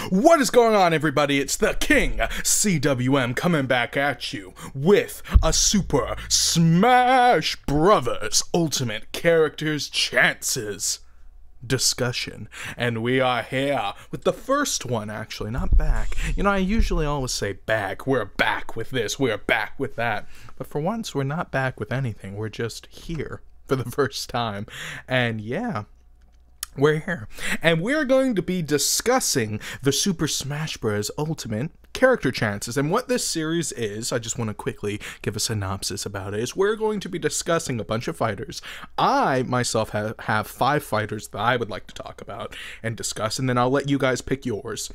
What is going on, everybody? It's the King CWM coming back at you with a Super Smash Brothers Ultimate Characters Chances discussion. And we are here with the first one, actually, not back. You know, I usually always say back. We're back with this, we're back with that. But for once, we're not back with anything. We're just here for the first time. And yeah, we're here, and we're going to be discussing the Super Smash Bros. Ultimate Character Chances. And what this series is, I just want to quickly give a synopsis about it, is we're going to be discussing a bunch of fighters. I, myself, have 5 fighters that I would like to talk about and discuss, and then I'll let you guys pick yours.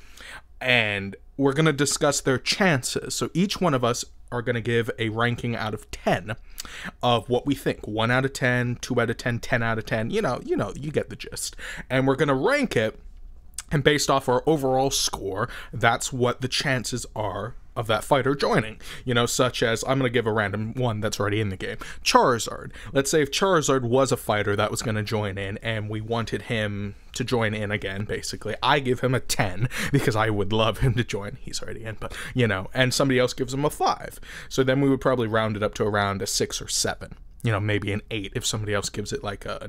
And we're going to discuss their chances. So each one of us are going to give a ranking out of 10 of what we think. 1 out of 10, 2 out of 10, 10 out of 10. You know, you get the gist. And we're going to rank it, and based off our overall score, that's what the chances are of that fighter joining. You know, such as, I'm going to give a random one that's already in the game. Charizard. Let's say if Charizard was a fighter that was going to join in, and we wanted him to join in again, basically, I give him a 10, because I would love him to join. He's already in, but, you know, and somebody else gives him a 5. So then we would probably round it up to around a 6 or 7. You know, maybe an 8 if somebody else gives it like a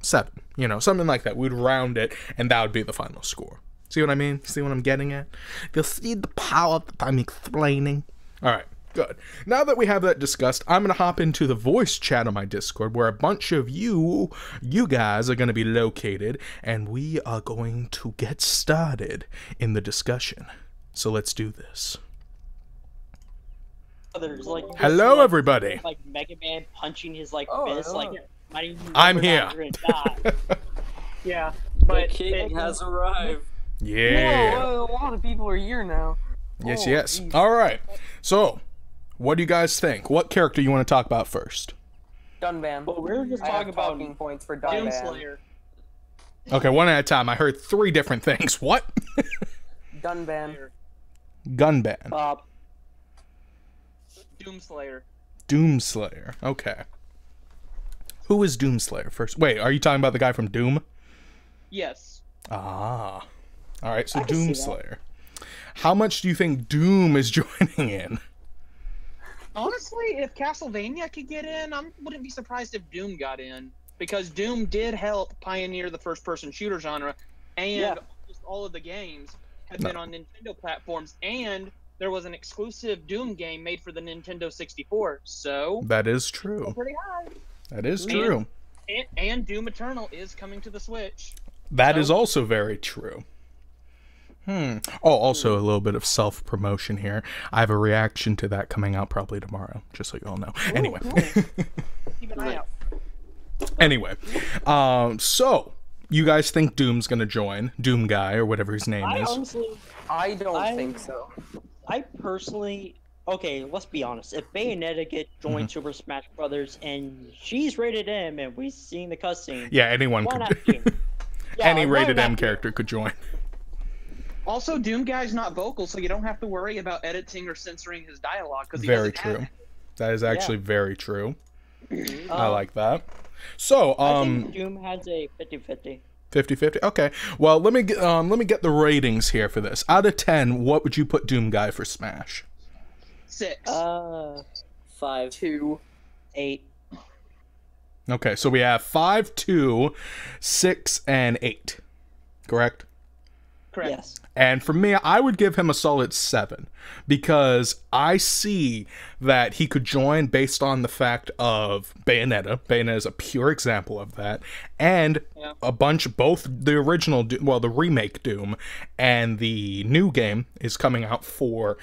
7. You know, something like that. We'd round it, and that would be the final score. See what I mean? See what I'm getting at? You'll see the power that I'm explaining. Alright, good. Now that we have that discussed, I'm going to hop into the voice chat on my Discord, where a bunch of you guys are going to be located, and we are going to get started in the discussion. So let's do this. Like, hello, everybody. Like Mega Man punching his fist, like I'm here. Yeah, but the king has arrived. Yeah. Whoa, a lot of people are here now. Yes, oh, yes. Geez. All right. So, what do you guys think? What character you want to talk about first? Dunban. Well, we were just talking about talking points for Dunban. Doomslayer. Okay, one at a time. I heard 3 different things. What? Dunban. Gunban. Doomslayer. Doomslayer. Okay. Who is Doomslayer first? Wait, are you talking about the guy from Doom? Yes. Ah. All right, so Doomslayer. How much do you think Doom is joining in? Honestly, if Castlevania could get in, I wouldn't be surprised if Doom got in. Because Doom did help pioneer the first-person shooter genre, and just all of the games have been on Nintendo platforms, and there was an exclusive Doom game made for the Nintendo 64, so... That is true. Pretty high. That is true. And Doom Eternal is coming to the Switch. That is also very true. Oh, also a little bit of self-promotion here. I have a reaction to that coming out probably tomorrow, just so you all know. Anyway. Keep an eye out. Anyway, so you guys think Doom's gonna join? Doom Guy, or whatever his name is. Honestly, I don't think so. I personally... Okay, let's be honest. If Bayonetta joined Super Smash Brothers and she's rated M and we've seen the cutscene... Yeah, anyone could. Any rated M character could join. Also, Doom Guy's not vocal, so you don't have to worry about editing or censoring his dialogue. Very true. That is actually very true. I like that. So, I think Doom has a 50-50. 50-50? Okay. Well, let me get the ratings here for this. Out of 10, what would you put Doom Guy for Smash? 6. 5. 2. 8. Okay, so we have 5, 2, 6, and 8. Correct? Correct. Yes. And for me, I would give him a solid 7, because I see that he could join based on the fact of Bayonetta. Bayonetta is a pure example of that. And both the original, the remake Doom and the new game is coming out for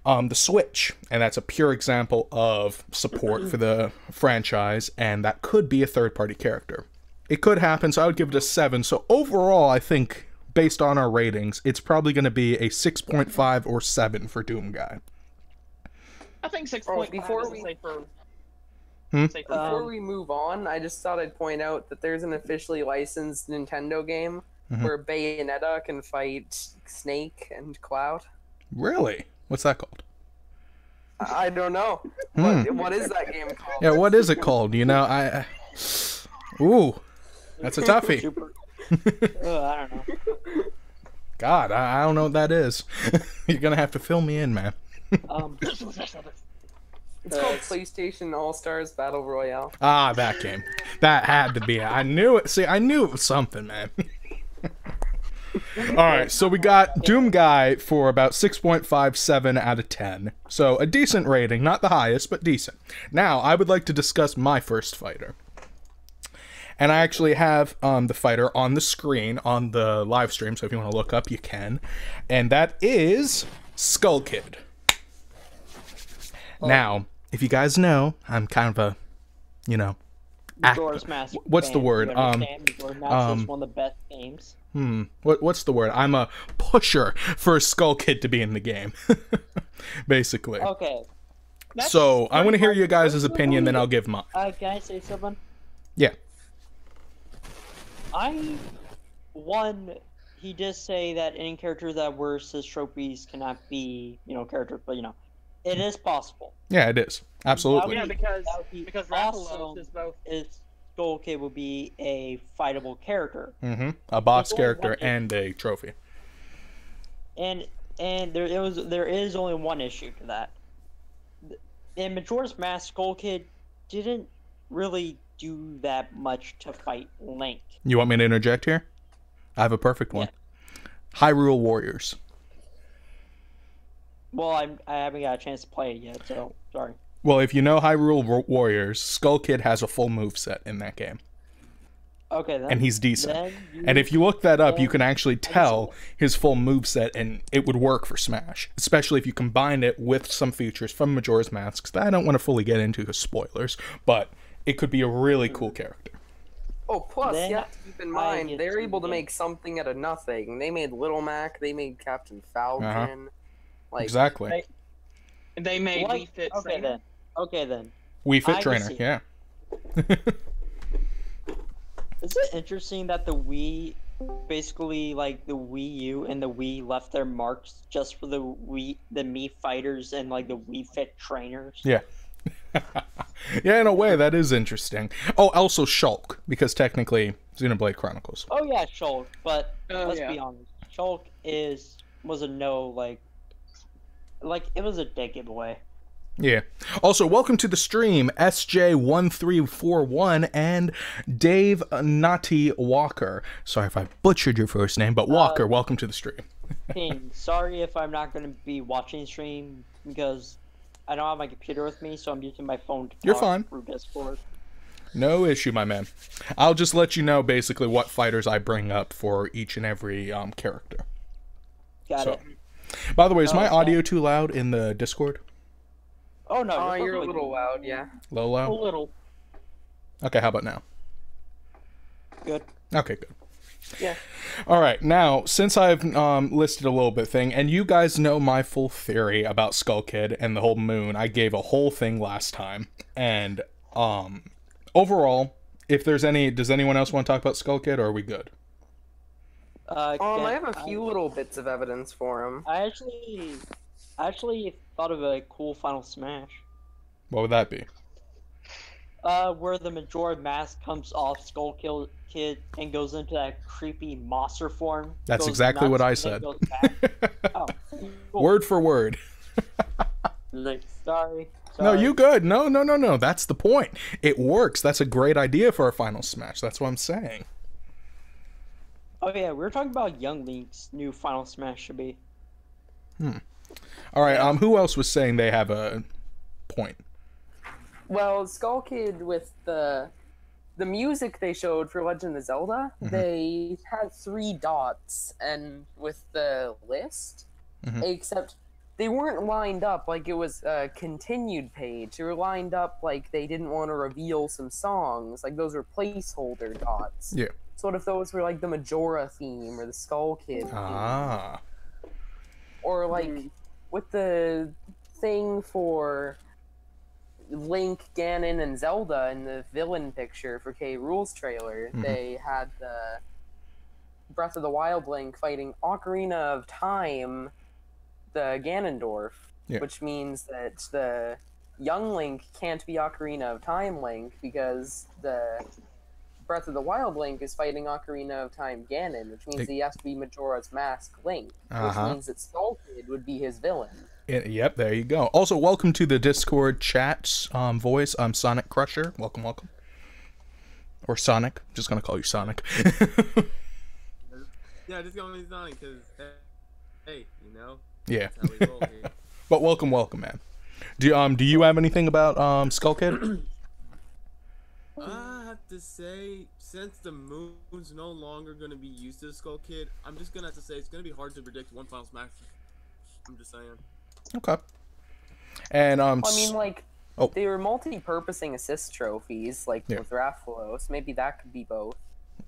the Switch. And that's a pure example of support for the franchise, and that could be a third-party character. It could happen, so I would give it a 7. So overall, I think, based on our ratings, it's probably going to be a 6.5 or 7 for Doom Guy. I think 6.5 before we move on, I just thought I'd point out that there's an officially licensed Nintendo game where Bayonetta can fight Snake and Cloud. Really? What's that called? I don't know. What is that game called? Yeah, what is it called? You know, Ooh, that's a toughie. I don't know. God, I don't know what that is. You're gonna have to fill me in, man. It's called PlayStation All-Stars Battle Royale. Ah, that game. That had to be it. I knew it. See, I knew it was something, man. Alright, so we got Doom Guy for about 6.57 out of 10. So, a decent rating. Not the highest, but decent. Now, I would like to discuss my first fighter. And I actually have the fighter on the screen on the live stream, so if you want to look up, you can. And that is Skull Kid. Now, if you guys know, I'm kind of a, you know, Majora's Mask what's the fan. word? You understand? Majora's Mask is one of the best games. What's the word? I'm a pusher for Skull Kid to be in the game, basically. Okay. So I want to hear you guys' opinion, then I'll give mine. Can I say something? Yeah. He did say that any character that wears his trophies cannot be, character, but it is possible. Yeah, it is. Absolutely. Yeah, because Rathalos is both. Skull Kid would be a fightable character. A boss character and a trophy. And there is only one issue to that. In Majora's Mask, Skull Kid didn't really do that much to fight Link. You want me to interject here? I have a perfect one. Yeah. Hyrule Warriors. Well, I haven't got a chance to play it yet, so sorry. Well, if you know Hyrule Warriors, Skull Kid has a full moveset in that game. Okay, then. And he's decent. And if you look that up, you can actually tell his full moveset, and it would work for Smash. Especially if you combine it with some features from Majora's Mask that I don't want to fully get into as spoilers, but it could be a really cool character. Oh, plus, you have to keep in mind, they're able to make something out of nothing. They made Little Mac, they made Captain Falcon. Exactly. They made Wii Fit Trainer. Okay then. Wii Fit Trainer, yeah. Is it interesting that the Wii, basically, like the Wii U and the Wii left their marks just for the Mii fighters and like the Wii Fit trainers? Yeah. Yeah, in a way, that is interesting. Oh, also Shulk, because technically, Xenoblade Chronicles. Oh yeah, Shulk, but let's be honest, Shulk was a no, like it was a dead giveaway. Yeah. Also, welcome to the stream, SJ1341 and Dave Nati Walker. Sorry if I butchered your first name, but Walker, welcome to the stream. King, sorry if I'm not going to be watching the stream because I don't have my computer with me, so I'm using my phone to talk through Discord. No issue, my man. I'll just let you know basically what fighters I bring up for each and every character. Got it. By the way, is my audio too loud in the Discord? Oh no, you're a little loud, yeah. Low loud? A little. Okay, how about now? Good. Okay, good. Yeah. All right, now, since I've listed a little bit thing, and you guys know my full theory about Skull Kid and the whole moon, I gave a whole thing last time, and overall, if there's does anyone else want to talk about Skull Kid, or are we good? I have a few little bits of evidence for him. I actually thought of a cool Final Smash. What would that be? Where the Majora's Mask comes off Skull Kid and goes into that creepy monster form. That's exactly what I said. Oh, cool. Word for word. Sorry. No, you good. No. That's the point. It works. That's a great idea for a Final Smash. That's what I'm saying. Oh yeah, we were talking about Young Link's new Final Smash should be. All right. Who else was saying they have a point? Well, Skull Kid with the music they showed for Legend of Zelda, they had 3 dots and with the list, except they weren't lined up like it was a continued page. They were lined up like they didn't want to reveal some songs. Like those were placeholder dots. Yeah. So what if those were like the Majora theme or the Skull Kid theme? Ah. Or like with the thing for Link, Ganon, and Zelda in the villain picture for K. Rool's trailer, they had the Breath of the Wild Link fighting Ocarina of Time, the Ganondorf, which means that the young Link can't be Ocarina of Time Link because the Breath of the Wild Link is fighting Ocarina of Time Ganon, which means he has to be Majora's Mask Link, which means that Skull Kid would be his villain. Yep, there you go. Also, welcome to the Discord chat voice. I'm Sonic Crusher. Welcome, welcome. Or Sonic. Just gonna call you Sonic. Yeah, just call me Sonic, because, hey, you know? Yeah. That's how we roll here. But welcome, welcome, man. Do you have anything about Skull Kid? I have to say, since the moon's no longer going to be used to the Skull Kid, I'm just going to have to say it's going to be hard to predict one Final Smash. I'm just saying. Okay. And I mean, like, they were multi-purposing assist trophies, like with Rathalos. Maybe that could be both.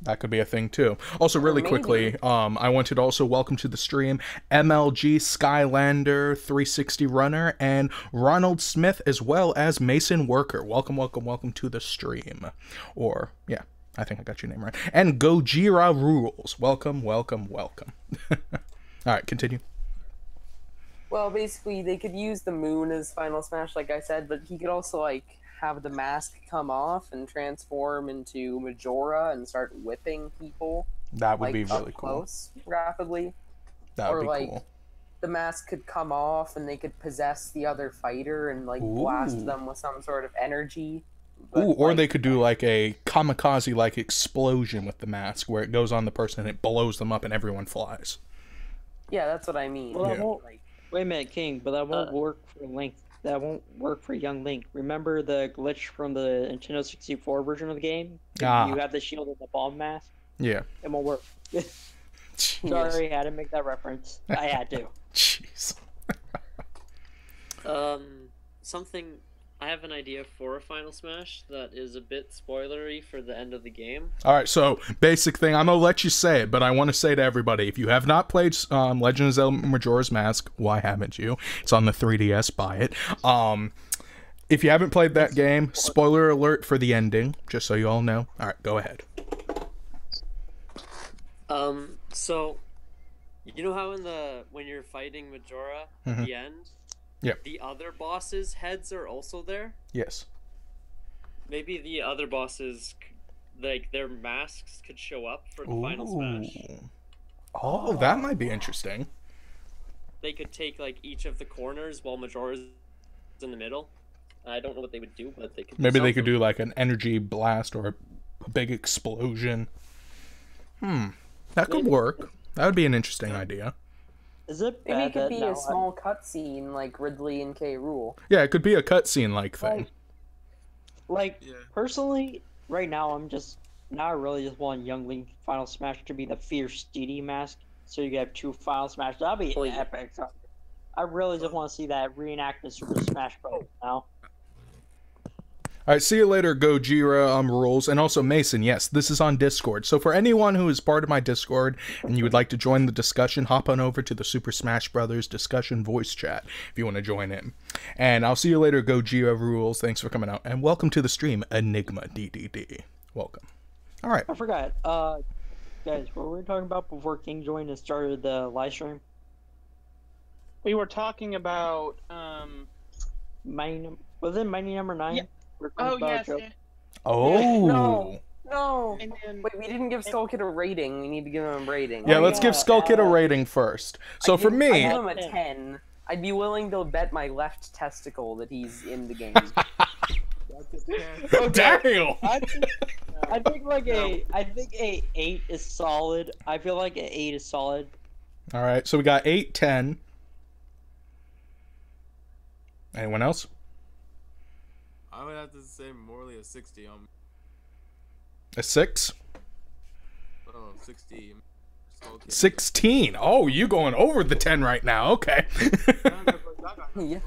That could be a thing too. Also, really quickly, I wanted to also welcome to the stream MLG Skylander 360 Runner and Ronald Smith, as well as Mason Worker. Welcome, welcome, welcome to the stream. Or, yeah, I think I got your name right. And Gojira Rules. Welcome, welcome, welcome. All right, continue. Well, basically, they could use the moon as Final Smash, like I said, but he could also, like, have the mask come off and transform into Majora and start whipping people. That would like, be really close, rapidly. That would be like, cool. The mask could come off and they could possess the other fighter and like blast them with some sort of energy. But, or they could do like a kamikaze-like explosion with the mask where it goes on the person and it blows them up and everyone flies. Yeah, that's what I mean. Well, that won't, wait a minute, King, but that won't work for Link. That won't work for young Link. Remember the glitch from the Nintendo 64 version of the game? You have the shield and the bomb mask? Yeah. It won't work. Sorry, I had to make that reference. I had to. Jeez. Something... I have an idea for a Final Smash that is a bit spoilery for the end of the game. Alright, so, basic thing, I'm gonna let you say it, but I want to say to everybody, if you have not played Legend of Zelda Majora's Mask, why haven't you? It's on the 3DS, buy it. If you haven't played that game, spoiler alert for the ending, just so you all know. Alright, go ahead. So, you know how when you're fighting Majora at the end, the other bosses' heads are also there? Yes. Maybe the other bosses, like, their masks could show up for the Final Smash. Oh, that might be interesting. They could take, like, each of the corners while Majora's in the middle. I don't know what they would do, but they could do Maybe they could something. do, like, an energy blast or a big explosion. That could work. That would be an interesting idea. Is it Maybe it bad could that be now a small cutscene like Ridley and K. Rool. Yeah, it could be a cutscene-like thing. Personally, right now, I really just want Young Link Final Smash to be the Fierce Deity mask, so you have two Final Smash. That'd be epic. I really just want to see that reenacted Super Smash Bros. Now. Alright, see you later, Gojira Rules. And also, Mason, yes, this is on Discord. So for anyone who is part of my Discord and you would like to join the discussion, hop on over to the Super Smash Brothers discussion voice chat if you want to join in. And I'll see you later, Gojira Rules. Thanks for coming out. And welcome to the stream, Enigma DDD. Welcome. Alright. I forgot. Guys, what were we talking about before King joined and started the live stream? We were talking about, was it Mighty Number 9? Yeah. Yes. Oh. No. And then, Wait, we didn't give Skull Kid a rating. We need to give him a rating. Yeah, let's give Skull Kid a rating first. So for me... I'd give him a 10. I'd be willing to bet my left testicle that he's in the game. Damn! I think a 8 is solid. I feel like an 8 is solid. Alright, so we got 8, 10. Anyone else? I would have to say morally a 60 on. A 6? Oh, 60. 16. Oh, you going over the 10 right now. Okay. Yeah.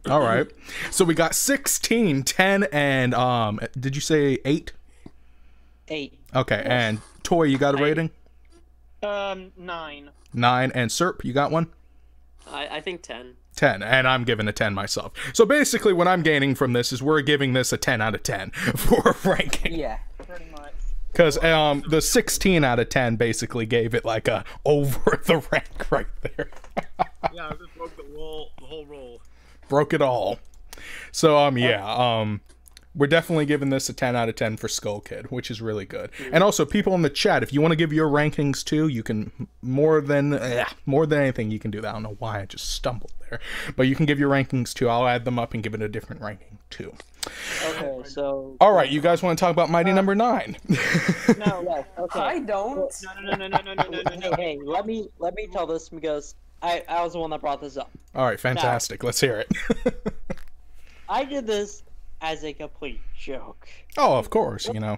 All right. So we got 16, 10, and did you say 8? 8. Okay, and Toy, you got a rating? 9. 9, and Serp, you got one? I think 10. 10, and I'm giving a 10 myself. So basically what I'm gaining from this is we're giving this a 10 out of 10 for ranking. Yeah. Pretty much. Because the 16 out of 10 basically gave it like a over the rank right there. Yeah, I just broke the whole roll. Broke it all. So, we're definitely giving this a 10 out of 10 for Skull Kid, which is really good. And also, people in the chat, if you want to give your rankings too, you can more than anything, you can do that. I don't know why I just stumbled there, but you can give your rankings too. I'll add them up and give it a different ranking too. Okay, so. All right, you guys want to talk about Mighty Number 9? No, yes, okay. I don't. No. Hey, let me tell this because I was the one that brought this up. All right, fantastic. Let's hear it. I did this as a complete joke. Oh, of course, you know.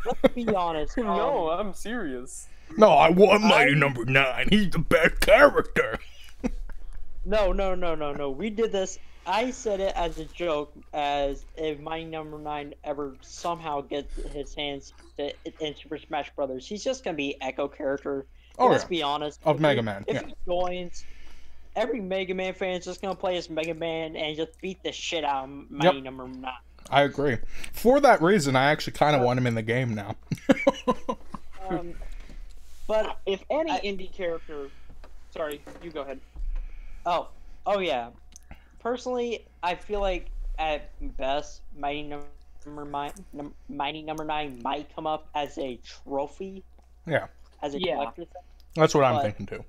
Let's be honest. No, I'm serious. No, I want Mighty Number 9. He's the best character. No. We did this. I said it as a joke, as if Mighty Number 9 ever somehow gets his hands in Super Smash Brothers, he's just gonna be Echo character. Oh, Let's yeah. be honest. Of Mega Man. If he joins, every Mega Man fan is just gonna play as Mega Man and just beat the shit out of Mighty Number 9. I agree. For that reason, I actually kind of want him in the game now. But if any indie character, sorry, you go ahead. Oh yeah. Personally, I feel like at best, Mighty Number 9 might come up as a trophy. Yeah. As a collector's thing. That's what I'm thinking too.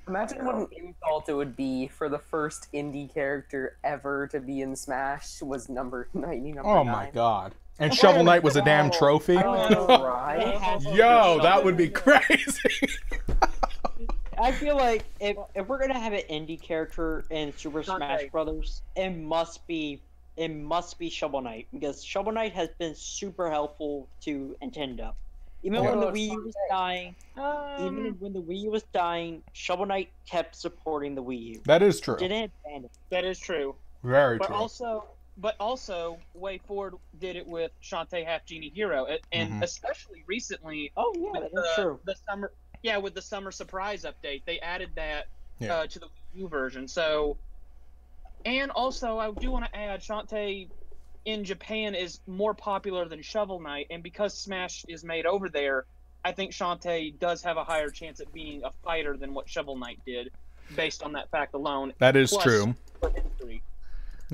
Imagine what an insult it would be for the first indie character ever to be in Smash was number 9. Oh my god. And Shovel Knight was a damn trophy? Right? Yo, that would be crazy. I feel like if we're gonna have an indie character in Super Smash Brothers, it must be Shovel Knight, because Shovel Knight has been super helpful to Nintendo. Even when the Wii U was dying, Shovel Knight kept supporting the Wii U. That is true. Didn't abandon. That is true. Very true. But also, Way Forward did it with Shantae Half Genie Hero, and especially recently. Oh yeah, that's true. With the summer surprise update, they added that to the Wii U version. So, and also, I do want to add, Shantae in Japan is more popular than Shovel Knight, and because Smash is made over there, I think Shantae does have a higher chance at being a fighter than what Shovel Knight did, based on that fact alone. That is true.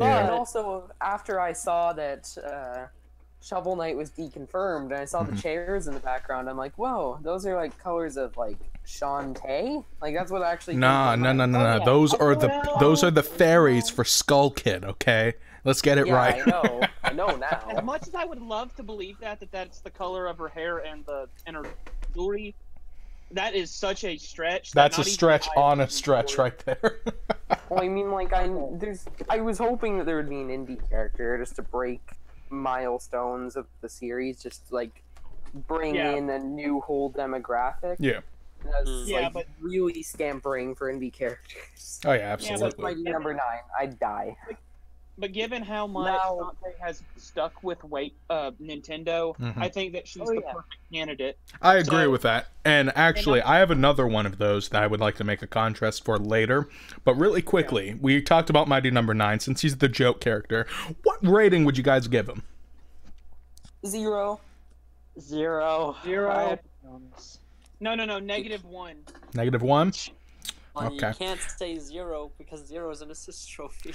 And also, after I saw that Shovel Knight was deconfirmed, and I saw the chairs in the background, I'm like, whoa, those are like colors of like Shantae? Like that's what actually. No. Those are the fairies for Skull Kid. Okay, let's get it right. I know now. As much as I would love to believe that's the color of her hair and her jewelry, that is such a stretch. That's a stretch on a stretch right there. Well, I mean, like I was hoping that there would be an indie character just to break milestones of the series, just to, like bring in a new whole demographic. Yeah. But really scampering for indie characters. Oh yeah, absolutely. That's Mighty Number 9. I'd die. But given how much Shantae has stuck with Nintendo, I think that she's the perfect candidate. I agree with that. And actually, I have another one of those that I would like to make a contrast for later. But really quickly, we talked about Mighty Number 9, since he's the joke character. What rating would you guys give him? 0. No, -1. -1? Well, you can't say 0 because 0 is an assist trophy.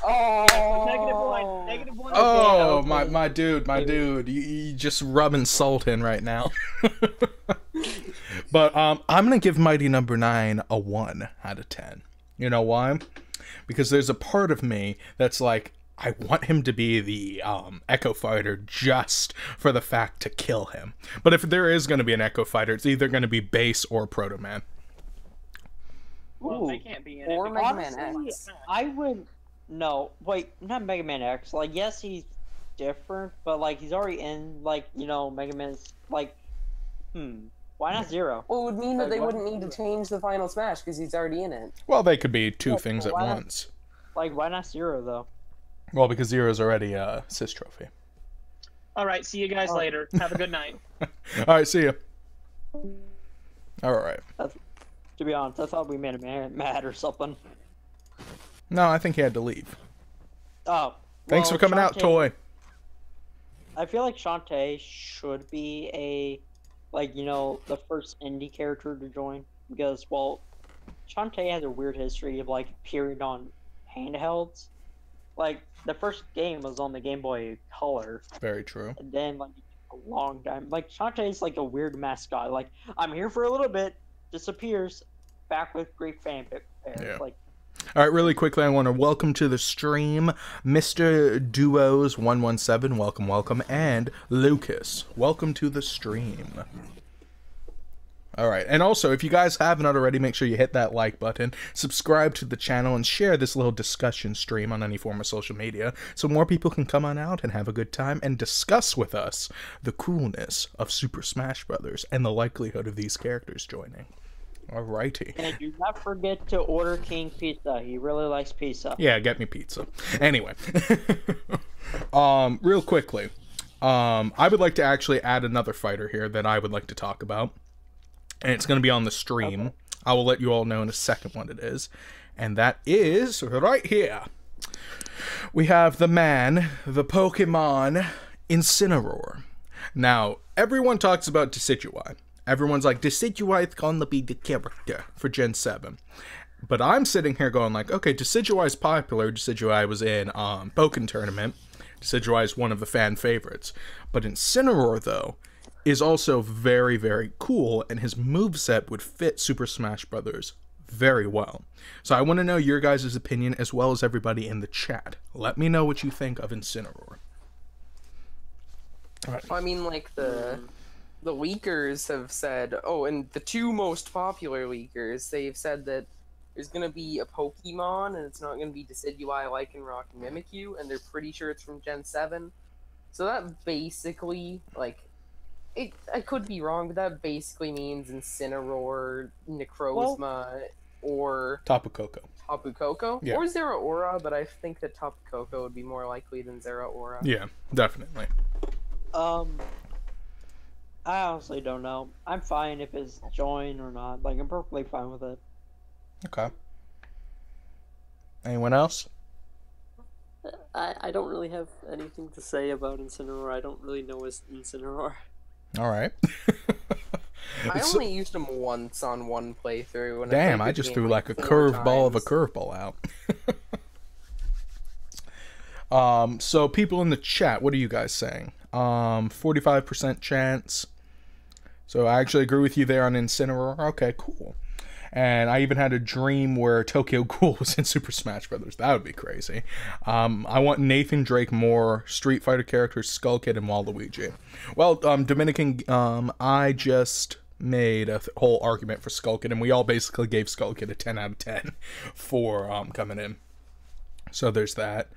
Oh, -1. Oh, my dude, you just rubbing salt in right now. But I'm gonna give Mighty Number 9 a 1 out of 10. You know why? Because there's a part of me that's like, I want him to be the Echo Fighter just for the fact to kill him. But if there is gonna be an Echo Fighter, it's either gonna be Base or Proto Man. Well, they can't be in it. Or Mega Man X. I would. No, wait, not Mega Man X. Like, yes, he's different, but like he's already in Mega Man's like. Why not 0? Well, it would mean that they wouldn't need to change the final Smash because he's already in it. Well, they could be two things at once. Like, why not 0 though? Well, because 0 is already a assist trophy. All right, see you guys later. Have a good night. All right, see ya. All right. To be honest, I thought we made him mad or something. No, I think he had to leave. Oh. Thanks for coming out, Toy. I feel like Shantae should be the first indie character to join, because, well, Shantae has a weird history of, like, appearing on handhelds. like the first game was on the Game Boy Color. Very true. And then like a long time, like Shantae is like a weird mascot. Like I'm here for a little bit, disappears, back with great fanfare. Yeah. Like. All right, really quickly, I want to welcome to the stream Mr. Duos117, welcome, and Lucas, welcome to the stream. All right, and also, if you guys haven't already, make sure you hit that like button, subscribe to the channel, and share this little discussion stream on any form of social media so more people can come on out and have a good time and discuss with us the coolness of Super Smash Bros. And the likelihood of these characters joining. Alrighty. And do not forget to order King pizza. He really likes pizza. Yeah, get me pizza. Anyway. Real quickly. I would like to actually add another fighter here that I would like to talk about. And it's going to be on the stream. Okay. I will let you all know in a second what it is. And that is right here. We have the man, the Pokemon, Incineroar. Now, everyone talks about Decidueye. Everyone's like, Decidueye is gonna be the character for Gen 7. But I'm sitting here going like, okay, Decidueye is popular. Decidueye was in Pokken Tournament. Decidueye is one of the fan favorites. But Incineroar, though, is also very, very cool, and his moveset would fit Super Smash Bros. Very well. So I want to know your guys' opinion as well as everybody in the chat. Let me know what you think of Incineroar. All right. I mean, like, the leakers have said, and the two most popular leakers, they've said that there's going to be a Pokemon, and it's not going to be Decidueye, Lycanroc, and Mimikyu, and they're pretty sure it's from Gen 7. So that basically, like, I could be wrong, but that basically means Incineroar, Necrozma, or... Tapu Koko. Yeah. Or Zeraora, but I think that Tapu Koko would be more likely than Zeraora. Yeah, definitely. I honestly don't know. I'm fine if it's join or not. Like, I'm perfectly fine with it. Okay. Anyone else? I don't really have anything to say about Incineroar. I don't really know his Incineroar. Alright. I only used him once on one playthrough. When damn, I just threw like a curveball of a curveball out. So people in the chat, what are you guys saying? 45% chance. So I actually agree with you there on Incineroar. Okay, cool. And I even had a dream where Tokyo Ghoul was in Super Smash Bros. That would be crazy. I want Nathan Drake more Street Fighter characters, Skull Kid and Waluigi. Well, Dominican, I just made a whole argument for Skull Kid, and we all basically gave Skull Kid a 10 out of 10 for coming in. So there's that.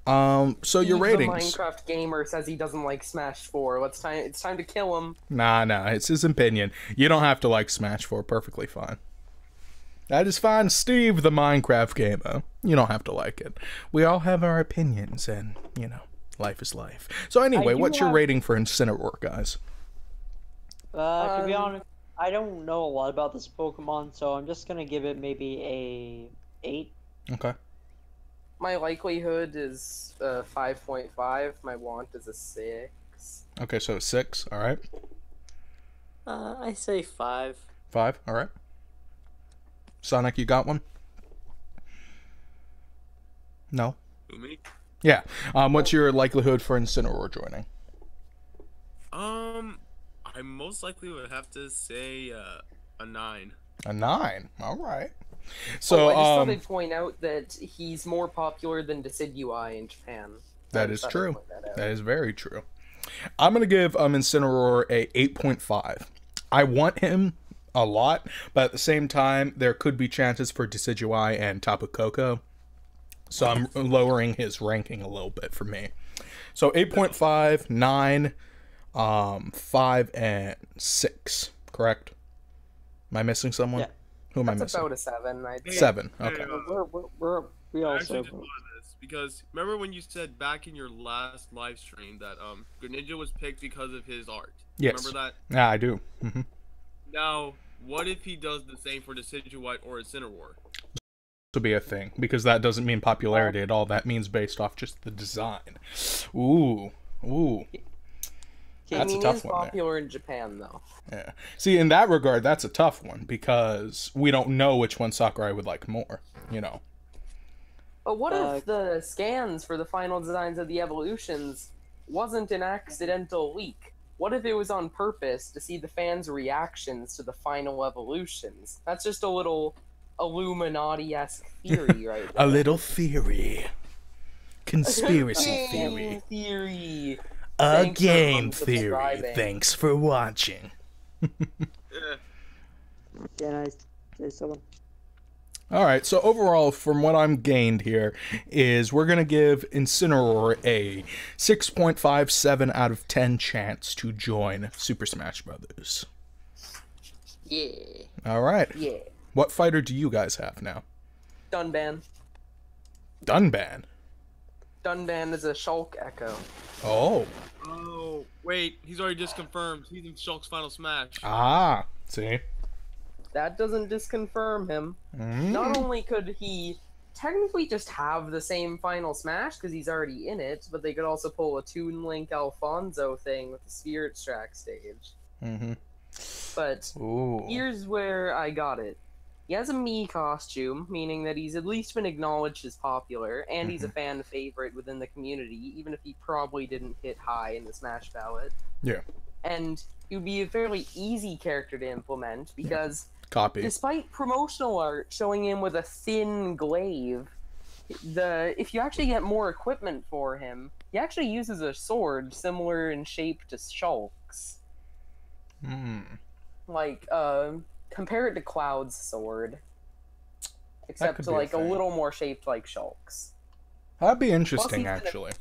So your ratings. The Minecraft gamer says he doesn't like Smash 4. It's time to kill him. Nah, it's his opinion. You don't have to like Smash 4. Perfectly fine. That is fine, Steve, the Minecraft gamer. You don't have to like it. We all have our opinions, and, you know, life is life. So anyway, what's your rating for Incineroar, guys? To be honest, I don't know a lot about this Pokemon, so I'm just gonna give it maybe a 8. Okay. My likelihood is 5.5. My want is a 6. Okay, so 6. All right. I say 5. 5. All right. Sonic, you got one? No. Who, me? Yeah. What's your likelihood for Incineroar joining? I most likely would have to say a 9. A 9. All right. So I just thought I'd point out that he's more popular than Decidueye in Japan. That is true. That is very true. I'm gonna give Incineroar a 8.5. I want him a lot, but at the same time, there could be chances for Decidueye and Tapu Koko. So I'm lowering his ranking a little bit for me. So 8.5, 9, 5, and 6. Correct? Am I missing someone? Yeah. Who am I That's missing? about a 7. I'd say. 7. Okay. We I also actually just thought of this because remember when you said back in your last live stream that Greninja was picked because of his art? Yes. Remember that? Yeah, I do. Mm-hmm. Now, what if he does the same for Decidueye or Incineroar? To be a thing, because that doesn't mean popularity at all. That means based off just the design. Ooh. That's a tough one. He's popular in Japan, though. Yeah. See, in that regard, that's a tough one because we don't know which one Sakurai would like more. You know. But what if the scans for the final designs of the evolutions wasn't an accidental leak? What if it was on purpose to see the fans' reactions to the final evolutions? That's just a little Illuminati-esque theory right there. A little theory. Conspiracy theory. Theory. A game theory. Thanks for watching. Can I say something? Alright, so overall, from what I'm gained here, is we're going to give Incineroar a 6.57 out of 10 chance to join Super Smash Brothers. Yeah. Alright. Yeah. What fighter do you guys have now? Dunban. Dunban? Dunban is a Shulk Echo. Oh. Oh, wait, he's already just confirmed. He's in Shulk's Final Smash. Ah, see? That doesn't disconfirm him. Not only could he technically just have the same Final Smash because he's already in it, but they could also pull a Toon Link Alfonso thing with the Spirit Track stage. But here's where I got it. He has a Mii costume, meaning that he's at least been acknowledged as popular, and he's a fan favorite within the community, even if he probably didn't hit high in the Smash ballot. Yeah. And he would be a fairly easy character to implement because despite promotional art showing him with a thin glaive, if you actually get more equipment for him, he actually uses a sword similar in shape to Shulk's. Like, compare it to Cloud's sword. Except like a little more shaped like Shulk's. That'd be interesting, actually.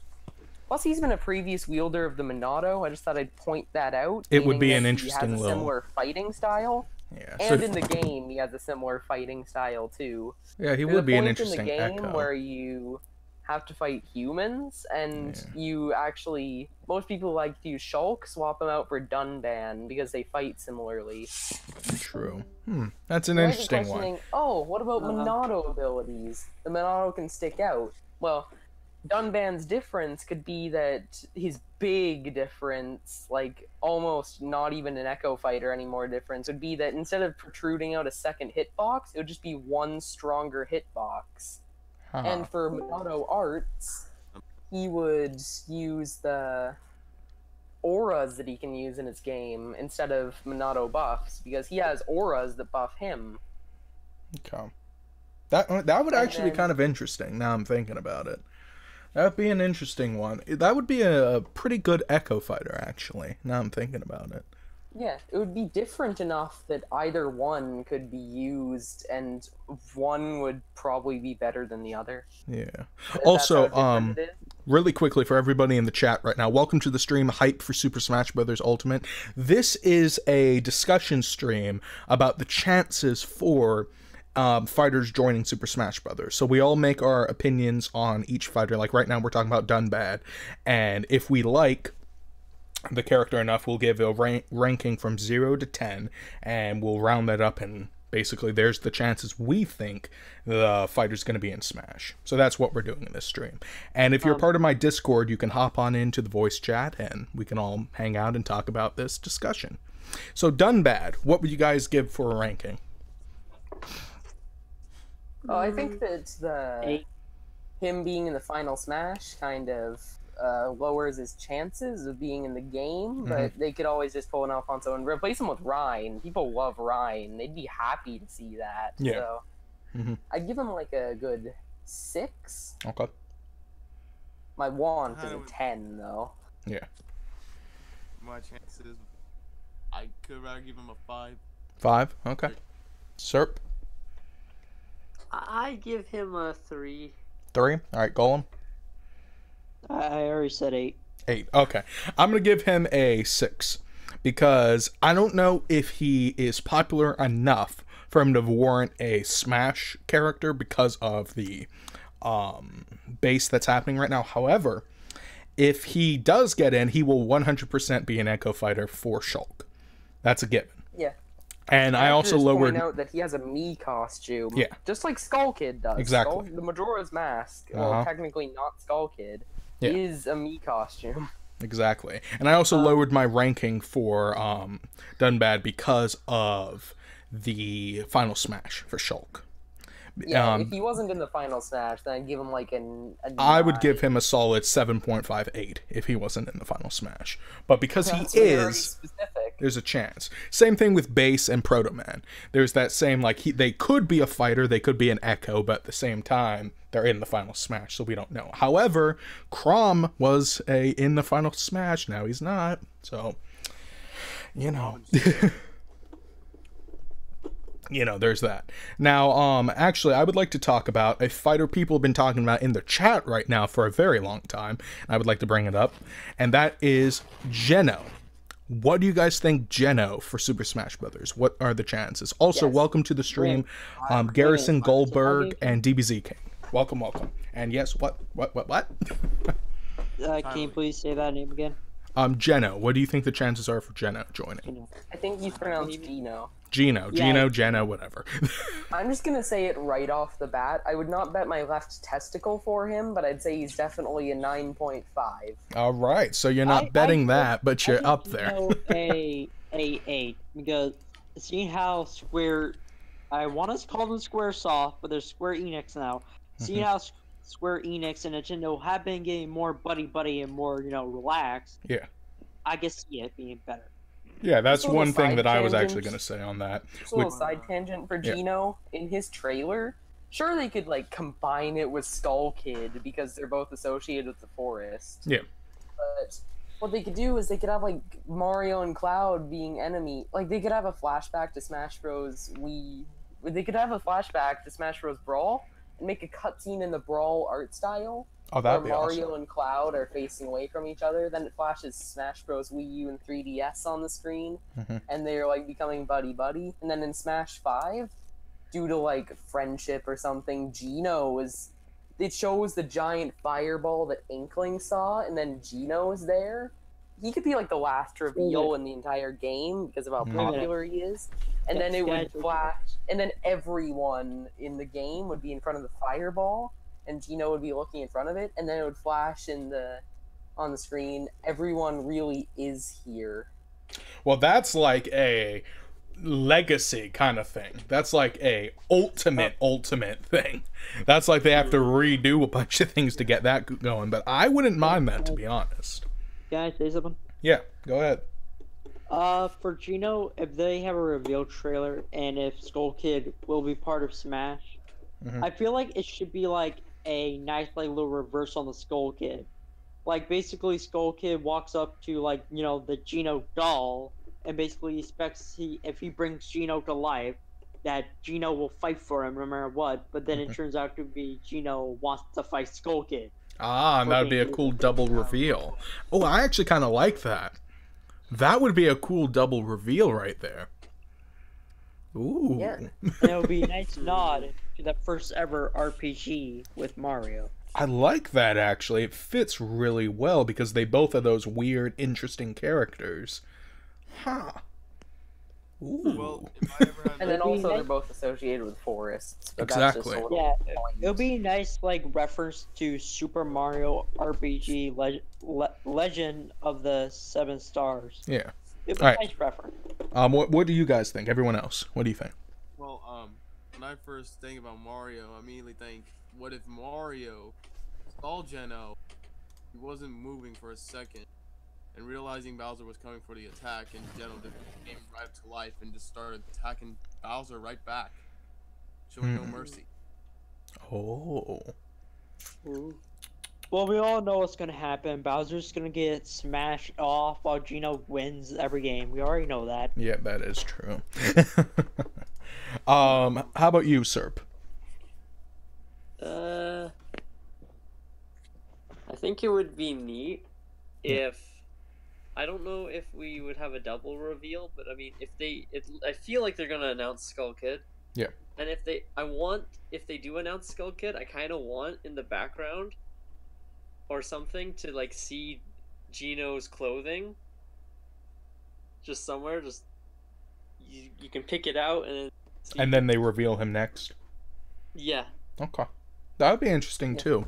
Plus, he's been a previous wielder of the Monado. I just thought I'd point that out. It would be an interesting little... He has a similar fighting style. Yeah. And so in the game, he has a similar fighting style, too. Yeah, he would be an interesting Echo. In the game Echo. where you have to fight humans, and you actually... Most people like to use Shulk, swap them out for Dunban, because they fight similarly. True. That's an interesting one. Oh, what about Monado abilities? The Monado can stick out. Well... Dunban's difference could be that his big difference, like almost not even an Echo Fighter anymore difference, would be that instead of protruding out a second hitbox, it would just be one stronger hitbox. And for Monado arts, he would use the auras that he can use in his game instead of Monado buffs, because he has auras that buff him. Okay. That would actually be kind of interesting, now I'm thinking about it. That would be an interesting one. That would be a pretty good Echo Fighter, actually, now I'm thinking about it. Yeah, it would be different enough that either one could be used, and one would probably be better than the other. Yeah. Also, really quickly for everybody in the chat right now, welcome to the stream, Hype for Super Smash Bros. Ultimate. This is a discussion stream about the chances for... fighters joining Super Smash Brothers. So we all make our opinions on each fighter. Like right now we're talking about Dunbad, and if we like the character enough, we'll give a ranking from 0 to 10, and we'll round that up, and basically there's the chances we think the fighter's going to be in Smash. So that's what we're doing in this stream. And if you're part of my Discord, you can hop on into the voice chat, and we can all hang out and talk about this discussion. So Dunbad, what would you guys give for a ranking? Oh, I think that him being in the final Smash kind of lowers his chances of being in the game, but they could always just pull an Alfonso and replace him with Ryan. People love Ryan. They'd be happy to see that. Yeah. So I'd give him like a good 6. Okay. My want is a 10, though. Yeah. My chances, I could rather give him a 5. 5? Okay. Serp? I give him a 3. 3? Alright, Golem? I already said 8. 8, okay. I'm going to give him a 6. Because I don't know if he is popular enough for him to warrant a Smash character because of the base that's happening right now. However, if he does get in, he will 100% be an Echo Fighter for Shulk. That's a given. Yeah. And I also lowered... point out that he has a Mii costume. Yeah. Just like Skull Kid does. Exactly. The Majora's Mask, well, technically not Skull Kid, is a Mii costume. Exactly. And I also lowered my ranking for Dunbad because of the Final Smash for Shulk. Yeah, if he wasn't in the final Smash, then I'd give him like a I would 9. give him a solid 7.58 if he wasn't in the final Smash. But because That's he very is, specific. there's a chance. Same thing with Bass and Proto Man. There's that same, like, they could be a fighter, they could be an Echo, but at the same time, they're in the final Smash, so we don't know. However, Chrom was in the final Smash, now he's not, so, you know. You know, there's that. Now, actually, I would like to talk about a fighter people have been talking about in the chat right now for a very long time. I would like to bring it up, and that is Geno. What do you guys think Geno for Super Smash Brothers? What are the chances? Also, welcome to the stream, Garrison Goldberg and DBZ King. Welcome, welcome. And yes, what? Can you please say that name again? Geno. What do you think the chances are for Geno joining? I think he's pronounced Geno. Geno, whatever. I'm just gonna say it right off the bat. I would not bet my left testicle for him, but I'd say he's definitely a 9.5. All right, so you're not betting that, but you're up there. a 8 because seeing how I want to call them Squaresoft, but they're Square Enix now. Seeing how Square Enix and Nintendo have been getting more buddy and more relaxed. Yeah, I can see it being better. Yeah, that's one thing that I was actually going to say on that. Just a little side tangent for Geno. In his trailer, sure they could like combine it with Skull Kid because they're both associated with the forest. Yeah. But what they could do is they could have like Mario and Cloud being enemy. Like they could have a flashback to Smash Bros. They could have a flashback to Smash Bros. Brawl and make a cutscene in the Brawl art style. Oh, that'd be Mario awesome. and Cloud are facing away from each other. Then it flashes Smash Bros. Wii U and 3DS on the screen, and they're like becoming buddy. And then in Smash 5, due to like friendship or something, it shows the giant fireball that Inkling saw, and then Geno is there. He could be like the last reveal in the entire game because of how popular he is. And then it would flash, and then everyone in the game would be in front of the fireball. And Geno would be looking in front of it, and then it would flash on the screen. Everyone really is here. Well, that's like a legacy kind of thing. That's like a ultimate thing. That's like they have to redo a bunch of things to get that going. But I wouldn't mind that, to be honest. Can I say something? Yeah, go ahead. For Geno, if they have a reveal trailer, and if Skull Kid will be part of Smash, I feel like it should be like a nice like little reverse on the Skull Kid. Like basically Skull Kid walks up to like, the Geno doll and basically expects if he brings Geno to life that Geno will fight for him no matter what, but then it turns out to be Geno wants to fight Skull Kid. Ah, and that would be a cool double reveal. Oh, I actually kind of like that. That would be a cool double reveal right there. Ooh. Yeah. And it would be a nice nod to the first ever RPG with Mario. I like that, actually. It fits really well because they both are those weird, interesting characters. Huh. Ooh. Well, if I ever have And then also they're both associated with forests. But Exactly. That's just a little point. It'll be a nice like reference to Super Mario RPG Legend of the Seven Stars. Yeah. It'll be a nice reference. What do you guys think? Everyone else, what do you think? Well, when I first think about Mario, I immediately think, what if Mario saw Geno, he wasn't moving for a second, and realizing Bowser was coming for the attack, and Geno just came right up to life and just started attacking Bowser right back, showing no mercy. Oh. Well, we all know what's gonna happen. Bowser's gonna get smashed off while Geno wins every game. We already know that. Yeah, that is true. How about you, Serp? I think it would be neat if I don't know if we would have a double reveal, but I mean, I feel like they're gonna announce Skull Kid. Yeah. And if they do announce Skull Kid, I kind of want in the background or something to like see Geno's clothing just somewhere. Just you can pick it out and then they reveal him next. Yeah. Okay, that would be interesting too.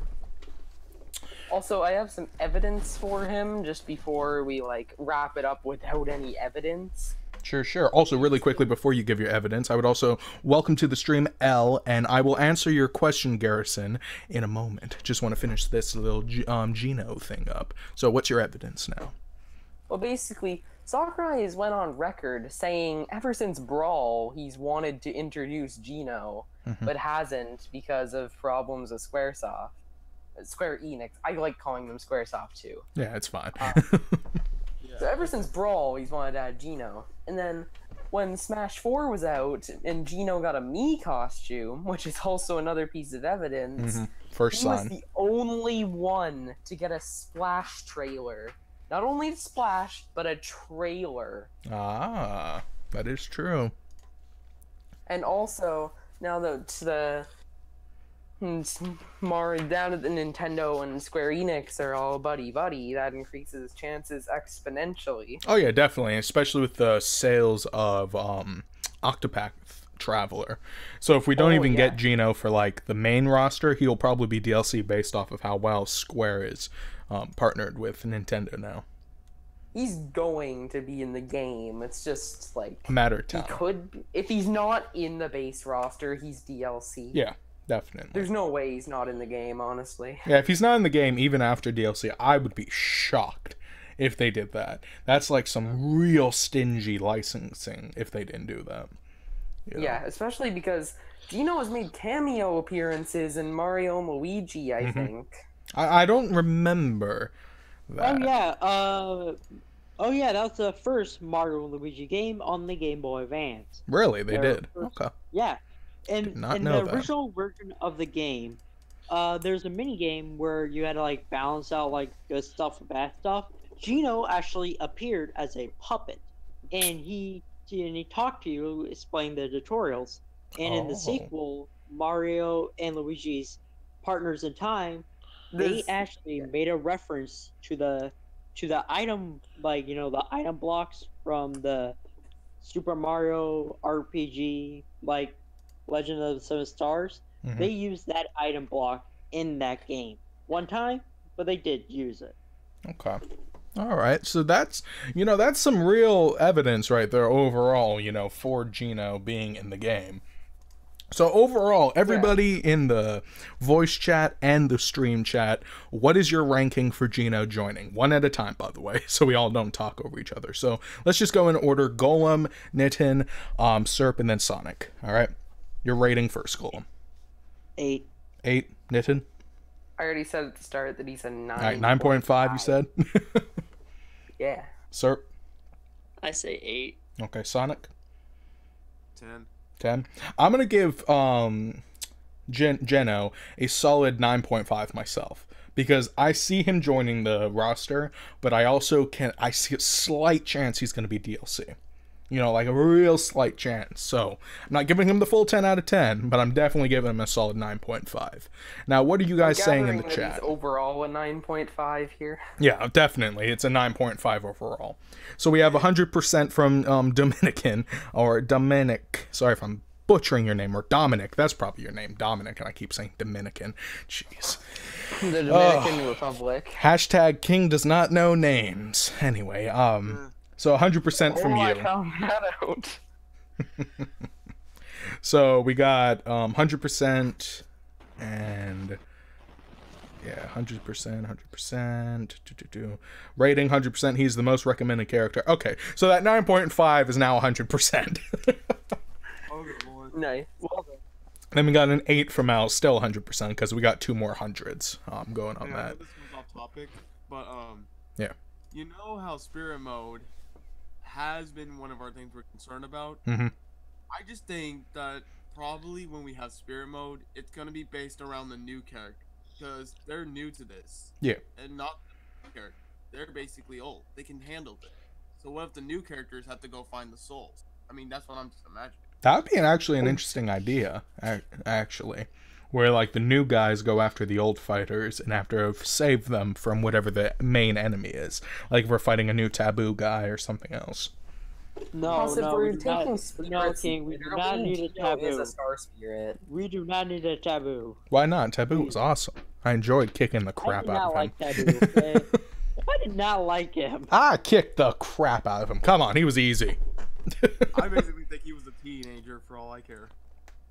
Also, I have some evidence for him just before we like wrap it up without any evidence. Sure. Also, really quickly before you give your evidence, I would also welcome to the stream L, and I will answer your question, Garrison, in a moment. Just want to finish this little Gino thing up. So, what's your evidence now? Well, basically, Sakurai has went on record saying ever since Brawl, he's wanted to introduce Gino, but hasn't because of problems with Square Enix. I like calling them Squaresoft too. Yeah, it's fine. So ever since Brawl, he's wanted to add Gino. And then when Smash 4 was out and Gino got a Mii costume, which is also another piece of evidence, First he was sign. the only one to get a Splash trailer. Not only Splash, but a trailer. Ah, that is true. And also, now that the Mario down at the Nintendo and Square Enix are all buddy-buddy, that increases chances exponentially. Oh yeah, definitely, especially with the sales of Octopath Traveler. So if we don't even get Gino for like the main roster, he'll probably be DLC based off of how well Square is partnered with Nintendo now. He's going to be in the game. It's just like A matter of he time. could, if he's not in the base roster, he's DLC. Yeah, definitely. There's no way he's not in the game, honestly. Yeah, if he's not in the game even after DLC, I would be shocked if they did that. That's like some real stingy licensing if they didn't do that. You know? Yeah, especially because Gino has made cameo appearances in Mario and Luigi, I think. I don't remember that. Oh yeah, that was the first Mario and Luigi game on the Game Boy Advance. Really, they Their did. first- Okay. Yeah, and Did not in know the that. original version of the game, there's a mini game where you had to like balance out like good stuff and bad stuff. Gino actually appeared as a puppet, and he talked to you, explained the tutorials. And in the Oh. sequel, Mario and Luigi's partners in time, they There's- actually made a reference to the item, like, you know, the item blocks from the Super Mario RPG, like Legend of the Seven Stars. Mhm. They used that item block in that game one time, but they did use it. Okay. All right. So that's some real evidence right there overall, for Gino being in the game. So overall, everybody in the voice chat and the stream chat, what is your ranking for Gino joining? One at a time, by the way, so we all don't talk over each other. So let's just go in order. Golem, Nitin, Serp, and then Sonic. All right. Your rating first, Golem. 8. 8, Nitin? I already said at the start that he's a 9. All right, 9.5, you said? Yeah. Serp? I say 8. Okay, Sonic? 10. 10. I'm going to give Geno a solid 9.5 myself, because I see him joining the roster, but I see a slight chance he's going to be DLC. Like a real slight chance. So I'm not giving him the full 10 out of 10, but I'm definitely giving him a solid 9.5. Now, what are you guys saying in the Gathering that chat? he's overall a 9.5 here. Yeah, definitely. It's a 9.5 overall. So we have 100% from Dominican, or Dominic. Sorry if I'm butchering your name, or Dominic. That's probably your name, Dominic, and I keep saying Dominican. Jeez. The Dominican Republic. Hashtag King does not know names. Anyway, so 100% from I you. found that out. So we got 100% and yeah, 100%. Rating 100%. He's the most recommended character. Okay, so that 9.5 is now 100%. Oh, good lord. Nice. Well done. Then we got an 8 from Al, still 100% because we got 2 more hundreds going on Yeah, I know that. this was off topic, but Yeah. you know how spirit mode has been one of our things we're concerned about. Mhm. I just think that probably when we have spirit mode, it's gonna be based around the new character because they're new to this. Yeah. And not the character. They're basically old. They can handle it. So what if the new characters have to go find the souls? I mean, that's what I'm just imagining. That would be actually an interesting idea, actually, where like the new guys go after the old fighters and have to save them from whatever the main enemy is. Like if we're fighting a new taboo guy or something else. No, Plus, if no, we're we do taking not, spirits, King, we do literally, not need a Gino is taboo. a star spirit. We do not need a taboo. Why not? Taboo was awesome. I enjoyed kicking the crap I did out not of him. like taboo. Okay? I did not like him. I kicked the crap out of him. Come on, he was easy. I basically think he was a teenager for all I care.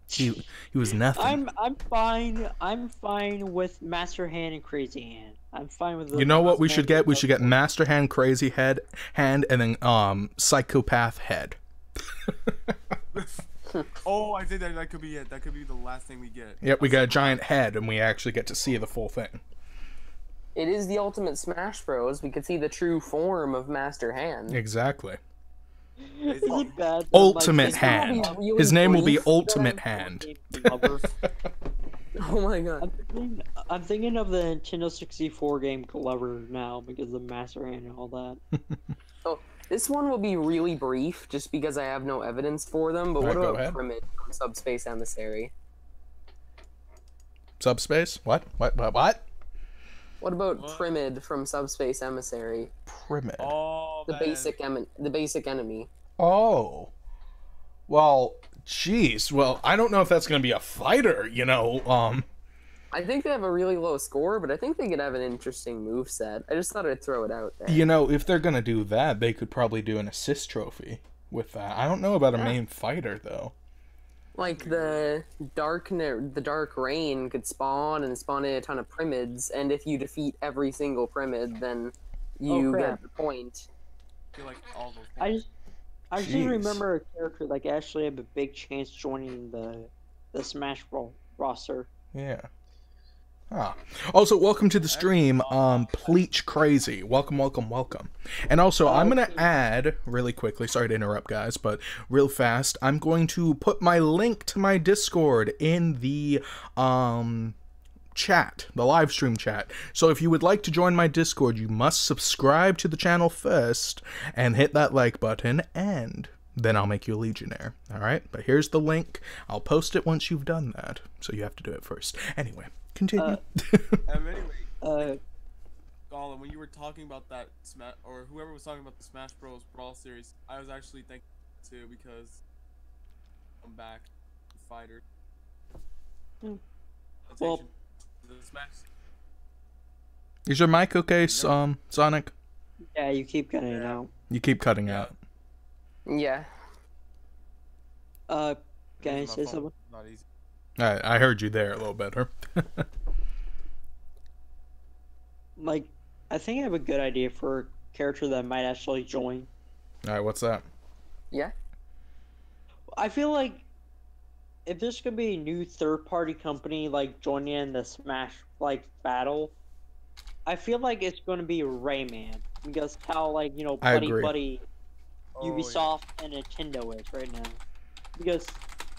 He was nothing. I'm fine with Master Hand and Crazy Hand. I'm fine with. You know what we should get? We should get Master Hand, Crazy Hand, and then Psychopath Head. Oh, I think that could be it. That could be the last thing we get. Yep, we got a giant head, and we actually get to see the full thing. It is the ultimate Smash Bros. We could see the true form of Master Hand. Exactly. Is it bad? Ultimate It's gonna be Hand. really His name will be brief, Ultimate but Hand. Oh my god. I'm thinking of the Nintendo 64 game Glover now because of Master Hand and all that. Oh, this one will be really brief just because I have no evidence for them, but Alright, what go about ahead. Primate from Subspace Emissary? Subspace? What? What? What about What? Primid from Subspace Emissary? Primid. Oh, The man. basic enemy. Oh. Well, jeez. Well, I don't know if that's going to be a fighter, you know. I think they have a really low score, but I think they could have an interesting move set. I just thought I'd throw it out there. You know, if they're going to do that, they could probably do an assist trophy with that. I don't know about a main fighter, though. Like the dark rain could spawn and spawn in a ton of primids, and if you defeat every single primid, then you crap. get the point. I feel like all those I just Jeez. remember a character like actually have a big chance joining the Smash Bros roster. Yeah. Ah. Also, welcome to the stream, Pleach Crazy. Welcome. And also, I'm going to add, really quickly, sorry to interrupt, guys, but real fast, I'm going to put my link to my Discord in the, chat, the live stream chat. So if you would like to join my Discord, you must subscribe to the channel first, and hit that like button, and then I'll make you a Legionnaire. Alright? But here's the link. I'll post it once you've done that. So you have to do it first. Anyway. Continue. Anyway, Gollum, when you were talking about that or whoever was talking about the Smash Bros. Brawl series, I was actually thinking too because I'm back to fighter. Well, The Smash. Is your mic okay, Sonic? yeah, you keep cutting it out. You keep cutting out. Yeah. Can I Using my say phone, something? Not easy. I heard you there a little better. Like, I think I have a good idea for a character that might actually join. Alright, what's that? Yeah. I feel like if there's gonna be a new third-party company like joining in the Smash like battle, I feel like it's gonna be Rayman because how like I buddy agree. buddy Oh, Ubisoft and Nintendo is right now. Because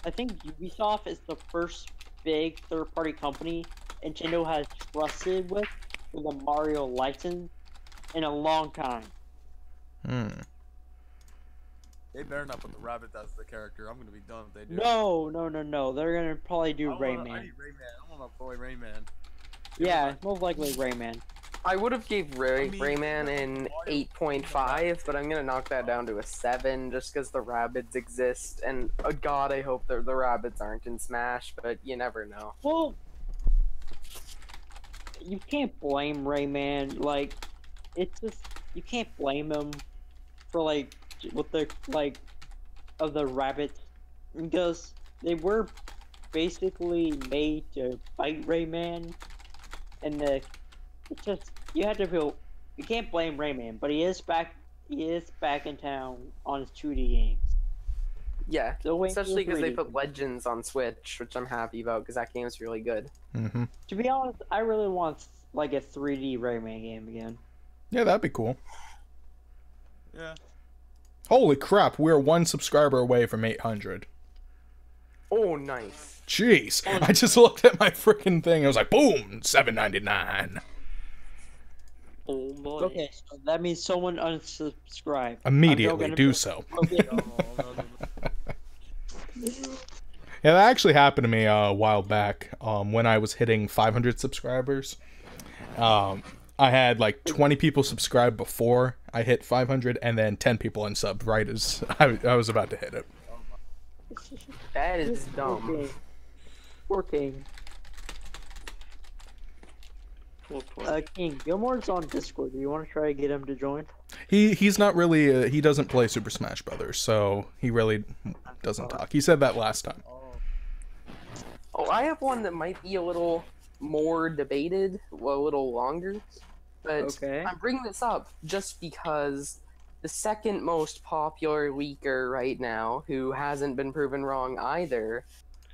I think Ubisoft is the first big third-party company Nintendo has trusted with the Mario license in a long time. They better not put the rabbit as the character. I'm gonna be done if they do. No. They're gonna probably do I Rayman. need Rayman. I want my boy Rayman. Yeah, most likely Rayman. I would have gave mean, Rayman an 8.5, but I'm gonna knock that down to a 7 just because the rabbits exist, and God, I hope the rabbits aren't in Smash, but you never know. Well, you can't blame Rayman. Like, it's just you can't blame him for like what the like of the rabbits because they were basically made to fight Rayman, and it's just you have to feel you can't blame Rayman, but he is back in town on his 2D games. Yeah, So wait for especially because they 3D. put Legends on Switch, which I'm happy about because that game's really good. Mm-hmm. To be honest, I really want like a 3D Rayman game again. Yeah, that'd be cool. Yeah. Holy crap, we're 1 subscriber away from 800. Oh, nice. Jeez, I just looked at my freaking thing. I was like, boom, $7.99. Oh boy. Okay, so that means someone unsubscribed. Immediately do so. Yeah, that actually happened to me a while back when I was hitting 500 subscribers. I had like 20 people subscribe before I hit 500, and then 10 people unsubbed right as I was about to hit it. That is dumb. Okay. Poor King. King, Gilmore's on Discord. Do you want to try to get him to join? He's not really he doesn't play Super Smash Brothers, so he really doesn't talk. He said that last time. Oh, I have one that might be a little more debated, a little longer. But Okay. I'm bringing this up just because the second most popular leaker right now, who hasn't been proven wrong either,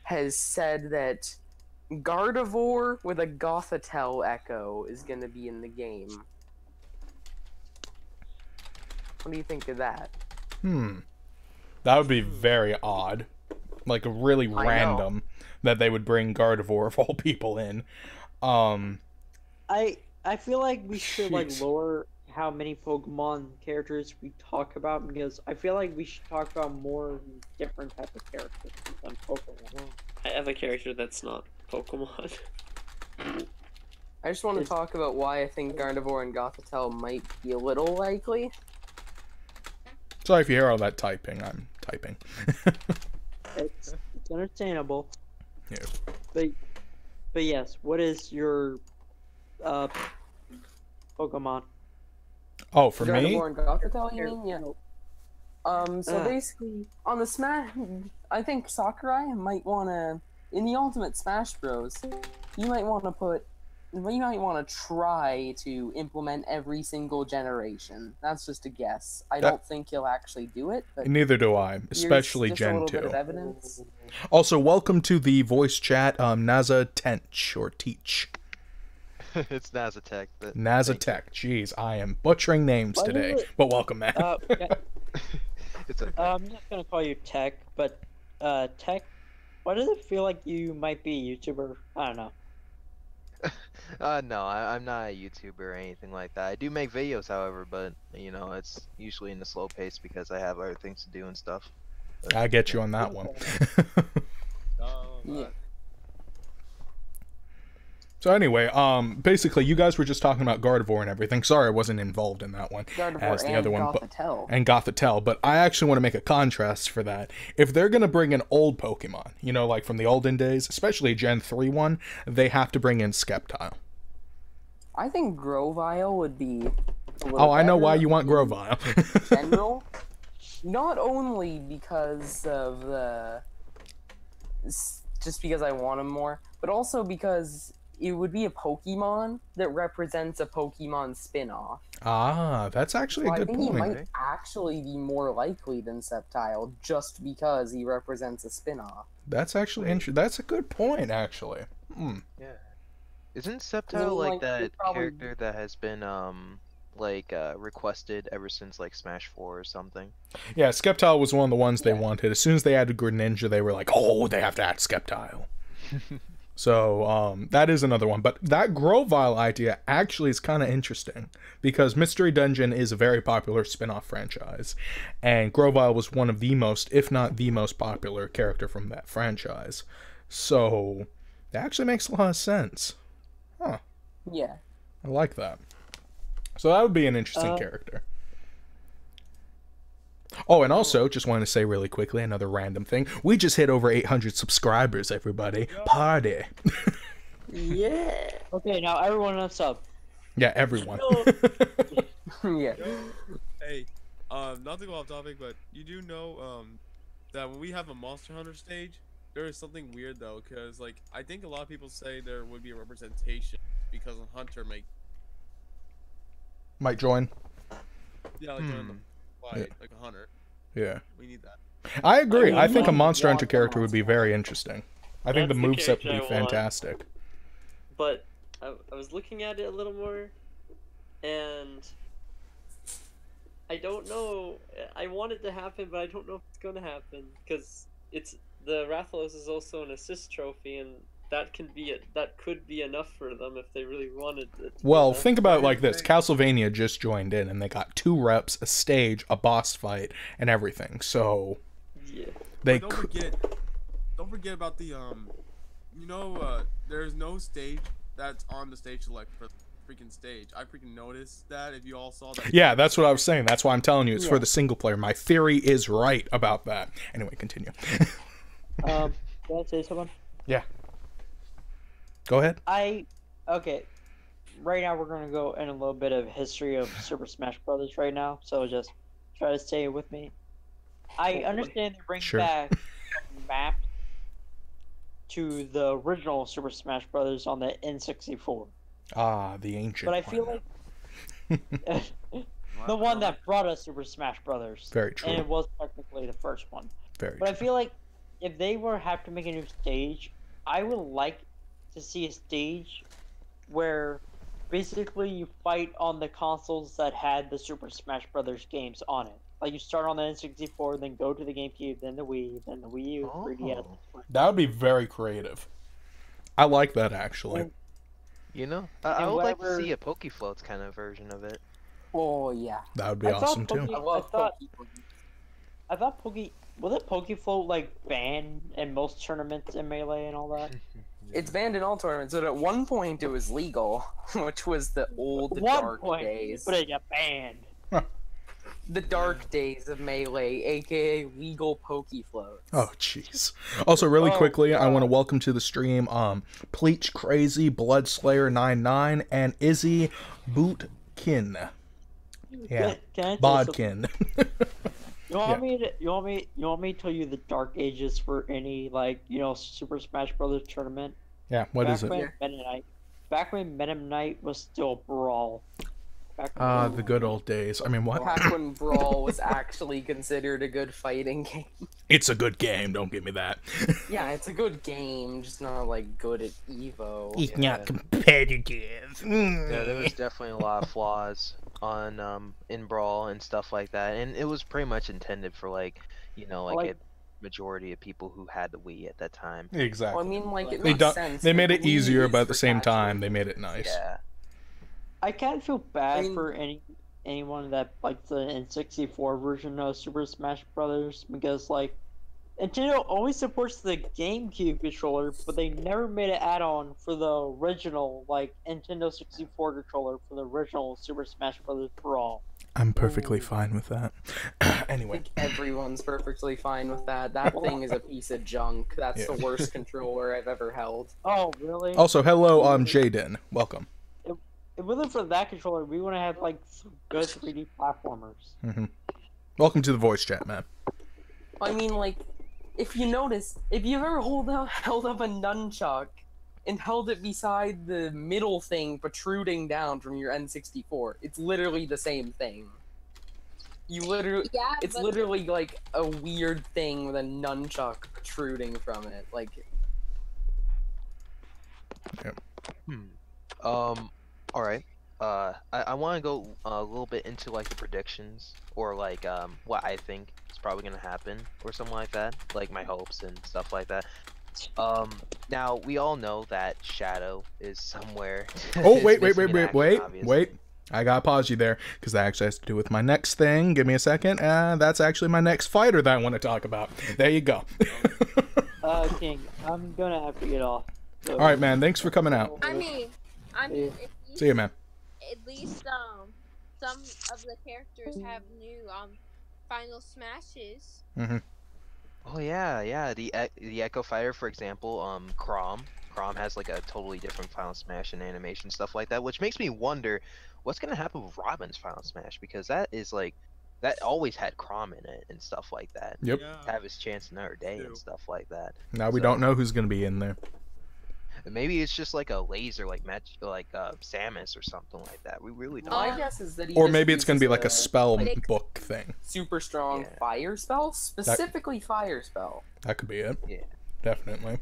has said that Gardevoir with a Gothitelle echo is going to be in the game. What do you think of that? That would be very odd. Like, really random that they would bring Gardevoir of all people in. I feel like we should like Jeez. lower how many Pokemon characters we talk about, because I feel like we should talk about more different type of characters than Pokemon. I have a character that's not Pokemon. I just want to talk about why I think Gardevoir and Gothitelle might be a little likely. Sorry if you hear all that typing. I'm typing. It's understandable. Yeah. But yes, what is your Pokemon? Oh, for me? Gardevoir and Gothitelle, you mean? Yeah. So Ah. basically, on the Smash, I think Sakurai might want to, in the Ultimate Smash Bros, you might want to try to implement every single generation. That's just a guess. I don't think he'll actually do it, but Neither do I, especially here's just Gen a little 2. bit of evidence. Also, welcome to the voice chat, Naza Tench, or Teach. It's Nazatech. But Nazatech. Jeez, I am butchering names Why today. is it- But welcome, man. it's okay. I'm just gonna call you Tech, but Tech, why does it feel like you might be a YouTuber? I don't know. No, I'm not a YouTuber or anything like that. I do make videos, however, but you know, it's usually in a slow pace because I have other things to do and stuff. But, I get you on that one. Yeah. So anyway, basically, you guys were just talking about Gardevoir and everything. Sorry, I wasn't involved in that one Gardevoir as the and other one, Gothitelle. and Gothitelle. But I actually want to make a contrast for that. If they're gonna bring an old Pokemon, you know, like from the olden days, especially Gen 3 one, they have to bring in Sceptile. I think Grovyle would be a little Oh, I know better why you want in Grovyle. general. Not only because of the... just because I want him more, but also because it would be a Pokemon that represents a Pokemon spin-off. Ah, that's actually So a I good think he point. might actually be more likely than Sceptile just because he represents a spin-off. That's actually interesting. That's a good point, actually. Yeah. Isn't Sceptile like like, that they probably- character that has been requested ever since like Smash 4 or something? Yeah, Sceptile was one of the ones they wanted. As soon as they added Greninja, they were like, oh, they have to add Sceptile. So, that is another one. But that Grovyle idea actually is kind of interesting, because Mystery Dungeon is a very popular spin-off franchise, and Grovyle was one of the most, if not the most popular character from that franchise. So, that actually makes a lot of sense. Huh. Yeah. I like that. So that would be an interesting character. Oh, and also, just wanted to say really quickly, another random thing. We just hit over 800 subscribers, everybody. Party. Yeah. Okay, now everyone else up. Yeah, everyone. Yeah. Hey, not to go off topic, but you do know that when we have a Monster Hunter stage, there is something weird though, because like I think a lot of people say there would be a representation because a hunter Might join. like join the fight, Yeah. like a hunter. Yeah. We need that. I agree. I mean, think a I'm Monster Hunter lost character on would be very interesting. I think the That's the moveset would character be I want. fantastic. But I was looking at it a little more, and I don't know. I want it to happen, but I don't know if it's going to happen because it's the Rathalos is also an assist trophy, and that could be enough for them if they really wanted it. Well, think about it like this. Castlevania just joined in, and they got 2 reps, a stage, a boss fight, and everything. So, Yeah. they But could... don't forget about the there's no stage that's on the stage select for the freaking stage. I freaking noticed that. If you all saw that. Yeah, that's what I was saying. That's why I'm telling you. It's for the single player. My theory is right about that. Anyway, continue. Can I say something? Yeah. Go ahead. Okay. right now we're gonna go in a little bit of history of Super Smash Brothers right now, so just try to stay with me. I understand they bring Sure. back a map to the original Super Smash Brothers on the N64, Ah, the ancient. but I feel one. like the one that brought us Super Smash Brothers, Very true. and it was technically the first one. Very But I true. feel like if they were have to make a new stage, I would like to see a stage where basically you fight on the consoles that had the Super Smash Brothers games on it. Like you start on the N64, then go to the GameCube, then the Wii, then the Wii U, 3DS. Oh. That would be very creative. I like that actually. And- You know, I And would like to whatever- see a Pokefloats kind of version of it. Oh yeah. That would be I awesome thought too. I love Pokemon. I thought wasn't Pokefloat like banned in most tournaments in Melee and all that? It's banned in all tournaments, but at one point it was legal, which was the old dark days. but it got banned. The dark days of Melee, aka legal Pokefloats. Oh jeez. Also, really Oh, quickly, I God. want to welcome to the stream Pleach Crazy, Bloodslayer99, and Izzy Bootkin. Yeah. Can I tell you something? Bodkin. You want me to? You want me to tell you the dark ages for any Super Smash Brothers tournament? Yeah, what is it? Back when Meta Knight was still Brawl. The good old days. I mean, what? Back when Brawl was actually considered a good fighting game. It's a good game, don't give me that. Yeah, it's a good game, just not like good at Evo. It's Yeah. not competitive. Yeah, there was definitely a lot of flaws on in Brawl and stuff like that, and it was pretty much intended for like a majority of people who had the Wii at that time. Exactly. Well, I mean, like, it They makes don't. sense. They made like, it easier, Wii but is at the for same casual. time, they made it nice. Yeah. I kind of feel bad I mean- for anyone that likes the N64 version of Super Smash Brothers because Nintendo only supports the GameCube controller, but they never made an add-on for the original Nintendo 64 controller for the original Super Smash Brothers Brawl. I'm perfectly fine with that. I Anyway, think everyone's perfectly fine with that. That thing is a piece of junk. That's Yeah. the worst controller I've ever held. Oh, really? also hello, Jaden. Welcome. If it wasn't for that controller, we would have had some good 3D platformers. Welcome to the voice chat, man. I mean, like, if you notice, if you've ever held up a nunchuck and held it beside the middle thing protruding down from your N64, it's literally the same thing. It's but literally like a weird thing with a nunchuck protruding from it. Like, All right. I want to go a little bit into like the predictions or like what I think is probably gonna happen or something like that, like my hopes and stuff like that. Now we all know that Shadow is somewhere. Oh, is wait, missing in action, obviously. I gotta pause you there, because that actually has to do with my next thing. Give me a second. That's actually my next fighter that I want to talk about. There you go. King, I'm gonna have to get off. So- Alright, man, thanks for coming out. I mean, at least, See you, man. at least some of the characters have new final smashes. Oh yeah. The Echo Fighter, for example, Chrom has like a totally different Final Smash and animation stuff like that, which makes me wonder what's gonna happen with Robin's Final Smash, because that is like that always had Chrom in it and stuff like that. Yep. Yeah. Have his chance another day and stuff like that. Now we So- don't know who's gonna be in there. Maybe it's just like a laser, like Samus or something like that. We really don't. my know. guess is that he Or just maybe it's gonna be uses like a spell Like- book thing. super strong Yeah. fire spell, specifically fire spell. That could be it. Yeah. Definitely.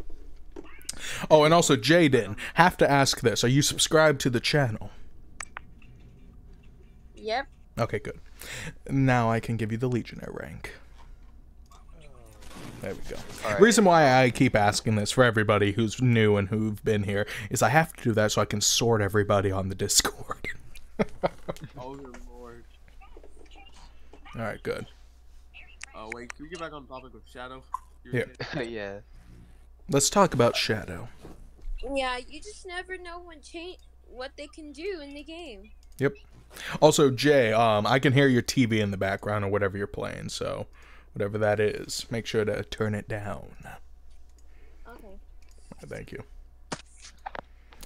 Oh, and also, Jaden, have to ask this. Are you subscribed to the channel? Yep. Okay, good. Now I can give you the Legionnaire rank. There we go. Alright. Reason why I keep asking this for everybody who's new and who've been here is I have to do that so I can sort everybody on the Discord. Oh good lord. Alright, good. Oh wait, can we get back on topic with Shadow? Yeah. Yeah. Let's talk about Shadow. Yeah, you just never know what they can do in the game. Yep. Also, Jay, I can hear your TV in the background or whatever you're playing, so whatever that is, make sure to turn it down. Okay. Thank you.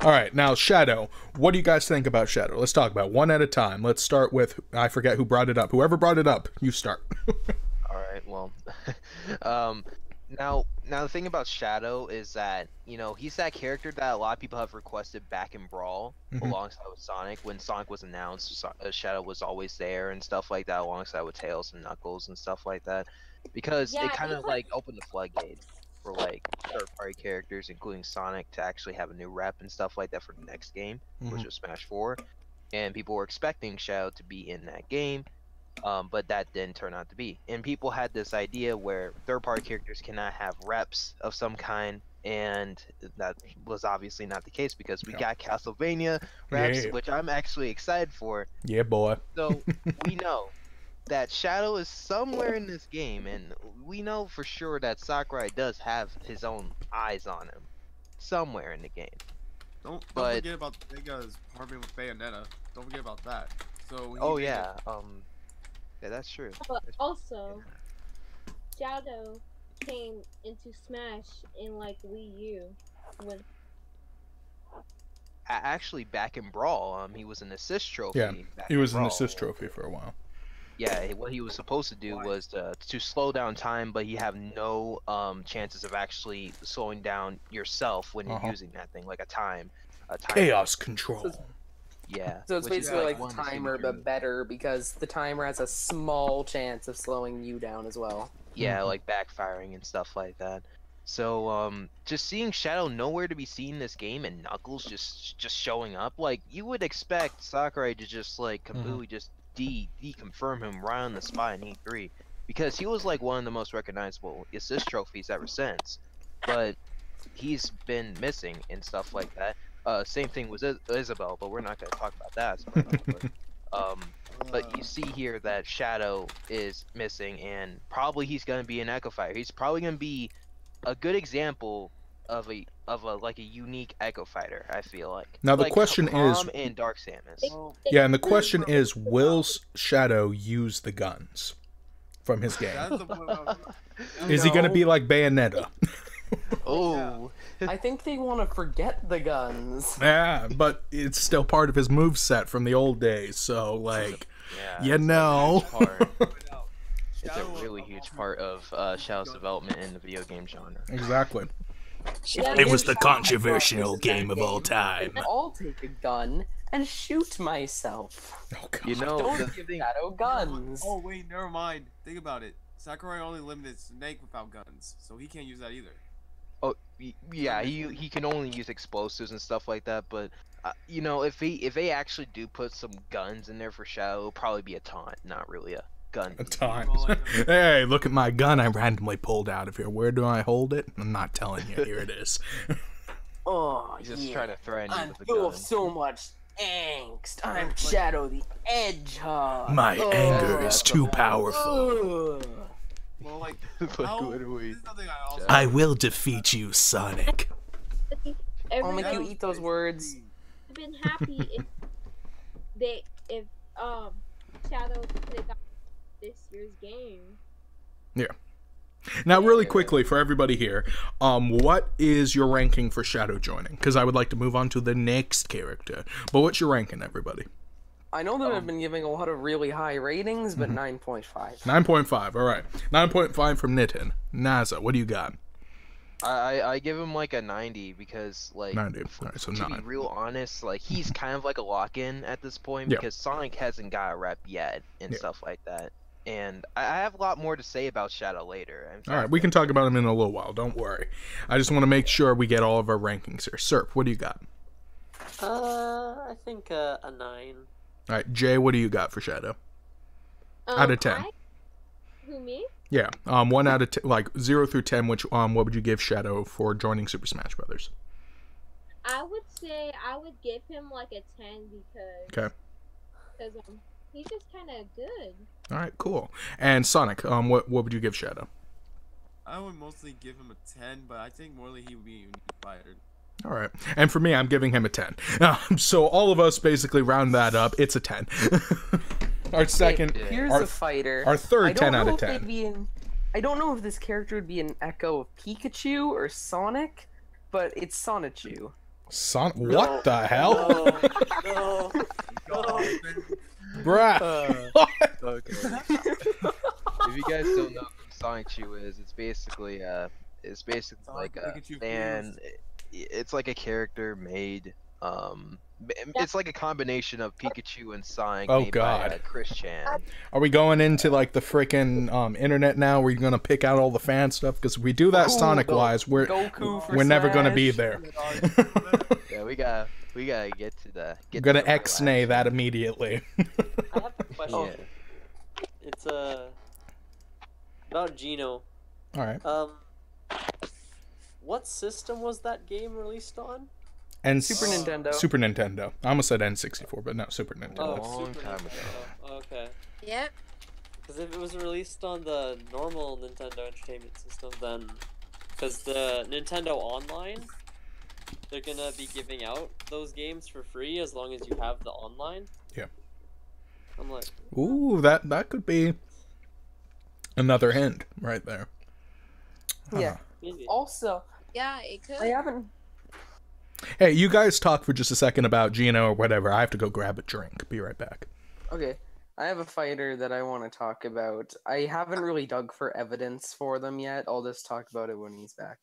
All right, now Shadow. What do you guys think about Shadow? Let's talk about it one at a time. Let's start with, I forget who brought it up. Whoever brought it up, you start. All right, well, now the thing about Shadow is that, you know, he's that character that a lot of people have requested back in Brawl alongside with Sonic. When Sonic was announced, Shadow was always there and stuff like that, alongside with Tails and Knuckles and stuff like that, because Yeah, it kind of like opened the floodgates for like third-party characters, including Sonic, to actually have a new rep and stuff like that for the next game, which was Smash 4, and people were expecting Shadow to be in that game. But that didn't turn out to be. And people had this idea where third-party characters cannot have reps of some kind, and that was obviously not the case because we got Castlevania reps, which I'm actually excited for. Yeah, boy. So we know that Shadow is somewhere in this game, and we know for sure that Sakurai does have his own eyes on him somewhere in the game. Don't forget about Vega's partnering with Bayonetta. Don't forget about that. So yeah, that's true. But also, Shadow came into Smash in like Wii U when. Actually, back in Brawl, he was an assist trophy. Yeah, back he in was an Brawl. assist trophy for a while. Yeah, what he was supposed to do was to slow down time, but you have no chances of actually slowing down yourself when you're using that thing, like a timer. Chaos control. Yeah. So it's which is basically like one the of timer, but better, because the timer has a small chance of slowing you down as well. Yeah, like backfiring and stuff like that. So, just seeing Shadow nowhere to be seen in this game and Knuckles just showing up, like, you would expect Sakurai to just, like, completely just deconfirm him right on the spot in E3. Because he was, like, one of the most recognizable assist trophies ever since. But he's been missing and stuff like that. Same thing with Isabel, but we're not going to talk about that. But you see here that Shadow is missing, and probably he's going to be an Echo Fighter. He's probably going to be a good example of a unique Echo Fighter, I feel like. Now the like question is, and Dark Samus. yeah, and the question is, will Shadow use the guns from his game? Is he going to be like Bayonetta? Oh. I think they want to forget the guns. Yeah, but it's still part of his moveset from the old days, so, like, you know. It's a really huge part of Shadow's development in the video game genre. Exactly. Yeah, It was the controversial game of all time. I'll take a gun and shoot myself. Oh, God. You know, Don't give Shadow guns. Oh wait, never mind. Think about it. Sakurai only limited Snake without guns, so he can't use that either. Oh yeah, he can only use explosives and stuff like that. But you know, if they actually do put some guns in there for Shadow, it'll probably be a taunt, not really a gun. A taunt. Hey, look at my gun I randomly pulled out of here. Where do I hold it? I'm not telling you. Here it is. Oh, He's just trying to threaten you I'm with a full gun. of so much angst. I'm Shadow the Hedgehog. My anger is too powerful. Ugh. Well, like, literally. this is something I also. I will defeat you, Sonic. I'll make Everybody you eat those words. have been happy if Shadow could have got this year's game. Yeah. Now, really quickly for everybody here, what is your ranking for Shadow joining? Because I would like to move on to the next character. But what's your ranking, everybody? I know that I've been giving a lot of really high ratings, but 9.5. 9.5. All right. 9.5 from Nitin. Naza, what do you got? I give him like a 90 because like 90. All right, so to 9. be real honest, like he's kind of like a lock-in at this point because Sonic hasn't got a rep yet and stuff like that. And I have a lot more to say about Shadow later. All right, we can talk about him in a little while. Don't worry. I just want to make sure we get all of our rankings here. Serp, what do you got? I think a 9. All right, Jay, what do you got for Shadow? Out of 10. Who, me? Yeah, 1 out of 10, like 0 through 10. Which what would you give Shadow for joining Super Smash Brothers? I would say I would give him like a 10 because he's just kind of good. All right, cool. And Sonic, what would you give Shadow? I would mostly give him a 10, but I think morely he would be a unique fighter. All right, and for me, I'm giving him a 10. So all of us basically round that up. It's a 10. Our second, here's a fighter. Our third 10 out of 10. I don't know if this character would be an echo of Pikachu or Sonic, but it's Sonichu. What the hell? No. Bruh. Okay. If you guys don't know who Sonic Chew is, it's basically Sonic like a Pikachu fan. It's like a character made. It's like a combination of Pikachu and Sonic Oh, made God. by Chris Chan. Are we going into like the freaking internet now? Where you're gonna pick out all the fan stuff? Because if we do that Sonic wise, we're never gonna be there. Yeah, we gotta get to the. I'm gonna ex-nay that immediately. I have a question. Yeah. It's about Geno. All right. What system was that game released on? And Super Nintendo. Super Nintendo. I almost said N64, but no, Super Nintendo. long Super time ago. Nintendo. Okay. Yep. Because if it was released on the normal Nintendo Entertainment System, then because the Nintendo Online, they're gonna be giving out those games for free as long as you have the online. Yeah. I'm like, Ooh, that could be another hint right there. Yeah. maybe. Also, Yeah, it could. I haven't. Hey, you guys talk for just a second about Gino or whatever. I have to go grab a drink. Be right back. Okay, I have a fighter that I want to talk about. I haven't really dug for evidence for them yet. I'll just talk about it when he's back.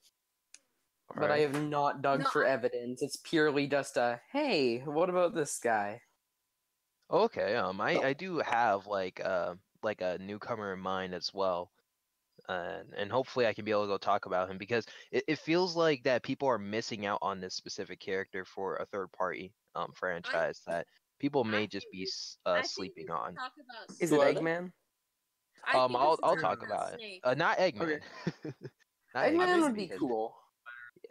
But I have not dug for evidence. It's purely just a, hey, what about this guy? Okay. I do have like a newcomer in mind as well. And hopefully I can be able to go talk about him because it feels like that people are missing out on this specific character for a third party franchise that people may just be sleeping on. Is it Eggman? I'll talk about it. Not Eggman. Okay. Not Eggman would be because- cool.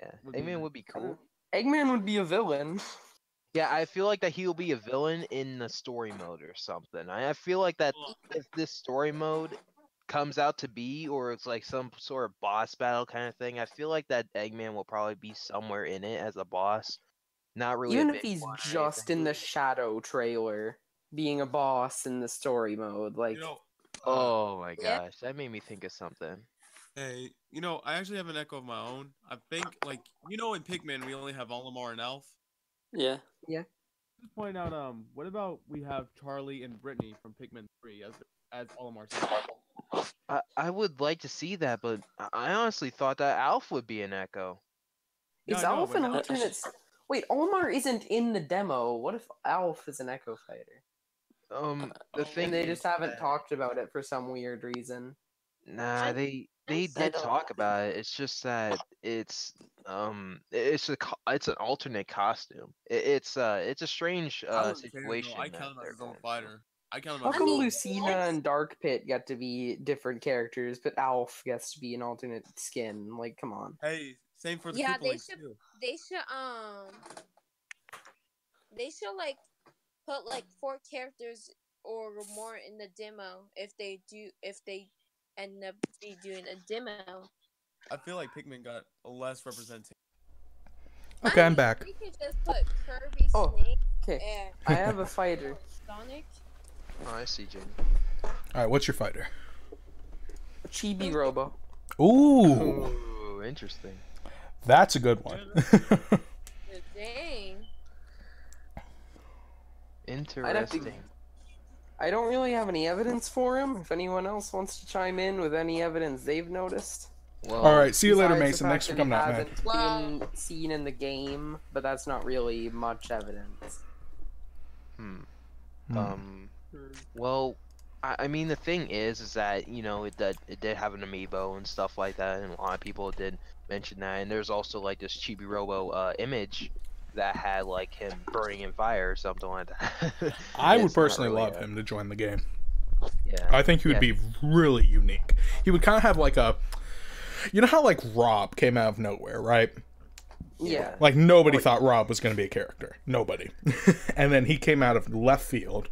Yeah, Eggman would be cool. Eggman would be a villain. Yeah, I feel like that he'll be a villain in the story mode or something. I feel like that if this story mode comes out to be, or it's like some sort of boss battle kind of thing, I feel like that Eggman will probably be somewhere in it as a boss. Not really. Even a if big he's one or just anything. in the Shadow trailer, being a boss in the story mode, like. You know, Oh my Yeah. gosh, that made me think of something. hey, I actually have an echo of my own. I think, like, in Pikmin we only have Olimar and Elf. Yeah. Just point out, what about we have Charlie and Brittany from Pikmin 3 as Olimar? I would like to see that, but I honestly thought that Alf would be an Echo. Is Yeah, I know, Alf but an now- alternate? Wait, Olimar isn't in the demo. What if Alf is an Echo Fighter? The thing And they is just haven't that- talked about it for some weird reason. Nah, they did talk about it. It's just that it's it's an alternate costume. It's a strange situation. I that count him they're as his own going for. fighter. I count him How as come his own. Lucina and Dark Pit get to be different characters, but Alf gets to be an alternate skin? Like, come on. Hey, same for the Yeah, they Koopalings, should. too. They should like put like 4 characters or more in the demo if they end up doing a demo. I feel like Pikmin got less representation. Okay, I'm back. We could just put Kirby, Oh, Snake, Okay, and I have a fighter. Sonic. Oh, I see, Jimmy. All right, what's your fighter? Chibi Robo. Ooh, Ooh, interesting. that's a good one. Dang. Interesting. I don't really have any evidence for him. If anyone else wants to chime in with any evidence they've noticed. Well, All right, see you later, Besides the Mason. fact Thanks for that he coming out, man. hasn't Wow. been seen in the game, but that's not really much evidence. Well, I mean, the thing is that it did have an amiibo and stuff like that, and a lot of people did mention that. And there's also like this Chibi Robo image that had like him burning in fire or something like that. I would It's not personally really love him to join the game. Yeah. I think he would be really unique. He would kind of have like a, you know how like Rob came out of nowhere, right? Yeah. Like nobody thought Rob was going to be a character. Nobody. And then he came out of left field.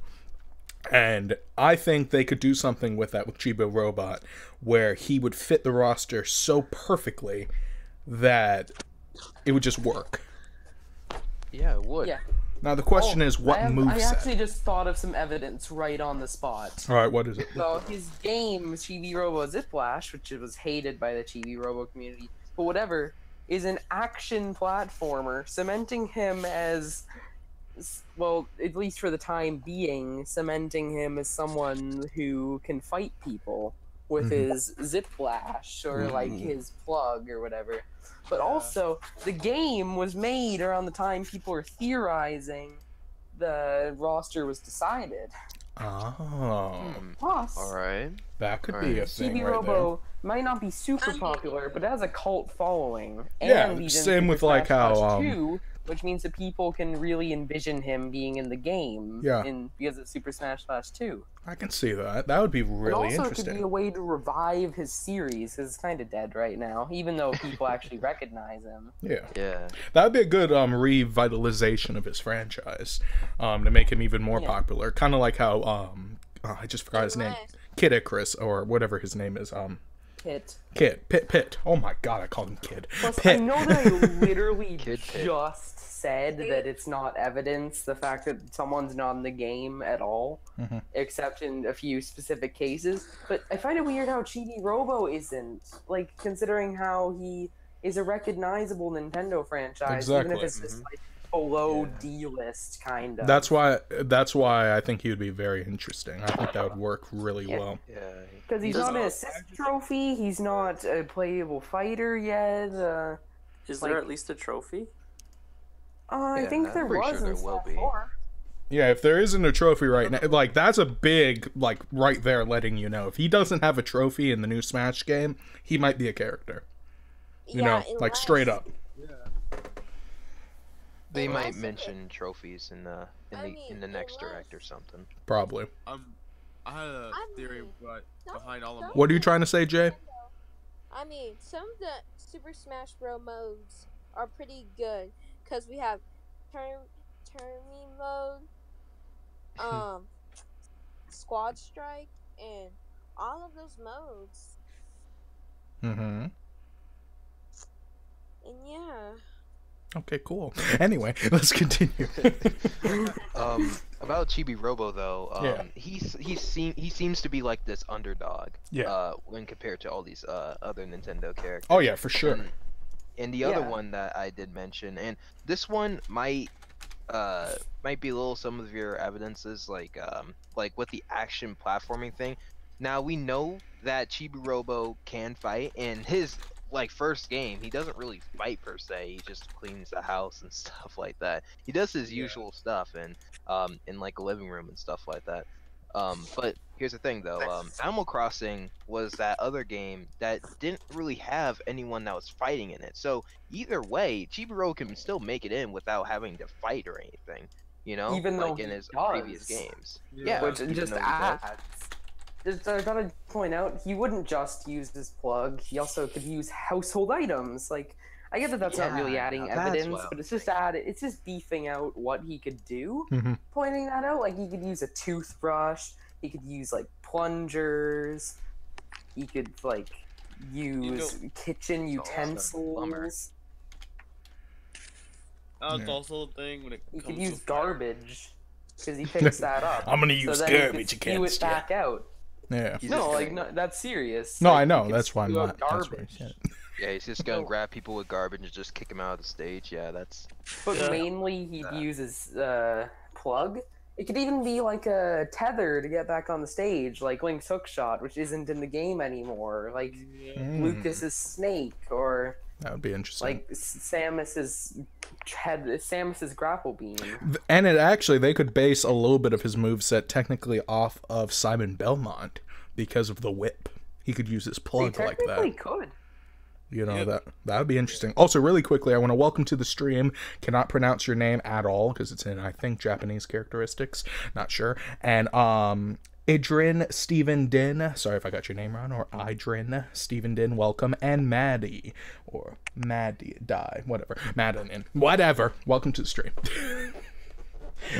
And I think they could do something with that with Chibi Robot where he would fit the roster so perfectly that it would just work. Yeah, it would. Yeah. Now the question is what I moveset? actually just thought of some evidence right on the spot. All right, what is it? So his game, Chibi Robo Ziplash, which was hated by the Chibi Robo community, but whatever, is an action platformer, cementing him as, well, at least for the time being, cementing him as someone who can fight people with his zip flash or like his plug or whatever. But also, the game was made around the time people were theorizing the roster was decided. Oh. Plus, Alright. That could be a thing Chibi right Robo might not be super popular, but it has a cult following. Yeah, And he's in same Super with, like, Smash Bros. how, 2, which means that people can really envision him being in the game. Yeah. Because of Super Smash Bros. 2. I can see that. That would be And really also, it interesting. could be a way to revive his series, because it's kind of dead right now, even though people actually recognize him. Yeah. Yeah. That would be a good revitalization of his franchise, to make him even more popular. Kind of like how I just forgot his name, Kid Icarus or whatever his name is. Pit. Oh my god, I called him Kid. Plus, Pit. I know that I literally Kid Pit. just said that it's not evidence, the fact that someone's not in the game at all, except in a few specific cases. But I find it weird how Chibi Robo isn't, like, considering how he is a recognizable Nintendo franchise, even if it's just like below D-list kind of. That's why I think he would be very interesting. I think that would work really well. Yeah. Because he's not an assist trophy, he's not a playable fighter yet. Is there at least a trophy? I Yeah, think I'm there pretty was sure in there will Smash be. 4. Yeah, if there isn't a trophy right now, like, that's a big, like, right there letting you know. If he doesn't have a trophy in the new Smash game, he might be a character. You know, like, straight up. They might mention trophies in the next direct or something. Probably. I had a theory behind all of them. What are you trying to say, Jay? I mean, some of the Super Smash Bros. Modes are pretty good because we have tourney mode, squad strike, and all of those modes. Mm-hmm. And yeah. Okay, cool. Anyway, let's continue. About Chibi Robo though, he seems to be like this underdog. Yeah. When compared to all these other Nintendo characters. Oh yeah, for sure. And the other one that I did mention, and this one might be a little some of your evidences, like with the action platforming thing. Now we know that Chibi Robo can fight, and his first game, he doesn't really fight per se. He just cleans the house and stuff like that. He does his usual stuff in like a living room and stuff like that. But here's the thing though, Animal Crossing was that other game that didn't really have anyone that was fighting in it. So either way, Chibiro can still make it in without having to fight or anything. You know, even though like in his previous games. Yeah, which even just though he does. adds. I gotta point out, he wouldn't just use his plug. He also could use household items. Like, I get that that's not really adding evidence, but it's just beefing out what he could do. Pointing that out, like he could use a toothbrush. He could use like plungers. He could like use kitchen utensils. That's also the thing when it He comes could use to fire. garbage because he picks that up. I'm gonna use then garbage he could spew it back out. Yeah. No, like no, that's serious. No, like, I know. he could That's why I'm spew out not. That's why I Garbage. said it. Yeah, he's just gonna grab people with garbage and just kick them out of the stage. Yeah, that's. But mainly he'd use his plug. It could even be like a tether to get back on the stage, like Link's hookshot, which isn't in the game anymore. Like Lucas's snake, or That would be interesting. like Samus's grapple beam. And it actually, they could base a little bit of his moveset technically off of Simon Belmont because of the whip. He could use his plug They like technically that. could. You know, that would be interesting. Also, really quickly, I want to welcome to the stream. Cannot pronounce your name at all because it's in, I think, Japanese characteristics. Not sure. And Idrin Stephen Din. Sorry if I got your name wrong. Or Idrin Stephen Din. Welcome. And Maddie. Or Maddie. Die. Whatever. Madeline. Whatever. Welcome to the stream.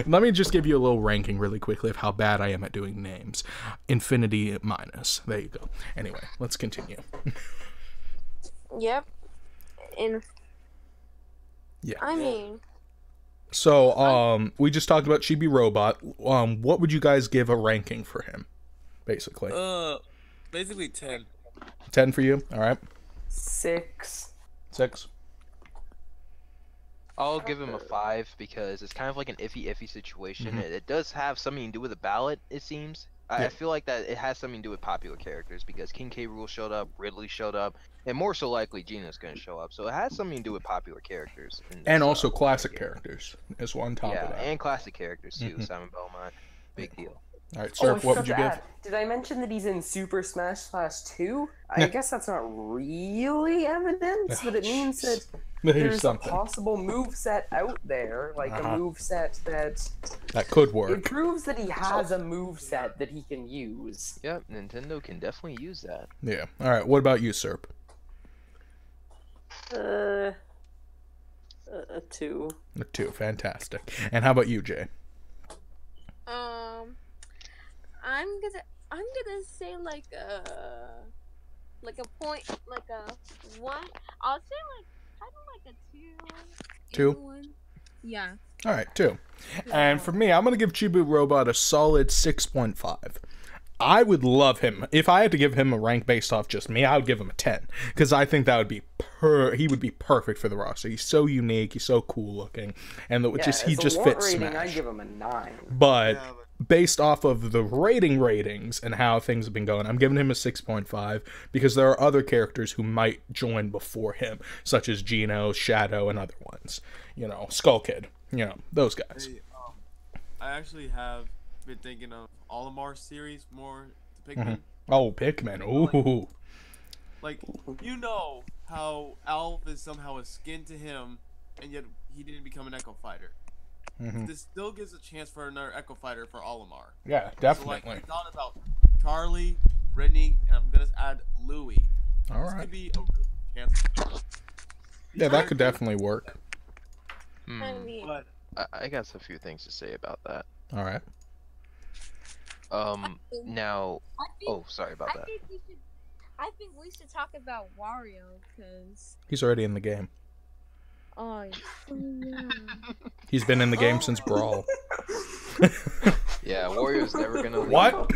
Let me just give you a little ranking really quickly of how bad I am at doing names. Infinity minus. There you go. Anyway, let's continue. Yep. And Yeah. I mean, So, we just talked about Chibi Robot. What would you guys give a ranking for him? Basically. Basically 10. 10 for you? Alright. 6. 6. I'll give him a 5 because it's kind of like an iffy situation. Mhm. It does have something to do with the ballot, it seems. Yeah. I feel like that it has something to do with popular characters because King K. Rool showed up, Ridley showed up, and more so likely Gina's going to show up. So it has something to do with popular characters. In this, And also Ultimate classic game. characters as well on top Yeah, of that. and classic characters too. Mhm. Simon Belmont, big deal. All right, Oh, sir, I what forgot would you to give? add. Did I mention that he's in Super Smash Slash 2? I Yeah. guess that's not really evidence, but it means that Here's there's a something possible moveset out there, like a moveset that could it work. proves that he has a moveset that he can use. Yep, Nintendo can definitely use that. Yeah. All right. What about you, Serp? A 2. A 2. Fantastic. And how about you, Jay? I'm gonna say like a point, like a 1. I'll say like kind of like a 2. 2? 1. Yeah. All right, 2. And for me, I'm going to give Chibi Robot a solid 6.5. I would love him. If I had to give him a rank based off just me, I would give him a 10. Because I think that would be he would be perfect for the roster. He's so unique. He's so cool looking. And he just fits rating, Smash. I'd give him a 9. But based off of the ratings and how things have been going, I'm giving him a 6.5 because there are other characters who might join before him, such as Geno, Shadow, and other ones. You know, Skull Kid. You know, those guys. Hey, I actually have been thinking of Olimar's series more to Pikmin. Oh, Pikmin. Ooh. Like, you know how Alf is somehow a skin to him, and yet he didn't become an Echo Fighter. This still gives a chance for another Echo Fighter for Olimar. Yeah, So, definitely. like, I thought about Charlie, Brittany, and I'm gonna add Louie. All This right. could be a real chance. Yeah, that could definitely work. I mean, But I got a few things to say about that. All right. Now, I think, oh, sorry about that. I think we should talk about Wario because He's already in the game. oh yeah. He's been in the game since Brawl. Yeah, Wario's never gonna leave. What?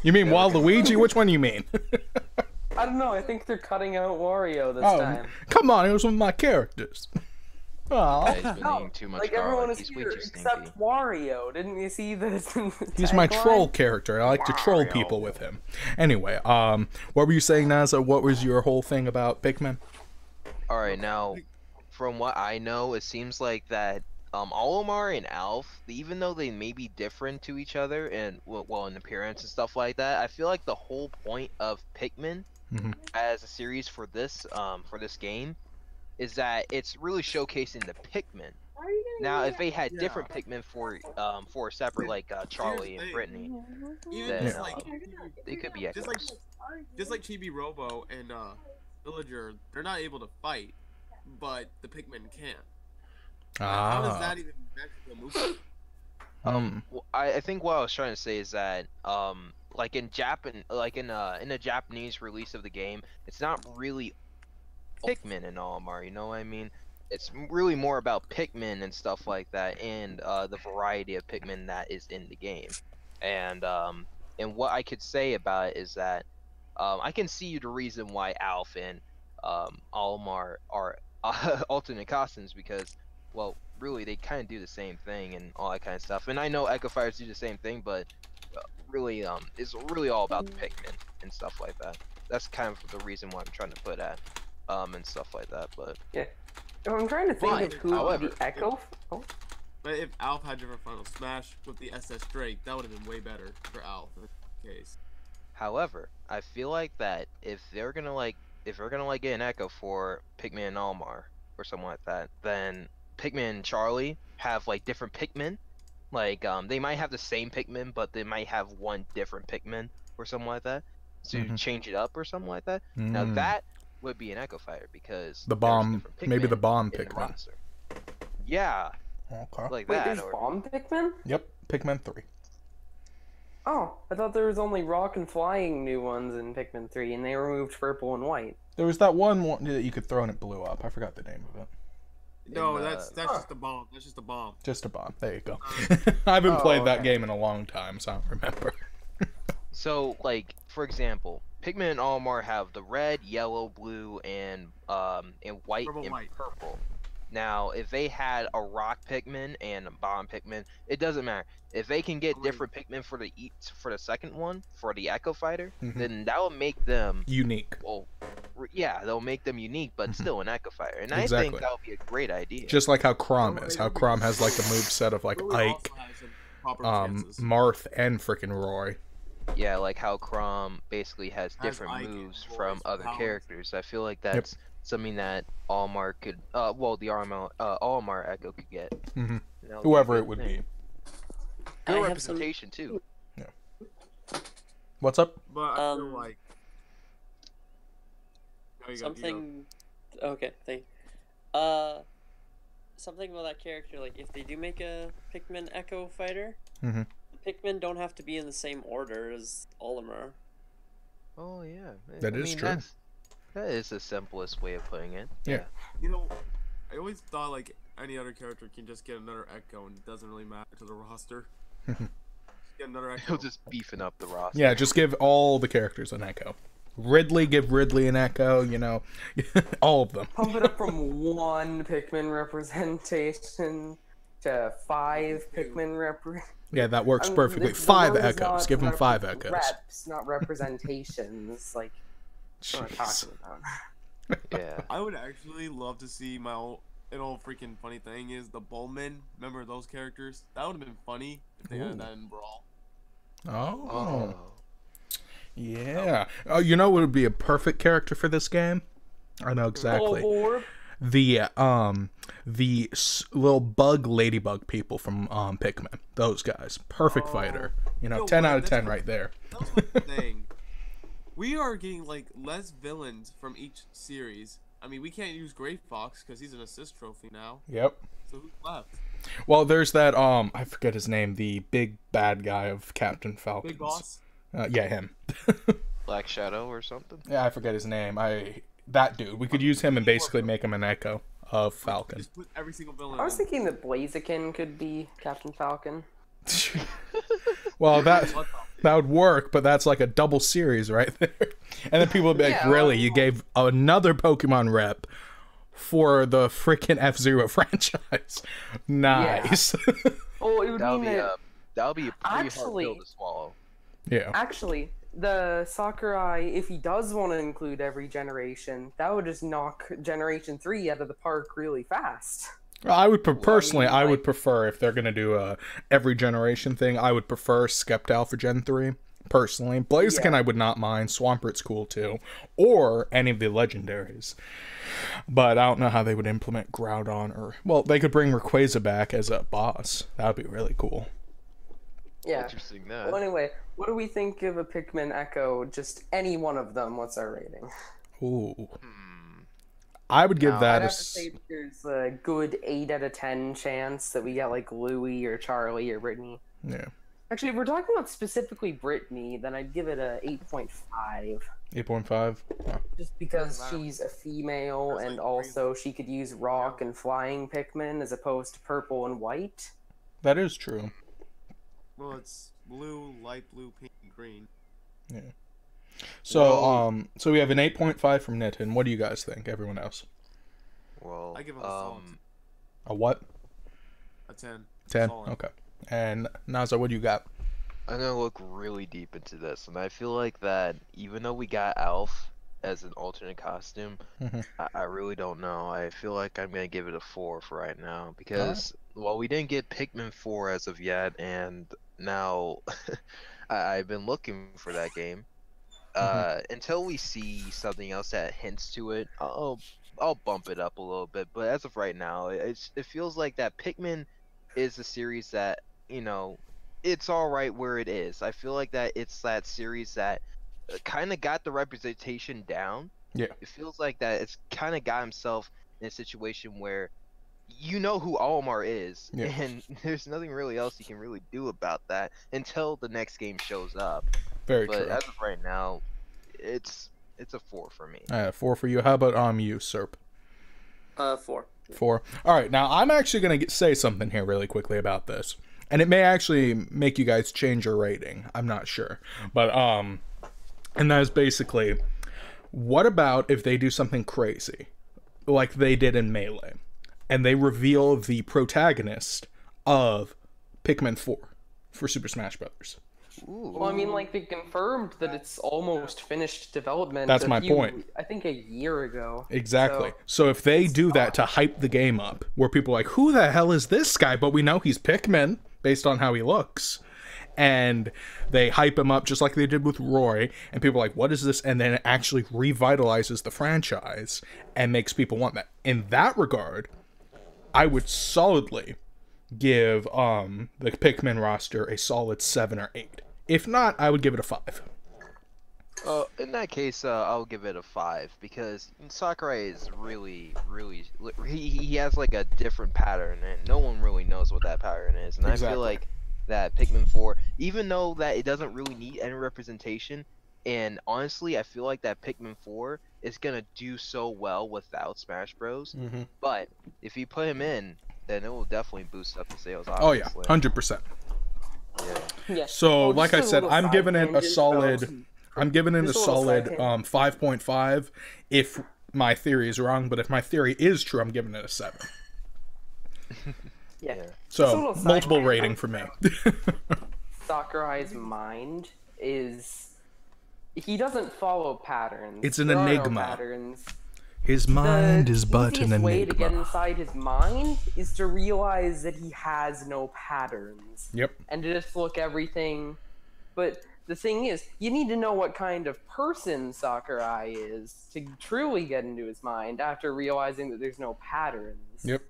You mean Waluigi? Which one you mean? I don't know, I think they're cutting out Wario this Oh, time. come on, it was one of my characters. Yeah, Oh, he's been eating too much Like everyone garlic. is He's way here too stinky. except Wario. Didn't you see the he's my tagline? troll character. I like to troll people with him. Anyway, what were you saying, Naza? What was your whole thing about Pikmin? Alright, now, from what I know, it seems like that Olimar and Alf, even though they may be different to each other and well in appearance and stuff like that, I feel like the whole point of Pikmin as a series for this game is that it's really showcasing the Pikmin. Now, if they had different Pikmin for separate like Charlie and Brittany, even then just like they could be just like echoes. just like Chibi Robo and Villager, they're not able to fight, but the Pikmin can. How does that even match the move? Well, I think what I was trying to say is that like in the Japanese release of the game, it's not really Pikmin and Olimar, you know what I mean? It's really more about Pikmin and stuff like that, and the variety of Pikmin that is in the game. And what I could say about it is that I can see the reason why Alf and Olimar are alternate costumes because, well, really they kind of do the same thing and all that kind of stuff. And I know Echo Fighters do the same thing, but really, it's really all about the Pikmin and stuff like that. That's kind of the reason why I'm trying to put at and stuff like that. But Yeah. I'm trying to think of who however, the Echo. Oh. But if Alf had different Final Smash with the SS Drake, that would have been way better for Alf in this case. however, I feel like that if they're gonna get an Echo for Pikmin and Olimar or something like that, then Pikmin and Charlie have like different Pikmin. Like they might have the same Pikmin, but they might have one different Pikmin or something like that to change it up or something like that. Now that would be an Echo Fighter because The there's bomb, different maybe the Pikmin bomb in the Pikmin. roster. Yeah, Okay. like Wait, that. there's Or, Bomb Pikmin? Yep, Pikmin 3. Oh, I thought there was only Rock and Flying new ones in Pikmin 3, and they removed Purple and White. There was that one that you could throw and it blew up. I forgot the name of it. No, that's just a bomb. That's just a bomb. Just a bomb. There you go. I haven't played that game in a long time, so I don't remember. So, like, for example, Pikmin and Olimar have the red, yellow, blue, and white Purple, and white. purple. Now, if they had a rock Pikmin and a bomb Pikmin, it doesn't matter. If they can get different Pikmin for the second one, for the Echo Fighter, then that will make them unique. Well, yeah, they'll make them unique, but still an Echo Fighter, and I Exactly. think that would be a great idea. Just like how Chrom is. How Chrom has like the move set of like Ike, Marth, and frickin' Roy. Yeah, like how Chrom basically has different moves from other characters. I feel like that's something that Olimar could, well, the Olimar Echo could get. Whoever it would be. Good representation too. Yeah. What's up? But I feel like something. Okay, thank. Something about that character, like if they do make a Pikmin Echo Fighter, the Pikmin don't have to be in the same order as Olimar. Oh yeah, that is true. That is the simplest way of putting it. Yeah. You know, I always thought like any other character can just get another Echo and it doesn't really matter to the roster. Get another Echo. He'll just beefing up the roster. Yeah, just give all the characters an Echo. Ridley, give Ridley an Echo, you know. All of them. Pump it up from 1 Pikmin representation to 5 Pikmin Yeah, that works perfectly. 5 Echoes. Give them 5 Echoes. Reps, not representations. Like, what I'm talking about. Yeah. I would actually love to see my own. An old freaking funny thing is the Bullmen. Remember those characters? That would have been funny if they had that in Brawl. Oh. Yeah. Oh, you know what would be a perfect character for this game? I know exactly. The little bug ladybug people from Pikmin. Those guys. Perfect fighter. You know, 10 out of 10 right there. That's the thing. We are getting like less villains from each series. I mean, we can't use Gray Fox because he's an assist trophy now. Yep. So who's left? Well, there's that I forget his name, the big bad guy of Captain Falcon. Big Boss? Yeah, him. Black Shadow or something? Yeah, I forget his name. That dude. We could use him and basically make him an Echo of Falcon. Just put every single villain. I was thinking that Blaziken could be Captain Falcon. Well, that would work, but that's like a double series right there. And then people would be like, really? You gave another Pokemon rep for the freaking F-Zero franchise? Nice. Yeah. Oh, it would That'll mean that'll be a pretty hard pill to swallow. Yeah. Actually, the Sakurai, if he does want to include every generation, that would just knock Generation 3 out of the park really fast. I would personally, I would prefer if they're gonna do a every generation thing. I would prefer Skeptile for Gen 3. Personally, Blaziken I would not mind. Swampert's cool too, or any of the legendaries. But I don't know how they would implement Groudon, or well, they could bring Rayquaza back as a boss. That would be really cool. Yeah. Interesting. Well, anyway, what do we think of a Pikmin Echo? Just any one of them. What's our rating? Ooh. I would give that I'd have to say there's a good 8 out of 10 chance that we get like Louie or Charlie or Brittany. Yeah. Actually, if we're talking about specifically Brittany, then I'd give it a 8.5. 8.5. Yeah. Just because she's a female and also she could use rock and flying Pikmin as opposed to purple and white. That is true. Well, it's blue, light blue, pink, and green. Yeah. So, so we have an 8.5 from Nitin. What do you guys think, everyone else? Well, I give it a a what? A 10. 10? Solid. Okay. And Naza, what do you got? I'm gonna look really deep into this, and I feel like that even though we got Alf as an alternate costume, I really don't know. I feel like I'm gonna give it a 4 for right now because well, we didn't get Pikmin 4 as of yet, and now I've been looking for that game. Until we see something else that hints to it, I'll bump it up a little bit. But as of right now, it feels like that Pikmin is a series that, you know, it's all right where it is. I feel like that it's that series that kind of got the representation down. Yeah. It feels like that it's kind of got himself in a situation where you know who Olimar is, and there's nothing really else you can really do about that until the next game shows up. Very but true. As of right now, it's a 4 for me. 4 for you. How about you, Serp? 4. 4. All right. Now I'm actually gonna say something here really quickly about this, and it may actually make you guys change your rating. I'm not sure, but and that is basically, what about if they do something crazy, like they did in Melee, and they reveal the protagonist of Pikmin 4 for Super Smash Brothers. Well, I mean, like, they confirmed that it's almost finished development. That's my point. I think a year ago. Exactly. So if they do that to hype the game up, where people are like, who the hell is this guy? But we know he's Pikmin based on how he looks. And they hype him up just like they did with Roy. And people are like, what is this? And then it actually revitalizes the franchise and makes people want that. In that regard, I would solidly give the Pikmin roster a solid 7 or 8. If not, I would give it a 5. In that case, I'll give it a 5 because Sakurai is really, he has like a different pattern, and no one really knows what that pattern is. And Exactly. I feel like that Pikmin 4, even though that it doesn't really need any representation, and honestly, I feel like that Pikmin 4 is gonna do so well without Smash Bros. Mm-hmm. But if you put him in, then it will definitely boost up the sales. Oh yeah, Obviously. 100%. Yeah. Yeah. So, Well, like just I a said, little I'm side giving it a tangent solid. about- I'm giving it a Just a little solid side tangent. 5.5 if my theory is wrong, but if my theory is true, I'm giving it a 7. Yeah. Yeah. Just a So little side multiple tangent. rating for me. Sakurai's mind is he doesn't follow patterns. It's an There are no enigma. patterns. His mind The is but an easiest way to get enigma. inside his mind is to realize that he has no patterns Yep. and to just look everything. But the thing is, you need to know what kind of person Sakurai is to truly get into his mind after realizing that there's no patterns. Yep.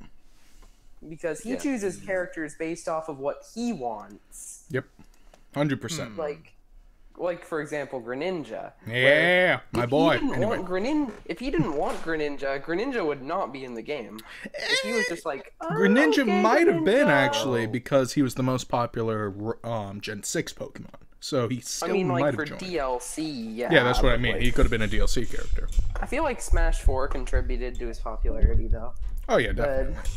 Because he Yeah. chooses characters based off of what he wants. Yep. 100%. Like for example, Greninja. Yeah, my boy. Anyway. If he didn't want Greninja, Greninja would not be in the game. If he was just like, oh, Greninja okay, might have been Greninja." actually because he was the most popular Gen 6 Pokemon. So he still I mean, might like have for joined. DLC, yeah. Yeah, that's what I but, mean. like, He could have been a DLC character. I feel like Smash 4 contributed to his popularity, though. Oh yeah, definitely. But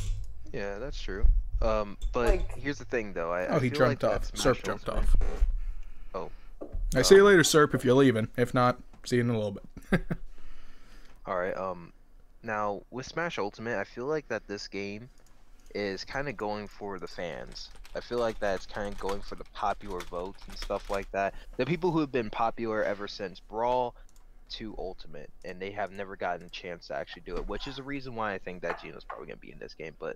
Yeah, that's true. But Like- here's the thing, though. Oh, he feel jumped like off. that Smash Serp jumped Ultimate- off. Oh. I see you later, Serp, if you're leaving. If not, see you in a little bit. All right. Now with Smash Ultimate, I feel like that this game is kind of going for the fans. I feel like that it's kind of going for the popular votes and stuff like that. The people who have been popular ever since Brawl to Ultimate, and they have never gotten a chance to actually do it, which is the reason why I think that Gino's probably gonna be in this game. But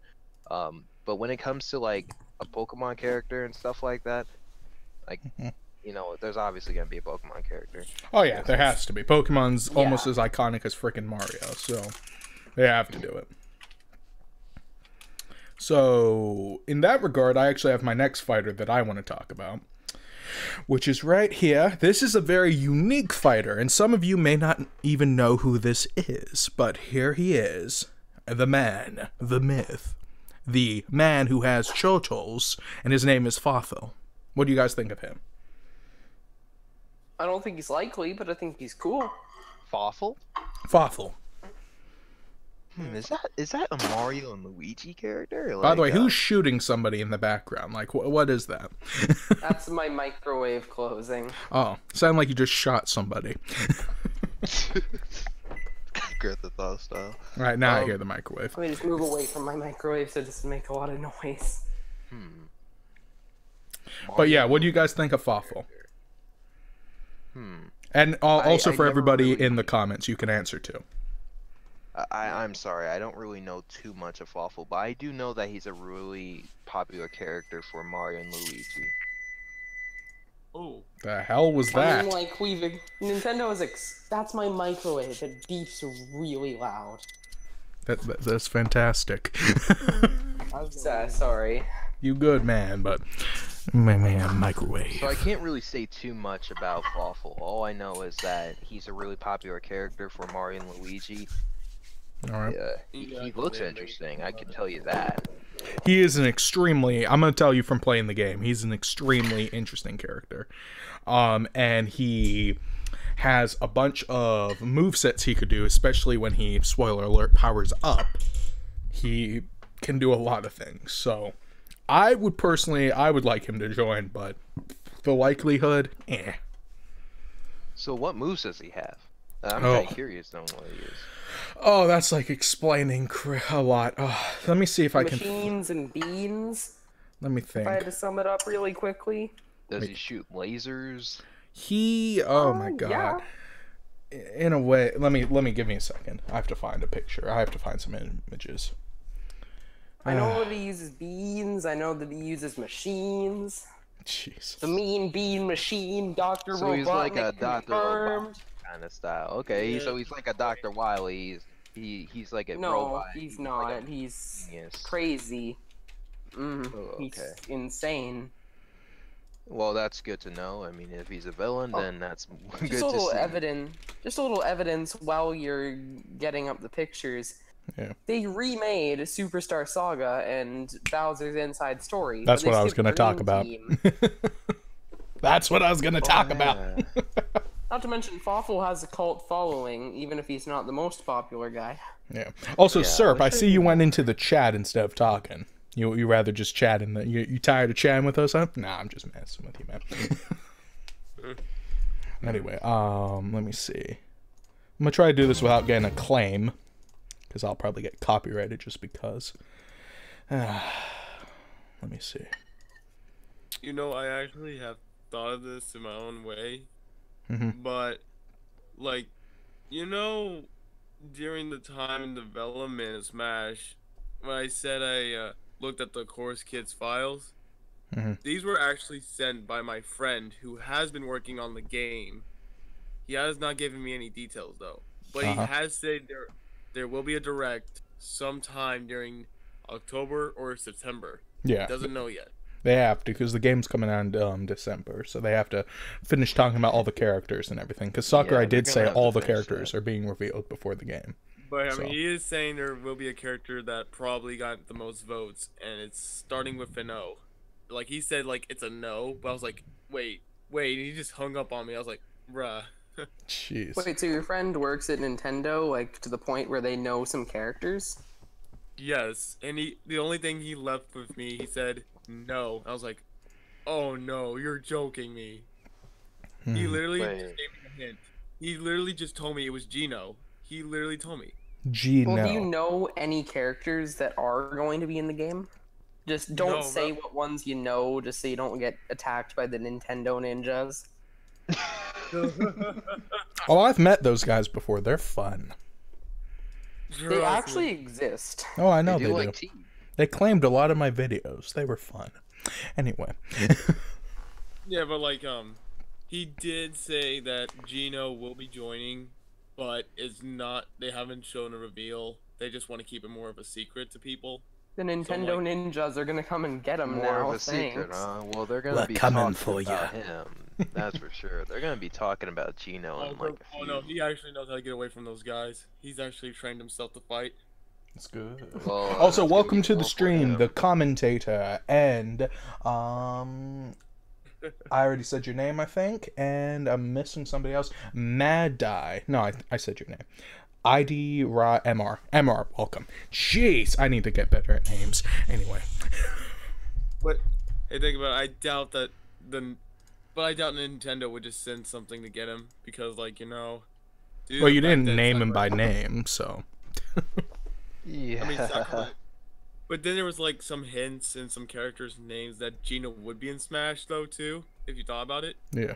when it comes to like a Pokemon character and stuff like that, like. You know, there's obviously gonna be a Pokemon character. Oh yeah, there has to be. Pokemon's Yeah. almost as iconic as freaking Mario, so they have to do it. So, in that regard, I actually have my next fighter that I want to talk about, which is right here. This is a very unique fighter, and some of you may not even know who this is, but here he is. The man, the myth, the man who has chotals, and his name is Fafo. What do you guys think of him? I don't think he's likely, but I think he's cool. Fawful? Fafo. Is that a Mario and Luigi character? By the way, Like, who's shooting somebody in the background? Like, what is that? That's my microwave closing. Oh, sound like you just shot somebody. Grand Theft Auto style? Right now, I hear the microwave. Let me just move away from my microwave so it doesn't make a lot of noise. But yeah, what do you guys think of Fafo? And also I for never everybody really- in the comments, you can answer too. I'm sorry, I don't really know too much of Fawful, but I do know that he's a really popular character for Mario and Luigi. Oh, The hell was I that? mean, like, Nintendo is that's my microwave. It beeps really loud. That's fantastic. Sorry. You good, man, but man, microwave. So I can't really say too much about Fawful. All I know is that he's a really popular character for Mario and Luigi. All right. He looks interesting, I can tell you that. He is an extremely, I'm going to tell you from playing the game, he's an extremely interesting character. And he has a bunch of movesets he could do, especially when he, spoiler alert, powers up. He can do a lot of things. So I would like him to join, but the likelihood, So what moves does he have? I'm Oh. kind of curious on what he is. Oh, that's like explaining a lot. Oh, let me see if I can. Machines and beans. Let me If I had think. to sum it up really quickly. Does he shoot lasers? Oh my Yeah. god. In a way, let me give me a second. I have to find a picture. I have to find some images. I know that he uses beans. I know that he uses machines. Jesus. The mean bean machine, Dr. So he's like a Robotnik Dr. confirmed. Robot kind of style. Okay, Yeah. so he's like a Dr. Wily. He's like a No, robot. he's like not. a He's genius. crazy. Oh, He's okay. insane. Well, that's good to know. I mean, if he's a villain, then that's good Just to a little see. evidence. Just a little evidence while you're getting up the pictures. Yeah. They remade Superstar Saga and Bowser's Inside Story. That's but what they I was skipped going to talk Dream about. Team. That's what I was going to talk about. Yeah. Not to mention, Fawful has a cult following, even if he's not the most popular guy. Yeah. Also, Yeah, Serp, I which see you went into the chat instead of talking. You rather just chat in the. You tired of chatting with us, huh? Nah, I'm just messing with you, man. Anyway, let me see. I'm gonna try to do this without getting a claim, because I'll probably get copyrighted just because. Let me see. You know, I actually have thought of this in my own way, Mhm. but like, you know, during the time in development of Smash, when I said I looked at the Course Kids files, these were actually sent by my friend who has been working on the game. He has not given me any details though, but he has said there will be a direct sometime during October or September. Yeah. He doesn't know yet. They have to, because the game's coming out in December, so they have to finish talking about all the characters and everything. Because Sakurai Yeah, they're did gonna say have to all the finish characters that. are being revealed before the game. But I So. mean, he is saying there will be a character that probably got the most votes, and it's starting with an O. Like, he said, like, it's a no, but I was like, wait, and he just hung up on me. I was like, bruh. Jeez. Wait, so your friend works at Nintendo, like, to the point where they know some characters? Yes, and the only thing he left with me, he said, no. I was like, oh no, you're joking me. He literally just gave me a hint. He literally just told me it was Gino. He literally told me. Gino. Well, do you know any characters that are going to be in the game? Just don't No, say what ones you know, just so you don't get attacked by the Nintendo ninjas. Oh, I've met those guys before. They're fun. They actually exist. Oh, I know They they do do. like tea. They claimed a lot of my videos. They were fun. Anyway. Yeah, but like, he did say that Gino will be joining, but it's not. They haven't shown a reveal. They just want to keep it more of a secret to people. The Nintendo ninjas are gonna come and get him More now. of a secret, thanks. huh? Well, they're gonna We're be coming talking for about him. That's for sure. They're gonna be talking about Gino and like. Oh no, he actually knows how to get away from those guys. He's actually trained himself to fight. That's good. Well, Also, that's welcome gonna be to the more for stream, him. the commentator, and I already said your name, I think, and I'm missing somebody else. Mad Die. No, I said your name. ID MR, welcome. Jeez, I need to get better at names. Anyway. But hey, think about it. I doubt that I doubt Nintendo would just send something to get him because, like, you know. Well, you didn't name him by name, so. Yeah. I mean, Sakurai. But then there was like some hints and some characters' names that Gino would be in Smash, though, too. If you thought about it. Yeah.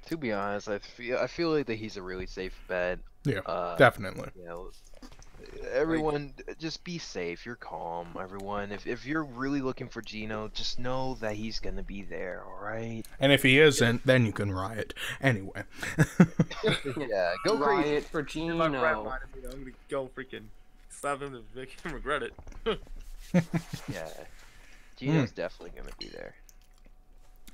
To be honest, I feel like that he's a really safe bet. Yeah, definitely. You know, everyone, just be safe. You're calm, everyone. If you're really looking for Gino, just know that he's gonna be there. All right. And if he isn't, then you can riot. Anyway. Yeah, go crazy. Riot for Gino. I'm gonna go freaking slap him to make him regret it. Yeah, Gino's definitely gonna be there.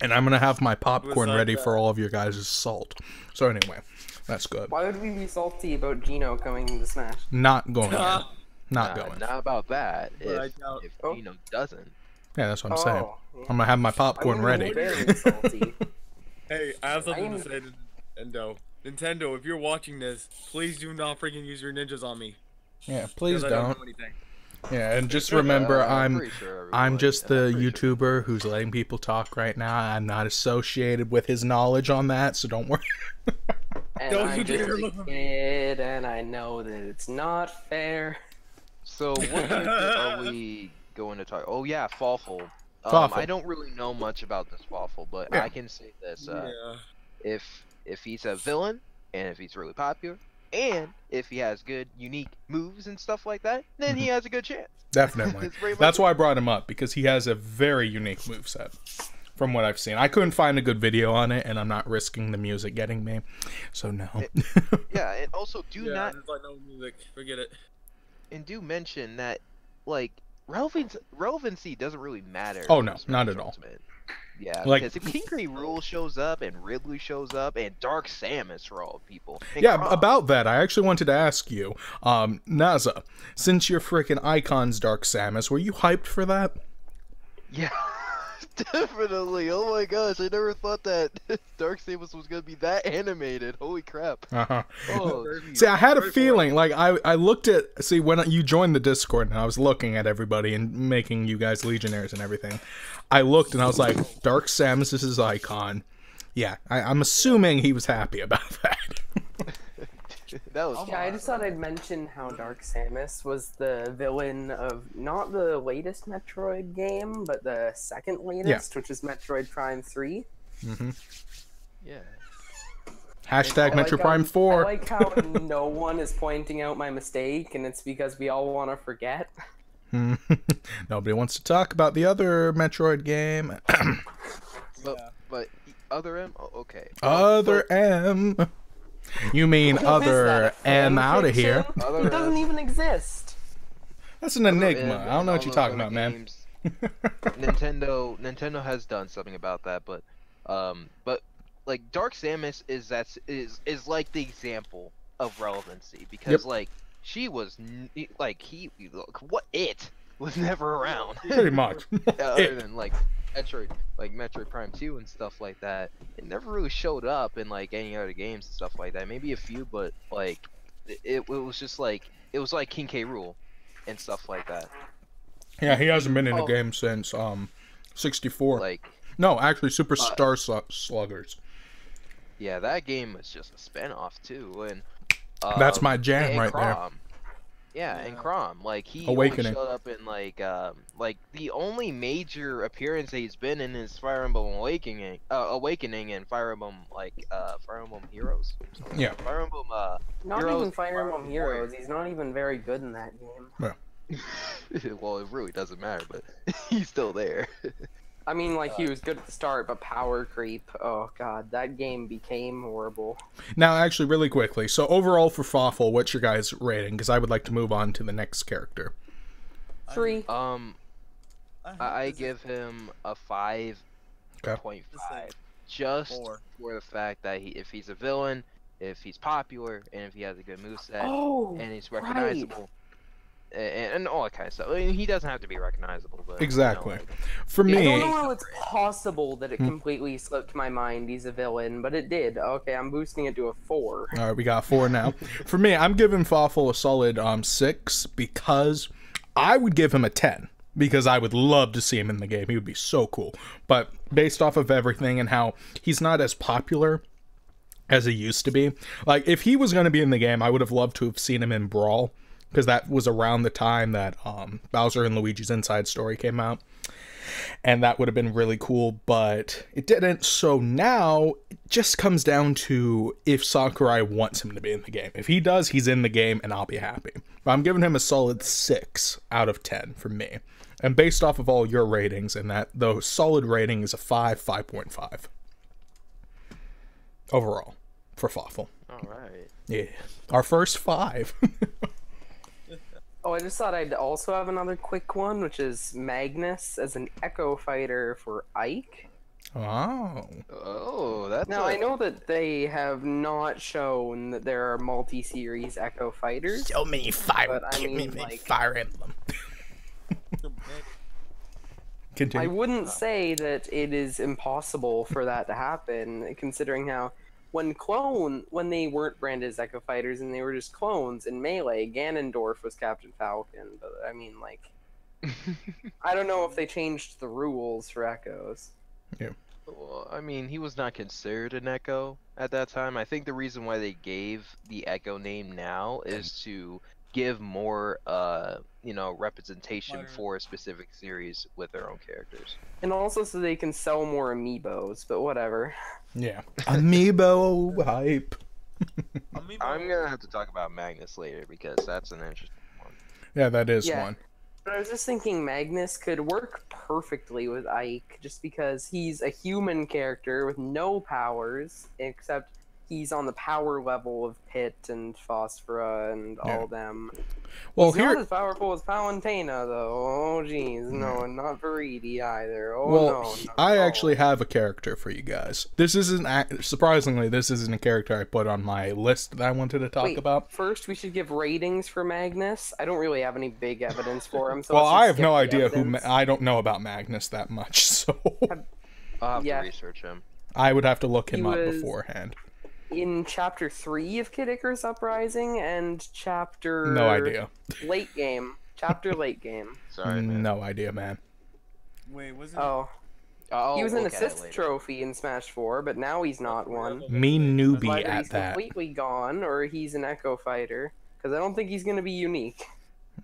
And I'm going to have my popcorn Besides ready that- for all of your guys' salt. So anyway, that's good. Why would we be salty about Gino coming into Smash? Not going in. Not Nah, going. Not about that. But I If doubt- Gino doesn't. Yeah, that's what I'm saying. yeah. I'm going to have my popcorn I wouldn't ready. be very salty. Hey, I have something I'm- to say to Nintendo. Nintendo, if you're watching this, please do not freaking use your ninjas on me. Yeah, please 'Cause I don't. know anything. Yeah, and just remember, I'm I'm pretty sure I'm everyone- just the I'm pretty sure. YouTuber who's letting people talk right now. I'm not associated with his knowledge on that, so don't worry. And Don't I'm you just dare a look at me. kid, and I know that it's not fair. So what character are we going to talk? Oh yeah, Fawful. Fawful. I don't really know much about this Fawful, but Yeah. I can say this. Yeah. If he's a villain, and if he's really popular, and if he has good, unique moves and stuff like that, then he has a good chance. Definitely. It's very much That's why I brought him up, because he has a very unique moveset from what I've seen. I couldn't find a good video on it, and I'm not risking the music getting me, so no. Yeah, and also do not There's like no music. Forget it. and do mention that like relevancy doesn't really matter. Oh, for no, Smash not at all. Ultimate. Yeah, Like- because if King K. Rool shows up and Ridley shows up and Dark Samus for all people. And Yeah, Chrom. about that, I actually wanted to ask you, Naza, since your freaking icon's Dark Samus, were you hyped for that? Yeah, definitely. Oh my gosh, I never thought that Dark Samus was gonna be that animated. Holy crap. Uh-huh. Oh, geez. See, I had a feeling, like, I looked at, see, when you joined the Discord and I was looking at everybody and making you guys Legionnaires and everything, I looked and I was like, Dark Samus is his icon. Yeah, I'm assuming he was happy about that. That was Yeah, I just thought I'd mention how Dark Samus was the villain of not the latest Metroid game, but the second latest, which is Metroid Prime 3. yeah. Hashtag I Metro like Prime how- 4. I like how no one is pointing out my mistake, and it's because we all want to forget. Nobody wants to talk about the other Metroid game. But other M, okay. Other M. You mean Who is other that, a M fan out of here? fiction? Other He doesn't M. even exist. That's an enigma. I don't know what all you're those talking other about, man. games. Nintendo has done something about that, but like Dark Samus is like the example of relevancy because Yep. like she was what it was never around. Pretty much. Other than like Metroid Prime 2 and stuff like that. It never really showed up in like any other games and stuff like that. Maybe a few, but like it was just like it was like King K. Rool and stuff like that. Yeah, he hasn't been in a Oh. game since 64. Like No, actually, Super Star Sluggers. yeah, that game was just a spin-off too, and That's my jam and right there. Chrom. Yeah, and Chrom, like he Awakening. only showed up in like the only major appearance that he's been in is Fire Emblem Awakening and Fire Emblem Fire Emblem Heroes. Yeah. Fire Emblem Not Heroes, even Fire Emblem Warrior. Heroes. He's not even very good in that game. Well, it really doesn't matter, but he's still there. I mean, like, he was good at the start, but power creep. Oh, God. That game became horrible. Now, actually, really quickly. So, overall for Fawful, what's your guys' rating? Because I would like to move on to the next character. 3. I give him a 5.5 just for the fact that if he's a villain, if he's popular, and if he has a good moveset, Oh, and he's recognizable, and all that kind of stuff. I mean, he doesn't have to be recognizable, but Exactly. You know, For I don't me, know how it's possible that it completely slipped my mind he's a villain, but it did. Okay, I'm boosting it to a 4. all right, we got 4 now. For me, I'm giving Fawful a solid 6 because I would give him a 10 because I would love to see him in the game. He would be so cool. But based off of everything and how he's not as popular as he used to be, like if he was going to be in the game, I would have loved to have seen him in Brawl because that was around the time that Bowser and Luigi's Inside Story came out. And that would have been really cool, but it didn't. So now it just comes down to if Sakurai wants him to be in the game. If he does, he's in the game and I'll be happy. But I'm giving him a solid 6 out of 10 for me. And based off of all your ratings and that, the solid rating is a 5.5. Overall, for Fawful. Alright. Yeah. Our first 5. Oh, I just thought I'd also have another quick one, which is Magnus as an Echo Fighter for Ike. Oh. Oh, that's Now, I know that they have not shown that there are multi-series Echo Fighters. So many fire, But, I mean, like- Fire Emblem. Continue. I wouldn't say that it is impossible for that to happen, considering how when they weren't branded as Echo Fighters and they were just clones in Melee, Ganondorf was Captain Falcon. But I mean, like, I don't know if they changed the rules for Echoes. Well, I mean, he was not considered an Echo, at that time. I think the reason why they gave the Echo name now is to give more, representation Fire. for a specific series with their own characters. And also so they can sell more amiibos, but whatever. Yeah. Amiibo hype. I'm gonna have to talk about Magnus later because that's an interesting one. Yeah, that is Yeah. one. But I was just thinking Magnus could work perfectly with Ike, just because he's a human character with no powers, except he's on the power level of Pit and Phosphora and all them. Well, He's here. not as powerful as Palutena, though. Oh, jeez. No, and not Veridi either. Oh, Well, no. I no. actually have a character for you guys. This isn't surprisingly. This isn't a character I put on my list that I wanted to talk Wait, about. First, we should give ratings for Magnus. I don't really have any big evidence for him. So Well, let's just I have skip no the idea who. evidence. I don't know about Magnus that much, so I'll have Yeah. to research him. I would have to look him He up was- beforehand. In Chapter 3 of Kid Icarus Uprising and Chapter... No idea. Late game. Chapter late game. Sorry, man. No idea, man. Wait, was it? Oh. I'll He was an look at it assist later. trophy in Smash 4, but now he's not one. Me newbie Either at he's that. completely gone, or he's an Echo Fighter. Because I don't think he's going to be unique.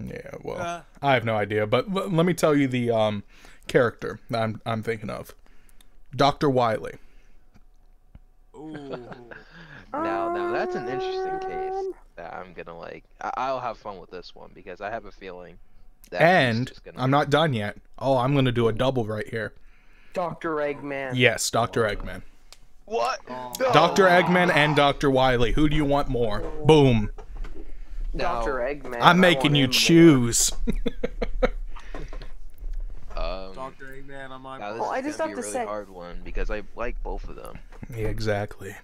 Yeah, well, I have no idea, but let me tell you the character that I'm thinking of. Dr. Wily. Ooh. Now that's an interesting case that I'm gonna like. I'll have fun with this one because I have a feeling that he's And just gonna... I'm not done yet. Oh, I'm gonna do a double right here. Dr. Eggman. Yes, Dr. Eggman. What? Dr. Eggman and Dr. Wily. Who do you want more? Boom. Dr. No. Eggman. I'm I making want you him more. choose. Dr. Eggman on my Now this Well, I is just gonna be have a to really say- hard one because I like both of them. Yeah, exactly.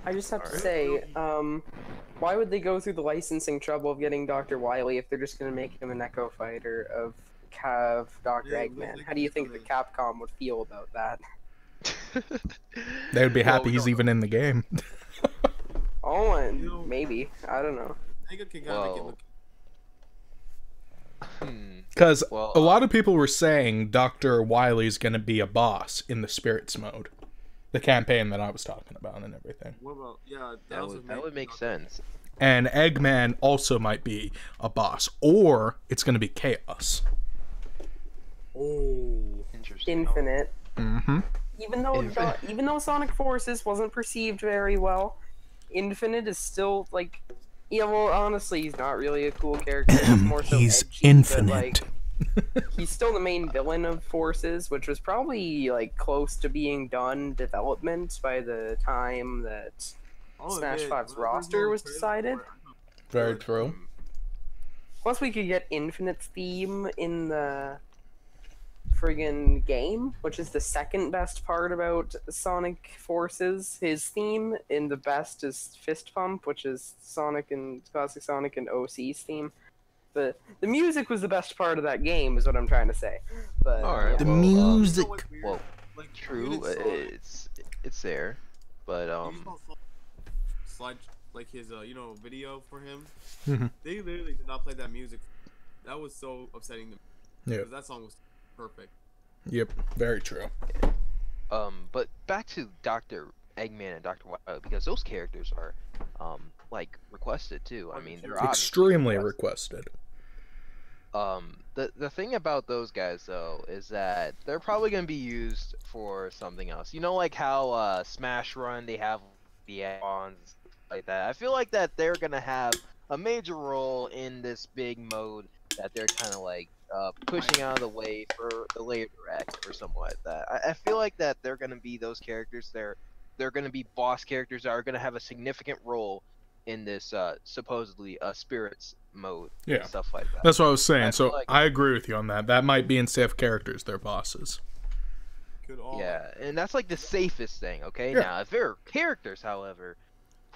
I just have to Alright. say, why would they go through the licensing trouble of getting Dr. Wily if they're just going to make him an Echo Fighter of Dr. Yeah, Eggman? they How do you can think the do Capcom would feel about that? They would be Well, happy we he's don't even in the game. Oh, and You know- maybe. I don't know. Sega can kind of make it Well, look. Because Well, a lot of people were saying Dr. Wily's going to be a boss in the Spirits mode. The campaign that I was talking about and everything. What about? Yeah, that would make sense. And Eggman also might be a boss. Or it's going to be Chaos. Oh. Interesting. Infinite. Mm-hmm. Even though Sonic Forces wasn't perceived very well, Infinite is still like, yeah. Well, honestly, he's not really a cool character. He's more so He's edgy, infinite. But, like, he's still the main villain of Forces, which was probably like close to being done development by the time that Smash 5's roster was decided. Very true. Plus, we could get Infinite's theme in the friggin' game, which is the second best part about Sonic Forces. His theme in the best is Fist Pump, which is Sonic and Classic Sonic and OC's theme. But the music was the best part of that game, is what I'm trying to say. But Alright, yeah. The well, music. Well, Like true. It's there, but Slide like his video for him. Mhm. They literally did not play that music. That was so upsetting to me. Yeah. Because that song was perfect. Yep. Very true. but back to Dr. Eggman and Dr. Because those characters are like requested too. I mean, they're obviously Extremely requested. requested. The thing about those guys though is that they're probably gonna be used for something else. You know, like how Smash Run they have the add-ons like that. I feel like that they're gonna have a major role in this big mode that they're kind of like pushing out of the way for the later act or something like that. I feel like that they're gonna be those characters. They're gonna be boss characters that are gonna have a significant role in this supposedly spirits mode Yeah. and stuff like that. That's what I was saying. I So feel like- I agree with you on that. That might be instead of characters, they're bosses. Good all. Yeah, and that's like the safest thing. Okay, Yeah. now if they're characters, however,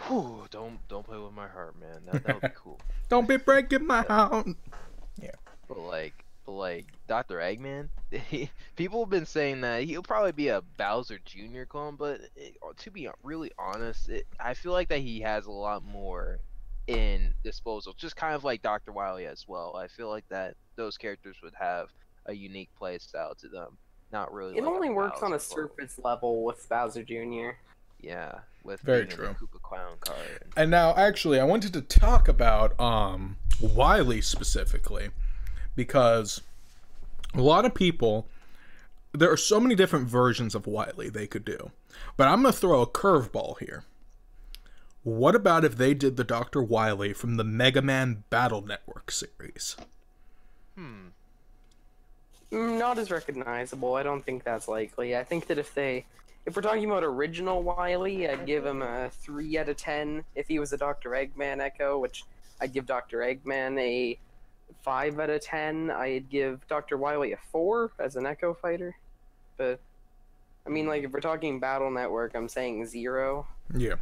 whew, don't play with my heart, man. That would be cool. Don't be breaking my heart. But like Dr. Eggman, people have been saying that he'll probably be a Bowser Jr. clone, but to be really honest, I feel like that he has a lot more in disposal, just kind of like Dr. Wily as well. I feel like that those characters would have a unique play style to them. Not really. It like only a works on a Bowser clone. surface level with Bowser Jr. Yeah, with Very being true. in the Koopa Clown card. And now, actually, I wanted to talk about Wily specifically, because a lot of people, there are so many different versions of Wily they could do. But I'm going to throw a curveball here. What about if they did the Dr. Wily from the Mega Man Battle Network series? Not as recognizable. I don't think that's likely. I think that if we're talking about original Wily, I'd give him a 3 out of 10. If he was a Dr. Eggman Echo, which I'd give Dr. Eggman a 5 out of 10. I'd give Dr. Wily a 4 as an Echo fighter. But, I mean, like, if we're talking Battle Network, I'm saying 0. Yeah.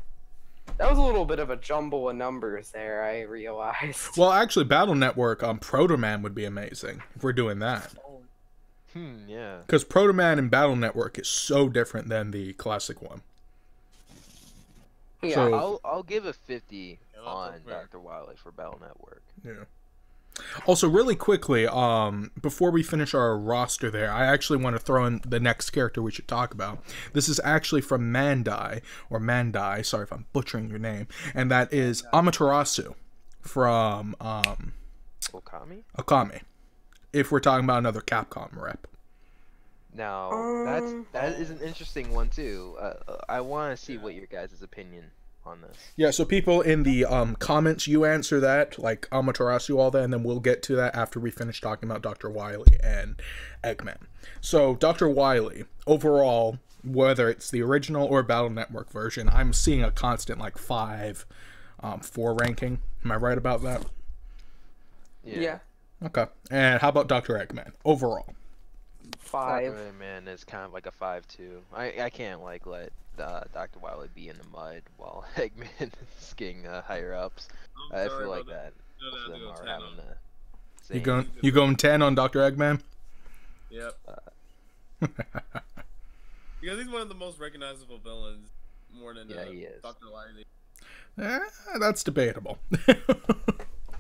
That was a little bit of a jumble of numbers there, I realized. Well, actually, Battle Network, Proto Man would be amazing if we're doing that. Yeah. Because Proto Man and Battle Network is so different than the classic one. Yeah, So- I'll give a 50 that's on fair. Dr. Wily for Battle Network. Yeah. Also, really quickly, before we finish our roster there, I actually want to throw in the next character we should talk about. This is actually from Mandai, sorry if I'm butchering your name, and that is Amaterasu from Okami? if we're talking about another Capcom rep. Now, that is an interesting one too. I want to see what your guys' opinion on this. Yeah, so people in the comments, you answer that, like Amaterasu, all that, and then we'll get to that after we finish talking about Dr. Wily and Eggman. So, Dr. Wily, overall, whether it's the original or Battle Network version, I'm seeing a constant, like, 5-4 ranking. Am I right about that? yeah. Okay. And how about Dr. Eggman, overall? 5. Dr. Man is kind of like a 5-2. I can't like let Dr. Wily be in the mud while Eggman is getting higher ups. I feel like that. Both of them are having the same. You going 10 on Dr. Eggman? Yep. Because he's one of the most recognizable villains, more than he is. Dr. Wily. That's debatable.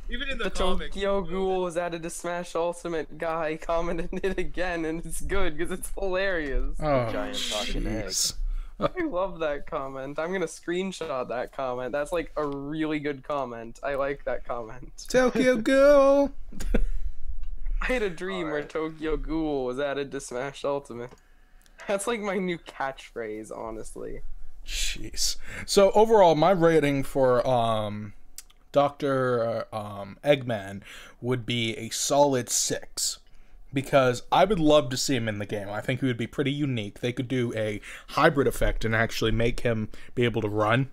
Even in the The comics. Tokyo Ghoul was added to Smash Ultimate. Guy commented it again, and it's good because it's hilarious. Oh, Giant talking egg. jeez. I love that comment. I'm gonna screenshot that comment. That's like a really good comment. I like that comment. Tokyo Ghoul! I had a dream where Tokyo Ghoul was added to Smash Ultimate. That's like my new catchphrase, honestly. Jeez. So overall, my rating for Dr. Eggman would be a solid 6. Because I would love to see him in the game. I think he would be pretty unique. They could do a hybrid effect and actually make him be able to run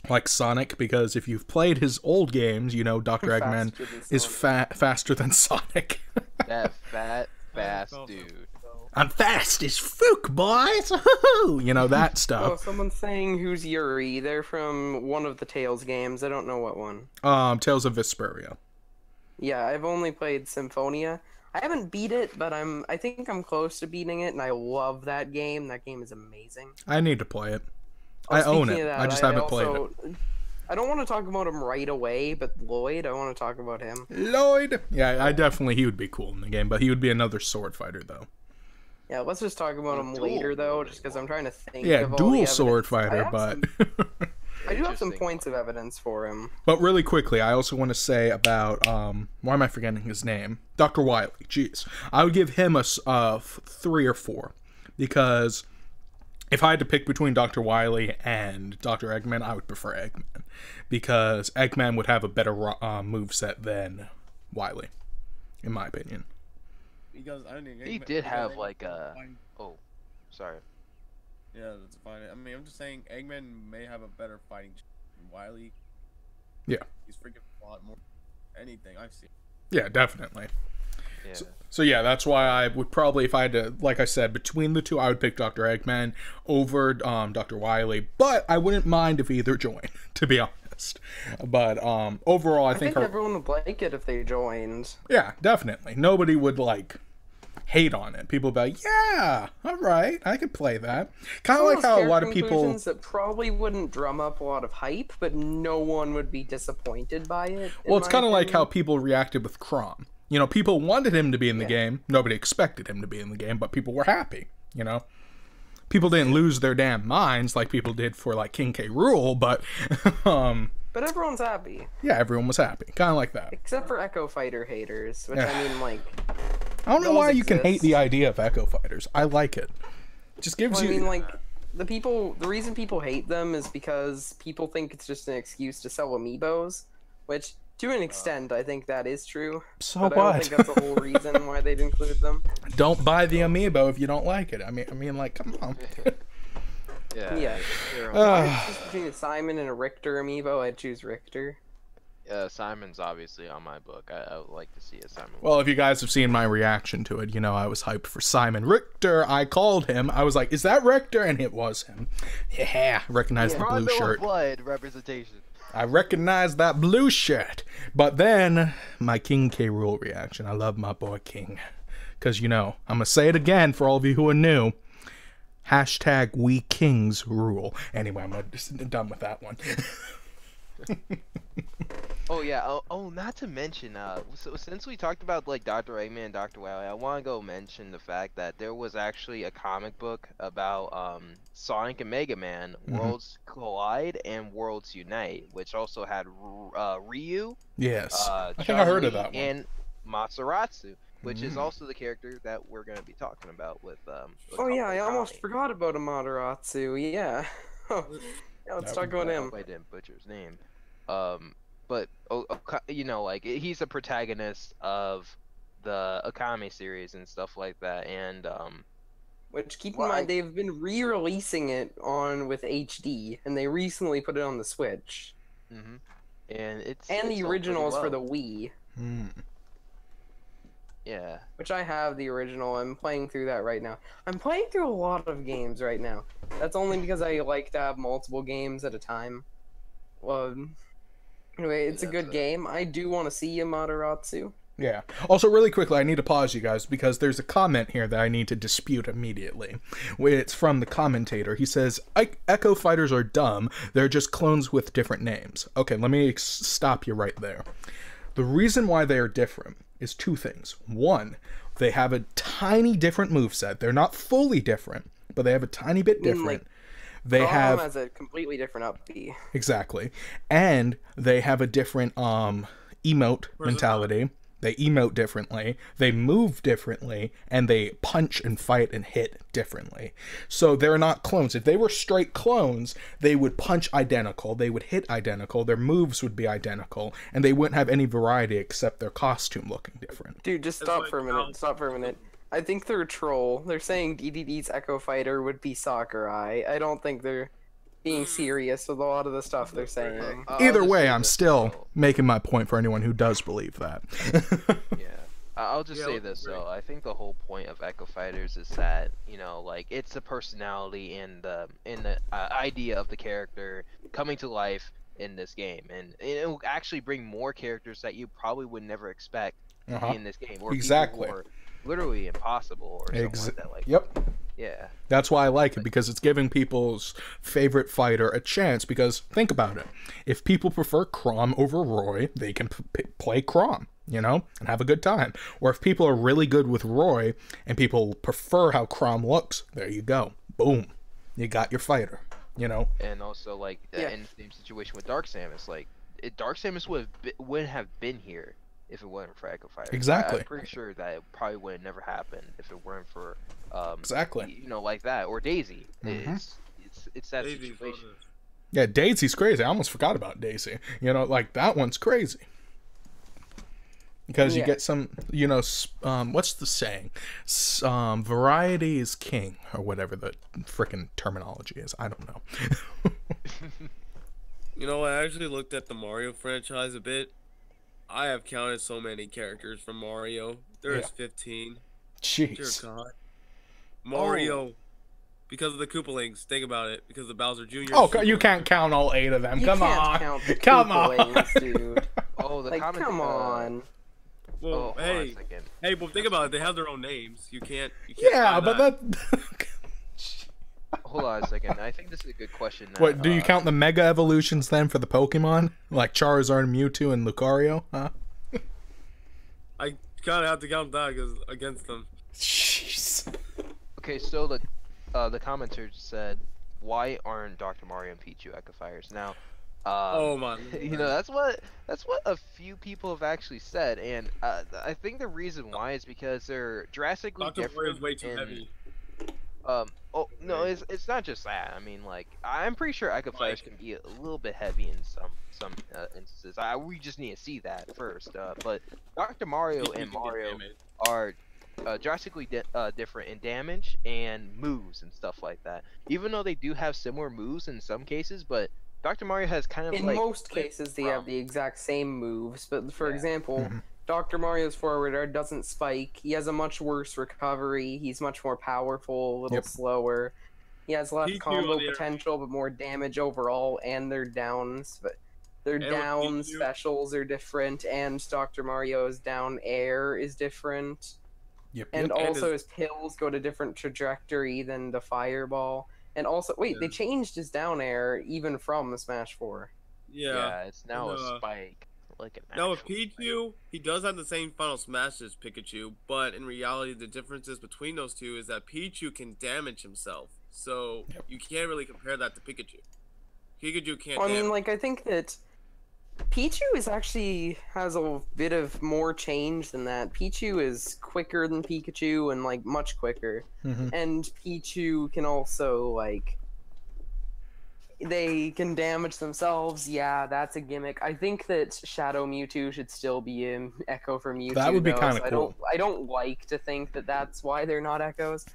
like Sonic. Because if you've played his old games, you know Dr. Eggman is faster than Sonic. That fast dude. I'm fast as fuck, boys! You know, that Oh, stuff. someone's saying who's Yuri. They're from one of the Tales games. I don't know what one. Tales of Vesperia. Yeah, I've only played Symphonia. I haven't beat it, but I think I'm close to beating it, and I love that game. That game is amazing. I need to play it. Oh, I own speaking it. of I that, just haven't played it. I don't want to talk about him right away, but Lloyd, I want to talk about him. Lloyd! Yeah, he would be cool in the game, but he would be another sword fighter, though. Yeah, let's just talk about him later, though, just because I'm trying to think Yeah, of all the dual evidence. sword fighter, but... I do have some Interesting. points of evidence for him. But really quickly, I also want to say about, why am I forgetting his name? Dr. Wily, jeez. I would give him a 3 or 4, because if I had to pick between Dr. Wily and Dr. Eggman, I would prefer Eggman, because Eggman would have a better moveset than Wily, in my opinion. Because I think He Eggman- did because have Eggman- like a. Oh, sorry. Yeah, that's fine. I mean, I'm just saying Eggman may have a better fighting chance than Wily. Yeah. He's freaking a lot more. Anything I've seen. Yeah, definitely. Yeah. So yeah, that's why I would probably, if I had to, like I said, between the two, I would pick Dr. Eggman over Dr. Wily, but I wouldn't mind if either joined, to be honest. But overall, I think everyone would like it if they joined. yeah, definitely. Nobody would like hate on it. People would be like, yeah, all right, I could play that. Kind of like how a lot of people that probably wouldn't drum up a lot of hype, but no one would be disappointed by it. Well, it's kind of like how people reacted with Crom. You know, people wanted him to be in the game. Nobody expected him to be in the game, but people were happy, you know? people didn't lose their damn minds like people did for like King K. Rool, but But everyone's happy. yeah, everyone was happy, kind of like that. Except for Echo Fighter haters, which I mean, like, I don't know those why you can hate exist. the idea of Echo Fighters. I like it. It just gives Well, I you. mean, like, the reason people hate them is because people think it's just an excuse to sell amiibos, which, to an extent, I think that is true. So but I don't what? think that's the whole reason why they'd include them. Don't buy the amiibo if you don't like it. I mean, like, come on. Yeah. You're If I had to choose between a Simon and a Richter amiibo, I'd choose Richter. Simon's obviously on my book. I would like to see a Simon. Well, if you guys have seen my reaction to it, you know I was hyped for Simon Richter. I called him. I was like, "Is that Richter?" And it was him. Yeah, recognize the blue shirt. Blood representation. I recognize that blue shirt. But then my King K. Rool reaction. I love my boy King, because you know I'm gonna say it again for all of you who are new. Hashtag We Kings Rule. Anyway, I'm done with that one. Oh yeah. Oh, not to mention, so since we talked about like Dr. Eggman and Dr. Wily, I want to go mention the fact that there was actually a comic book about Sonic and Mega Man, Worlds Collide and Worlds Unite, which also had Ryu. Yes, I think I heard of that one. And Matsuratsu, which is also the character that we're going to be talking about with. Oh yeah, I almost forgot about Amaterasu. Yeah. Yeah, let's talk about him. I didn't butcher his name. But you know, like he's a protagonist of the Akame series and stuff like that, and which, keep in mind, they've been re-releasing it with HD, and they recently put it on the Switch. And it's the originals for the Wii. Yeah. Which I have the original. I'm playing through that right now. I'm playing through a lot of games right now. That's only because I like to have multiple games at a time. Well, anyway, it's a good game. I do want to see Amaterasu. Yeah. Also, really quickly, I need to pause you guys because there's a comment here that I need to dispute immediately. It's from the commentator. He says, Echo Fighters are dumb. They're just clones with different names. Okay, let me stop you right there. The reason why they are different is two things. One, they have a tiny different moveset. They're not fully different, but they have a tiny bit different. They have has a completely different up B. Exactly. And they have a different emote mentality. They emote differently, they move differently, and they punch and fight and hit differently. So they're not clones. If they were straight clones, they would punch identical, they would hit identical, their moves would be identical, and they wouldn't have any variety except their costume looking different. Dude, just stop for a minute. Stop for a minute. I think they're a troll. They're saying DDD's Echo Fighter would be Sakurai. I don't think they're being serious with a lot of the stuff they're saying. Either way, I'm still making my point for anyone who does believe that. Yeah. I'll just say this though. I think the whole point of Echo Fighters is that, you know, like it's the personality and the idea of the character coming to life in this game, and it will actually bring more characters that you probably would never expect to be in this game. Or exactly. People who are literally impossible or something like that. Like, yep. Yeah. That's why I like it, because it's giving people's favorite fighter a chance. Because think about it. If people prefer Chrom over Roy, they can play Chrom, you know, and have a good time. Or if people are really good with Roy and people prefer how Chrom looks, there you go. Boom. You got your fighter, you know. And also, like, in the same situation with Dark Samus, like, Dark Samus wouldn't have been here if it wasn't for Echo Fighter. Exactly. I'm pretty sure that it probably would have never happened if it weren't for exactly. You know, like that, or Daisy. It's that Daisy's situation. Yeah, Daisy's crazy. I almost forgot about Daisy. You know, like that one's crazy. Because you get some, you know, what's the saying? Variety is king, or whatever the frickin' terminology is. I don't know. You know, I actually looked at the Mario franchise a bit. I have counted so many characters from Mario. There is 15. Jeez. Dear God. Mario. Because of the Koopalings. Think about it. Because of Bowser Jr. Oh, you can't count all 8 of them. You Come can't on. count the Come on. Koopalings, dude. Oh, the like, comment, come on. Well, hey, but think about it. They have their own names. You can't. Yeah, but that. Hold on a second. I think this is a good question. Now. What, do you count the Mega Evolutions then for the Pokemon? Like Charizard, Mewtwo, and Lucario? Huh? I kind of have to count that against them. Jeez. Okay, so the commenter said, "Why aren't Dr. Mario and Pichu Echo Fires?" Now, Oh my you know, that's what a few people have actually said, and I think the reason why is because they're drastically Dr. Warrior's different way too in heavy. Oh no, it's not just that. I mean, like, I'm pretty sure Echo Fires Like- can be a little bit heavy in some instances. We just need to see that first. But Dr. Mario Pichu and can get Mario damaged. are drastically different in damage and moves and stuff like that. Even though they do have similar moves in some cases, but Dr. Mario has kind of In like most cases, they have the exact same moves, but for Yeah. example, Dr. Mario's forward air doesn't spike. He has a much worse recovery. He's much more powerful, a little Yep. slower. He has less Pichu, combo on the other potential, but more damage overall, and their downs. But their And with down Pichu- specials are different, and Dr. Mario's down air is different. Yep. And Yep. also his pills go to different trajectory than the fireball. And also, wait, they changed his down air even from the Smash 4. yeah, it's now and, a spike, like an Now with actual spike. Pichu, he does have the same final smash as Pikachu, but in reality, the differences between those two is that Pichu can damage himself, so you can't really compare that to Pikachu. Pikachu can't. Well, I mean, damage. like, I think that Pichu is actually has a bit of more change than that. Pichu is quicker than Pikachu and like much quicker. And Pichu can also like they can damage themselves. Yeah, that's a gimmick. I think that Shadow Mewtwo should still be in Echo for Mewtwo. That would be though, kinda so cool. I don't like to think that that's why they're not Echoes,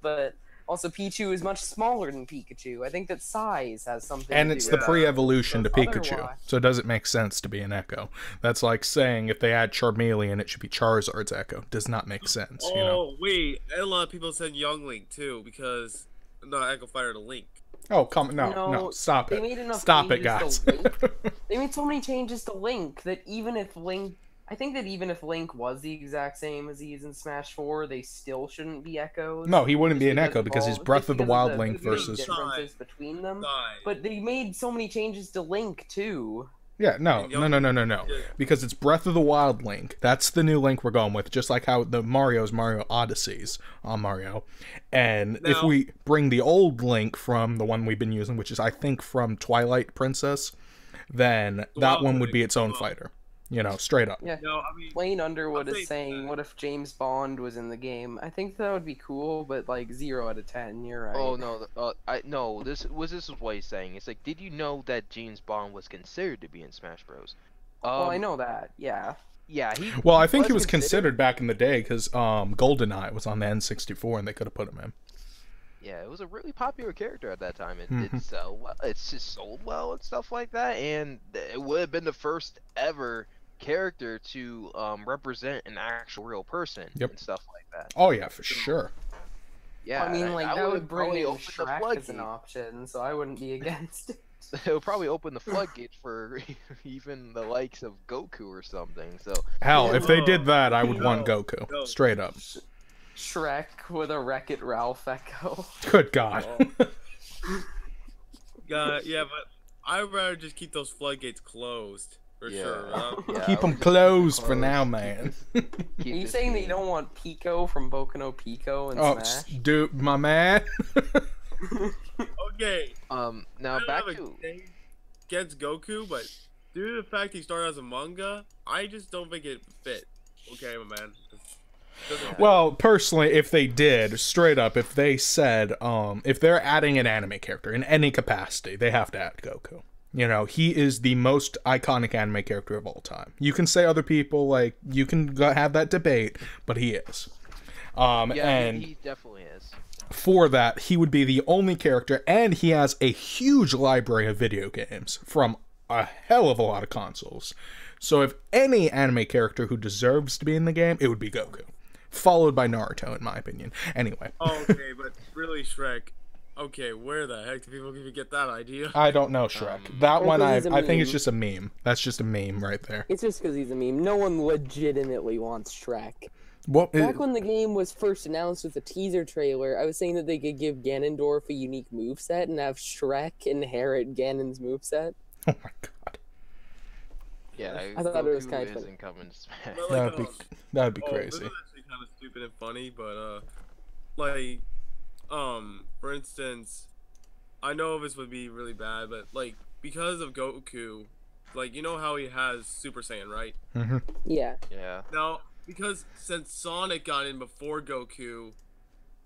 but also Pichu is much smaller than Pikachu. I think that size has something. And to it's do the with it. pre-evolution to Because Pikachu, otherwise- so it doesn't make sense to be an Echo. That's like saying if they add Charmeleon, it should be Charizard's Echo. Does not make sense, you know? Oh wait, and a lot of people said Young Link too because not Echo Fire to Link. Oh, come no, stop they it. made enough Stop it, guys. changes to Link. They made so many changes to Link that even if Link, I think that even if Link was the exact same as he is in Smash 4, they still shouldn't be Echoes. No, he wouldn't be an just Echo because he's all- Breath just of the because Wild the Link big versus. differences between them. Side. But they made so many changes to Link too. Yeah, no. And Young Link- Because it's Breath of the Wild Link. That's the new Link we're going with, just like how the Mario's Mario Odysseys on Mario. And if Now- we bring the old Link from the one we've been using, which is I think from Twilight Princess, then that Wild one would Link, be its own well. fighter. You know, straight up. Yeah. No, I mean, Lane Underwood I'll is say saying, that. "What if James Bond was in the game?" I think that would be cool, but like 0 out of 10. You're right. Oh no, this is what he's saying. It's like, did you know that James Bond was considered to be in Smash Bros? Well, I know that. Yeah. Yeah, Well, I think he was considered back in the day because GoldenEye was on the N64 and they could have put him in. Yeah, it was a really popular character at that time. It did sell well. It's just sold well and stuff like that, and it would have been the first ever character to represent an actual real person and stuff like that. Oh yeah, for sure. Yeah, I mean, like that would bring probably in open the Shrek as an floodgates. option, so I wouldn't be against it. It would probably open the floodgates for even the likes of Goku or something. So Hell, if they did that, I would want Goku. No. Straight up. Shrek with a Wreck-It Ralph echo. Good God. yeah, but I'd rather just keep those floodgates closed for sure. yeah, Keep I them would just closed keep for them now, closed. man. Are you saying that you don't want Pico from Boku no Pico and Oh, Smash? dude, my man. Okay. Now I back don't have to a thing against Goku, but due to the fact he started as a manga, I just don't think it fit. Okay, my man. Doesn't fit. Well, personally, if they did, straight up, if they said, if they're adding an anime character in any capacity, they have to add Goku. You know, he is the most iconic anime character of all time. You can say other people, like, you can have that debate, but he is. yeah, And he definitely is. for that, he would be the only character, and he has a huge library of video games from a hell of a lot of consoles. So if any anime character who deserves to be in the game, it would be Goku. Followed by Naruto, in my opinion. Anyway. Okay, but really, Shrek. Okay, where the heck do people even get that idea? I don't know, Shrek. That Well, one, 'cause I he's a think it's meme. just a meme. That's just a meme right there. It's just because he's a meme. No one legitimately wants Shrek. What? Back when the game was first announced with a teaser trailer, I was saying that they could give Ganondorf a unique moveset and have Shrek inherit Ganon's moveset. Oh my god. Yeah, I thought it was Goku kind of funny. isn't coming to Smash. But, That'd be this crazy. is actually kind of stupid and funny, but like, for instance, I know this would be really bad, but like because of Goku, like you know how he has Super Saiyan, right? Mm-hmm. Yeah. Yeah. Now, because since Sonic got in before Goku,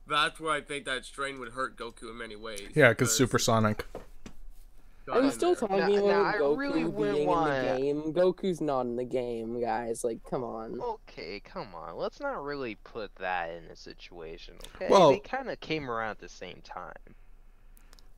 that's where I think that strain would hurt Goku in many ways. Yeah, because Supersonic. I'm still talking Now, about I Goku really wouldn't being want. in the game. Goku's not in the game, guys. Like, come on. Okay, come on. Let's not really put that in a situation, okay? Well- They kind of came around at the same time.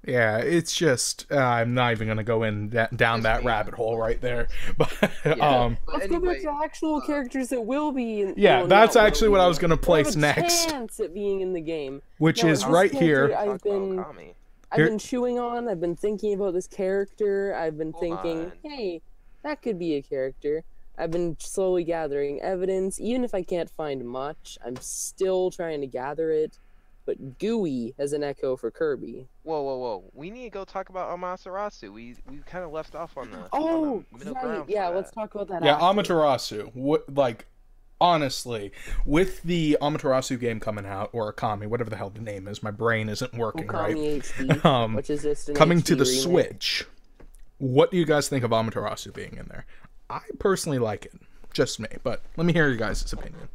Yeah, it's just I'm not even gonna go in down that rabbit hole right there. But Yeah. Let's go back to actual characters that will be in. yeah, well, that's not will actually be what I in was the gonna game. place They have a next, chance at being in the game. which Now, is this right character here. I've Talk been about Okami. I've been chewing on. I've been thinking about this character. I've been Hold thinking, on. hey, that could be a character. I've been slowly gathering evidence. Even if I can't find much, I'm still trying to gather it. But Gooey has an echo for Kirby. Whoa. We need to go talk about Amaterasu. We kind of left off on the Oh, middle right. ground for Yeah, that. let's talk about that. Yeah, after. Amaterasu. What, like, honestly, with the Amaterasu game coming out, or Okami, whatever the hell the name is, my brain isn't working right. Okami HD, which is just an Coming HD to the remake. Switch. What do you guys think of Amaterasu being in there? I personally like it. Just me, but let me hear your guys' opinion.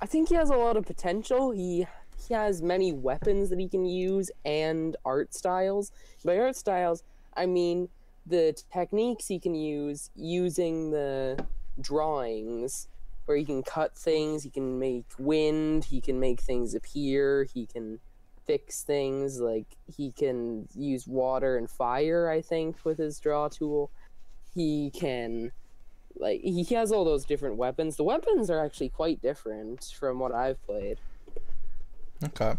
I think he has a lot of potential. He has many weapons that he can use and art styles. By art styles, I mean the techniques he can use using the drawings, where he can cut things, he can make wind, he can make things appear, he can fix things, like he can use water and fire, I think, with his draw tool. He can... like, he has all those different weapons. The weapons are actually quite different from what I've played. Okay.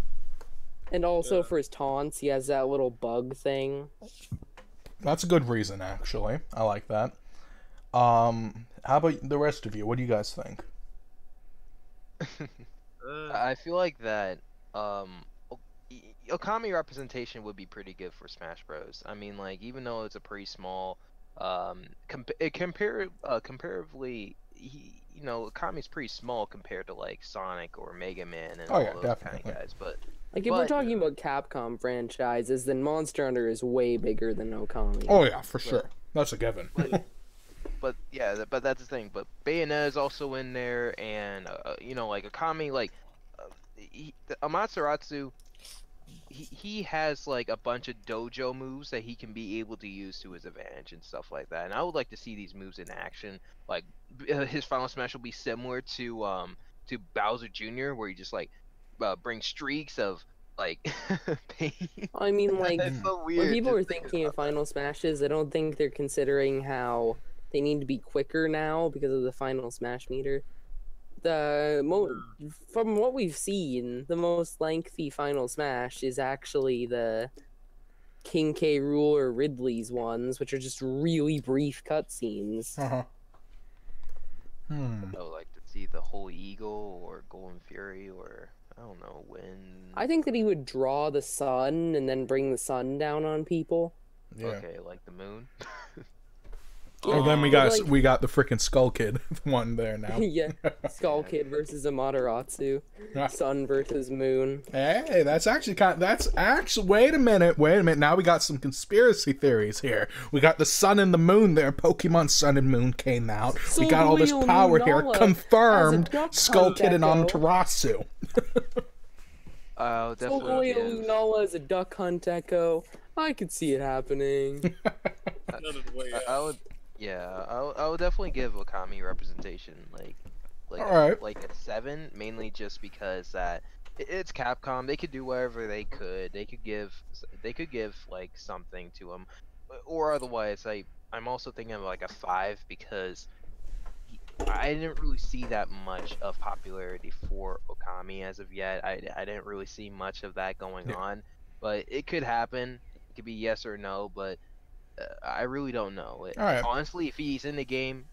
And also for his taunts, he has that little bug thing. That's a good reason, actually. I like that. How about the rest of you? What do you guys think? I feel like that Okami representation would be pretty good for Smash Bros. I mean, like, even though it's a pretty small comparatively, you know, Okami's pretty small compared to like Sonic or Mega Man and all those kind of guys. But like, if we're talking about Capcom franchises, then Monster Hunter is way bigger than Okami. Oh yeah, for sure. That's a given. But yeah, but that's the thing. But Bayonetta is also in there, and you know, like Okami, like Amaterasu. He has like a bunch of dojo moves that he can be able to use to his advantage and stuff like that. And I would like to see these moves in action. Like his final smash will be similar to Bowser Jr., where he just like brings streaks of like pain. I mean, like, so when people are thinking of final smashes, I don't think they're considering how they need to be quicker now because of the final smash meter. From what we've seen, the most lengthy final smash is actually the King K. Rool or Ridley's ones, which are just really brief cutscenes. Uh-huh. I would like to see the Holy Eagle or Golden Fury or I don't know when. I think that he would draw the sun and then bring the sun down on people. Yeah. Okay, like the moon. Oh, then we got the freaking Skull Kid one there now. Yeah, Skull Kid versus Amaterasu, Sun versus Moon. Hey, that's actually wait a minute. Now we got some conspiracy theories here. We got the Sun and the Moon there. Pokemon Sun and Moon came out. So we got all this power here. Confirmed. Skull Kid and Echo. Amaterasu. Oh, definitely. Lunala is a Duck Hunt Echo. I could see it happening. I would. Yeah, I would definitely give Okami representation like a 7, mainly just because that it's Capcom. They could do whatever they could. They could give like something to him, or otherwise I'm also thinking of like a 5 because I didn't really see that much of popularity for Okami as of yet. I didn't really see much of that going on, but it could happen. It could be yes or no, but I really don't know. Honestly, if he's in the game,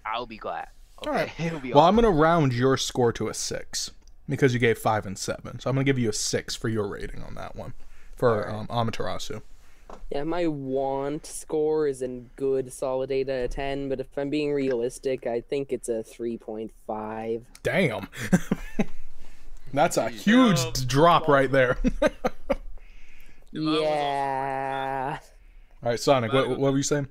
I'll be glad. Okay? All right. It'll be Well, awesome. I'm gonna round your score to a 6 because you gave 5 and 7. So I'm gonna give you a 6 for your rating on that one for Amaterasu. Yeah, my want score is a good solid 8 out of 10, but if I'm being realistic, I think it's a 3.5. Damn. That's a huge drop right there. Yeah. All right, Sonic, what were you saying?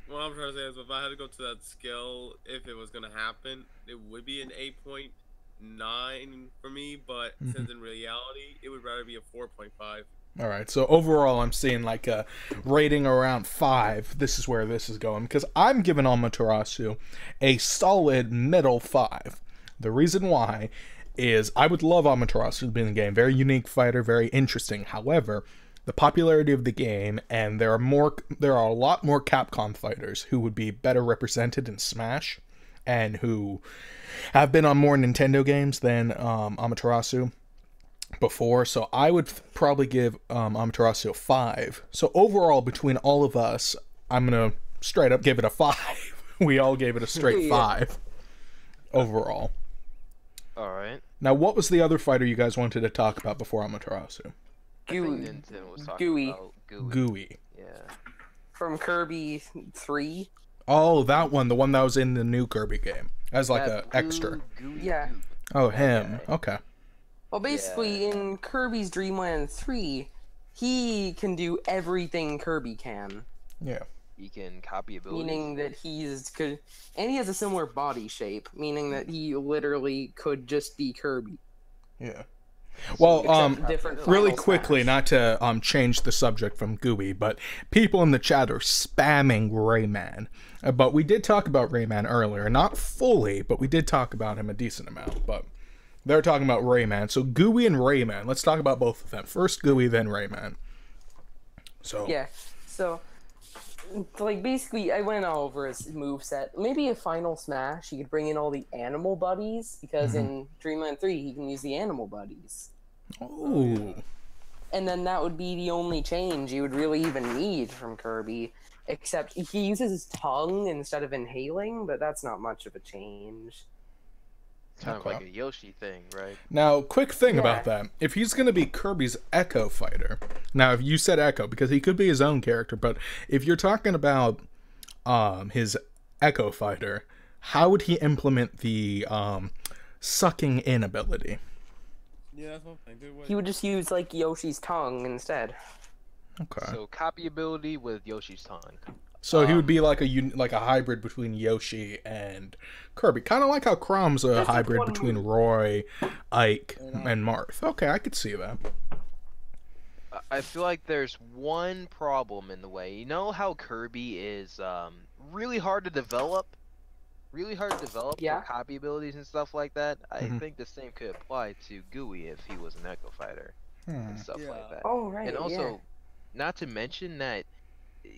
What I'm trying to say is, if I had to go to that scale, if it was gonna happen, it would be an 8.9 for me. But since in reality, it would rather be a 4.5. All right, so overall, I'm seeing like a rating around 5. This is where this is going, because I'm giving Amaterasu a solid middle 5. The reason why is I would love Amaterasu to be in the game. Very unique fighter, very interesting. However, the popularity of the game, and there are a lot more Capcom fighters who would be better represented in Smash, and who have been on more Nintendo games than Amaterasu before, so I would probably give Amaterasu a 5. So overall, between all of us, I'm gonna straight up give it a 5. We all gave it a straight 5 overall. All right. Now, what was the other fighter you guys wanted to talk about before Amaterasu? Gooey. Gooey. Yeah. From Kirby 3. Oh, that one, the one that was in the new Kirby game as like a extra. Yeah. Oh, him. Okay. Well, basically, in Kirby's Dream Land 3, he can do everything Kirby can. Yeah. He can copy abilities. Meaning that he's good, and he has a similar body shape, meaning that he literally could just be Kirby. Yeah. Well, really quickly, Smash. not to change the subject from Gooey, but people in the chat are spamming Rayman. But we did talk about Rayman earlier, not fully, but we did talk about him a decent amount. But they're talking about Rayman. So Gooey and Rayman, let's talk about both of them. First Gooey, then Rayman. So yeah, so like basically, I went all over his moveset. Maybe a final smash, he could bring in all the animal buddies, because in Dreamland 3 he can use the animal buddies. Ooh. And then that would be the only change you would really even need from Kirby. Except he uses his tongue instead of inhaling, but that's not much of a change. Kind of like a Yoshi thing, right? Now, quick thing about that. If he's going to be Kirby's Echo fighter, now if you said Echo, because he could be his own character, but if you're talking about his Echo fighter, how would he implement the sucking in ability? Yeah, that's one thing. He would just use like Yoshi's tongue instead. Okay. So copy ability with Yoshi's tongue. So he would be like a hybrid between Yoshi and Kirby, kind of like how Chrome's a hybrid between Roy, Ike, and Marth. Okay, I could see that. I feel like there's one problem in the way. You know how Kirby is really hard to develop? Really hard to develop for copy abilities and stuff like that? I think the same could apply to Gooey if he was an Echo Fighter and stuff like that. Oh, right, And also, not to mention that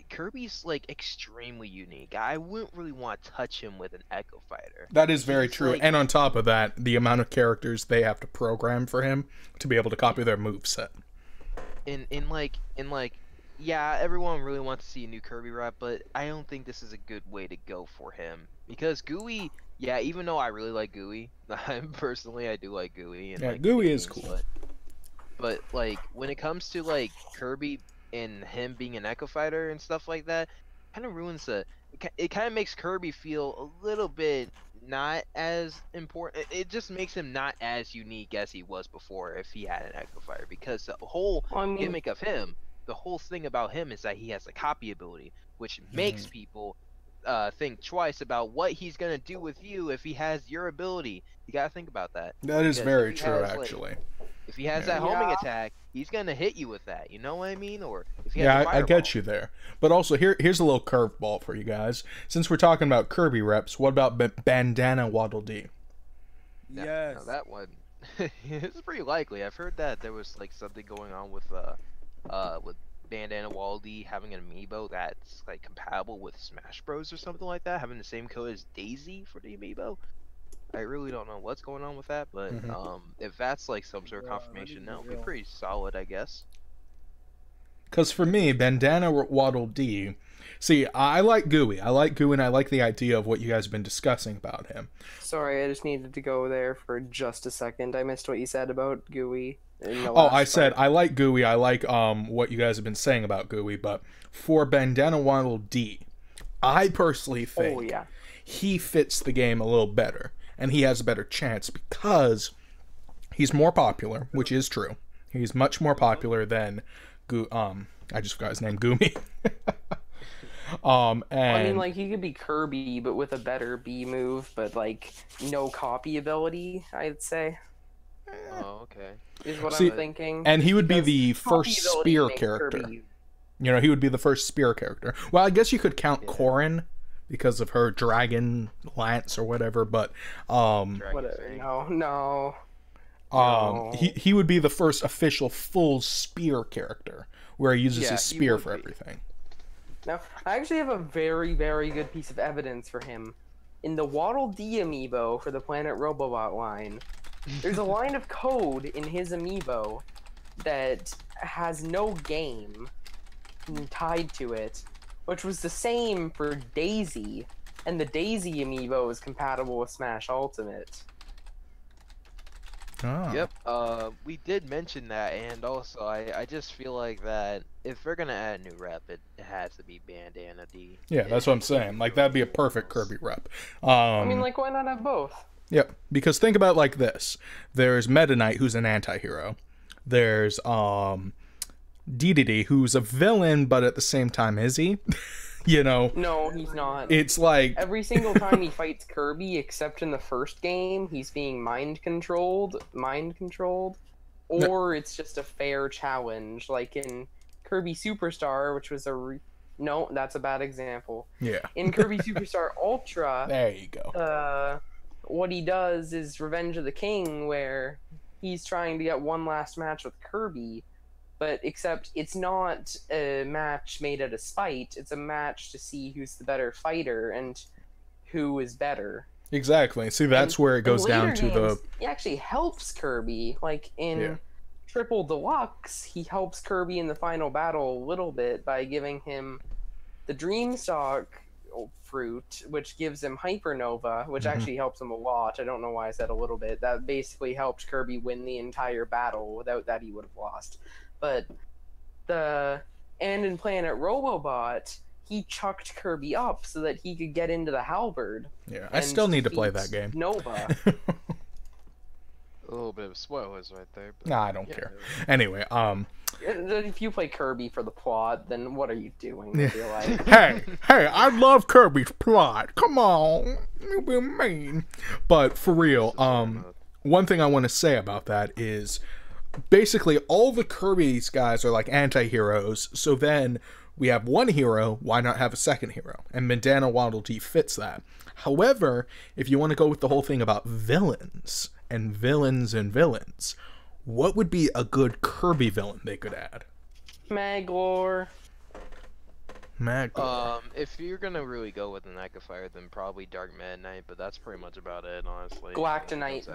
Kirby's like extremely unique. I wouldn't really want to touch him with an Echo Fighter. That is very true. Like, and on top of that, the amount of characters they have to program for him to be able to copy their moveset. In yeah, everyone really wants to see a new Kirby rap, but I don't think this is a good way to go for him. Because Gooey, yeah, even though I really like Gooey, personally I do like Gooey. And, yeah, like, Gooey games, is cool. But like when it comes to like Kirby and him being an Echo Fighter and stuff like that, kind of ruins it kind of makes Kirby feel a little bit not as important. It just makes him not as unique as he was before if he had an Echo Fighter, because the whole gimmick of him, the whole thing about him is that he has a copy ability, which makes people think twice about what he's gonna do with you if he has your ability. You gotta think about that. That is very true, actually. If he has that homing attack, he's gonna hit you with that. You know what I mean? Or if he has yeah, I get you there. But also, here's a little curveball for you guys. Since we're talking about Kirby reps, what about Bandana Waddle Dee? Yes. Now that one, it's pretty likely. I've heard that there was like something going on with Bandana Waddle Dee having an amiibo that's like compatible with Smash Bros or something like that, having the same code as Daisy for the amiibo. I really don't know what's going on with that, but if that's like some sort of confirmation, that would be pretty solid, I guess. Because for me, Bandana Waddle Dee, see, I like Gooey. I like Gooey, and I like the idea of what you guys have been discussing about him. Sorry, I just needed to go there for just a second. I missed what you said about Gooey. I said I like Gooey. I like what you guys have been saying about Gooey, but for Bandana Waddle Dee, I personally think he fits the game a little better, and he has a better chance because he's more popular, which is true. He's much more popular than I just forgot his name, Gumi. And I mean, like, he could be Kirby, but with a better B move, but, like, no copy ability, I'd say. Oh, okay. Is what See, I'm thinking. and he would be Because the copy first ability spear makes character. Kirby- You know, he would be the first spear character. Well, I guess you could count Yeah. Corrin because of her dragon lance or whatever, but Whatever. No. No. he would be the first official full spear character where he uses Yeah, his he spear would for be. everything. Now, I actually have a very, very good piece of evidence for him. In the Waddle Dee amiibo for the Planet Robobot line, there's a line of code in his amiibo that has no game tied to it, which was the same for Daisy, and the Daisy amiibo is compatible with Smash Ultimate. Oh. Yep. We did mention that, and also I just feel like that if we're gonna add a new rep, it has to be Bandana D. Yeah, that's what I'm saying. Like, that'd be a perfect Kirby rep. I mean, like, why not have both? Yep, because think about it like this. There's Meta Knight, who's an anti-hero. There's DDD, who's a villain, but at the same time, is he? You know? No, he's not. It's like... Every single time he fights Kirby, except in the first game, he's being mind controlled, or it's just a fair challenge, like in Kirby Superstar, which was no, that's a bad example. Yeah. In Kirby Superstar Ultra, There you go. what he does is Revenge of the King, where he's trying to get one last match with Kirby, but except it's not a match made out of spite, it's a match to see who's the better fighter and who is better. Exactly. See, that's And where it goes in later down to games, he actually helps Kirby. Like in Triple Deluxe, he helps Kirby in the final battle a little bit by giving him the Dreamstalk fruit, which gives him Hypernova, which actually helps him a lot. I don't know why I said a little bit. That basically helped Kirby win the entire battle. Without that, he would have lost. But and in Planet Robobot, he chucked Kirby up so that he could get into the halberd. Yeah, I still need to play that game. Nova. A little bit of spoilers right there. But Nah, I don't care. Anyway, If you play Kirby for the plot, then what are you doing? I feel like. hey, I love Kirby's plot. Come on, you be mean. But for real, one thing I want to say about that is basically all the Kirby's guys are like anti-heroes. So then we have one hero, why not have a second hero? And Bandana Waddle Dee fits that. However, if you want to go with the whole thing about villains, what would be a good Kirby villain they could add? Maglor. If you're gonna really go with an Echo Fire, then probably Dark Meta Knight, but that's pretty much about it, honestly. Galactonite.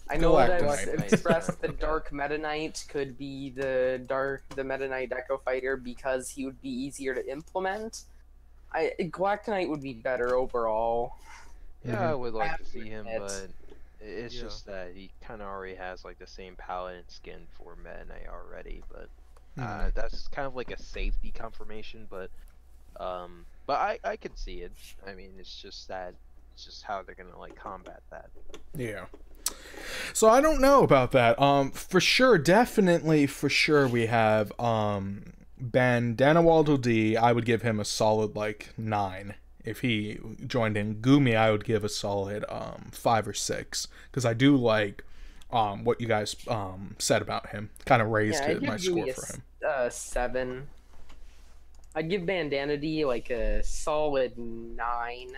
I know that I've expressed the Dark Meta Knight could be the Meta Knight Echo Fighter because he would be easier to implement. Galactonite would be better overall. Yeah, I would like to see him, but it's just that he kind of already has like the same palette and skin for Meta Knight already, but that's kind of like a safety confirmation, but I can see it. I mean, it's just how they're gonna like combat that. Yeah. So I don't know about that. For sure, definitely for sure we have Bandana Waddle Dee. I would give him a solid like 9. If he joined in. Gumi, I would give a solid 5 or 6 because I do like what you guys said about him. Kind of raised my score for him. 7. I'd give Bandana D like a solid 9.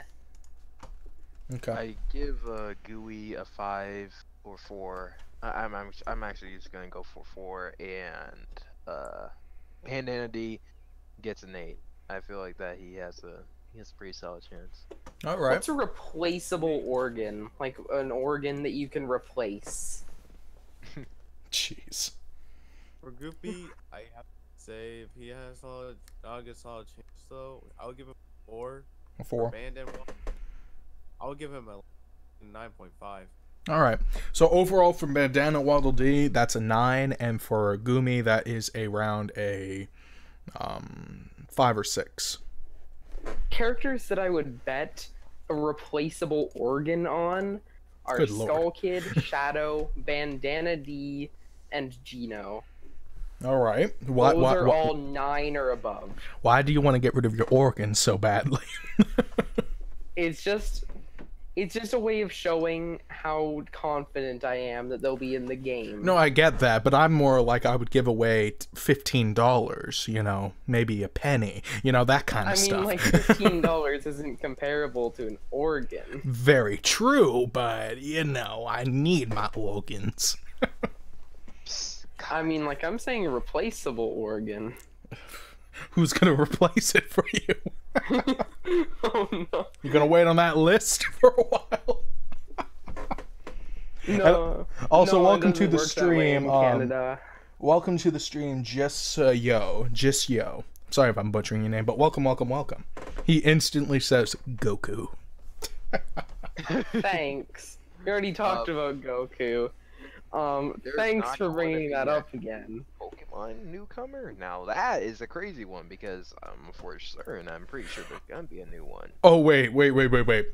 Okay. I give Gooey a 5 or 4. I'm actually just gonna go for 4, and Bandana D gets an 8. I feel like that he has a pretty solid chance. All right. What's a replaceable organ? Like an organ that you can replace? Jeez. For Goopy, I have to say if he has a solid chance though, I would give him a 4. A 4. I would give him a 9.5. All right. So overall for Bandana Waddle Dee, that's a 9, and for Gumi, that is around a 5 or 6. Characters that I would bet a replaceable organ on are Good Lord. Skull Kid, Shadow, Bandana D, and Gino. All right. Why, Those why, are why, all 9 or above. why do you want to get rid of your organs so badly? It's just a way of showing how confident I am that they'll be in the game. No, I get that, but I'm more like I would give away $15, you know, maybe a penny, you know, that kind of stuff. I mean, like $15 isn't comparable to an organ. Very true, but you know, I need my organs. I mean, like, I'm saying a replaceable organ. Who's gonna replace it for you? Oh no. You're gonna wait on that list for a while? No. Also, no, welcome to it the doesn't work that way in stream. Canada. Welcome to the stream, Just Yo. Sorry if I'm butchering your name, but welcome. He instantly says Goku. Thanks. We already talked about Goku. Thanks for bringing that up again. Pokemon newcomer? Now that is a crazy one because I'm for certain I'm pretty sure there's gonna be a new one. Oh wait.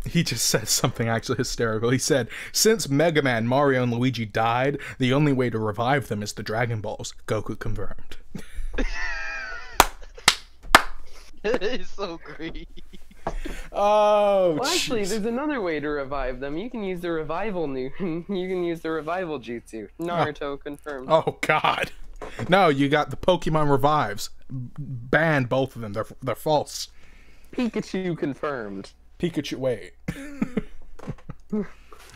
He just said something actually hysterical. He said, since Mega Man, Mario, and Luigi died, the only way to revive them is the Dragon Balls. Goku confirmed. That is so great. Oh, Well, actually, jeez. there's another way to revive them. You can use the revival jutsu. Naruto confirmed. Oh God. No, you got the Pokemon revives. Ban both of them. They're false. Pikachu confirmed. Pikachu, wait.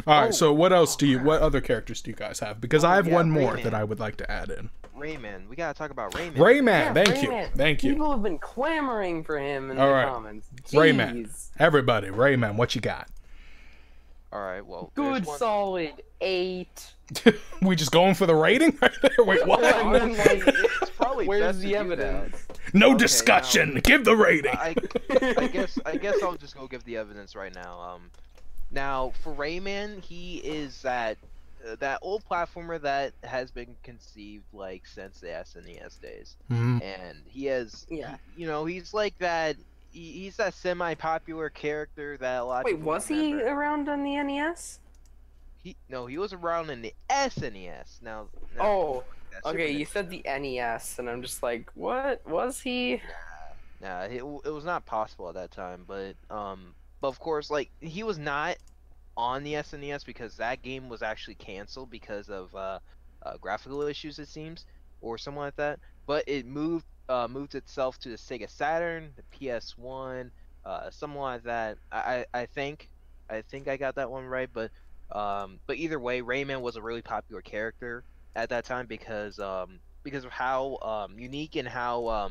Alright, so what other characters do you guys have? Because I have one more Rayman. that I would like to add in. Rayman. We gotta talk about Rayman. Rayman, Yeah, thank Rayman. you. People have been clamoring for him in All the right. comments. Rayman. Jeez. Everybody, Rayman, what you got? Alright, well. Good, there's one- solid 8. We just going for the rating right there? Wait, what? And then, like, It's probably where's best the to do that. evidence? No Okay, discussion. Give the rating. I guess I'll just go give the evidence right now. Now for Rayman, he is that old platformer that has been conceived like since the SNES days, Mhm. and he has, Yeah. he's like that. He's that semi-popular character that a lot of Wait, people was he remember. around on the NES? He was around in the SNES. Now Oh, that's okay, Super you said the NES, and I'm just like, what? Was he? Nah, it was not possible at that time, but of course, like, he was not on the SNES because that game was actually canceled because of graphical issues, it seems, or something like that. But it moved itself to the Sega Saturn, the PS1, something like that. I think I got that one right, but either way, Rayman was a really popular character at that time because of how unique and how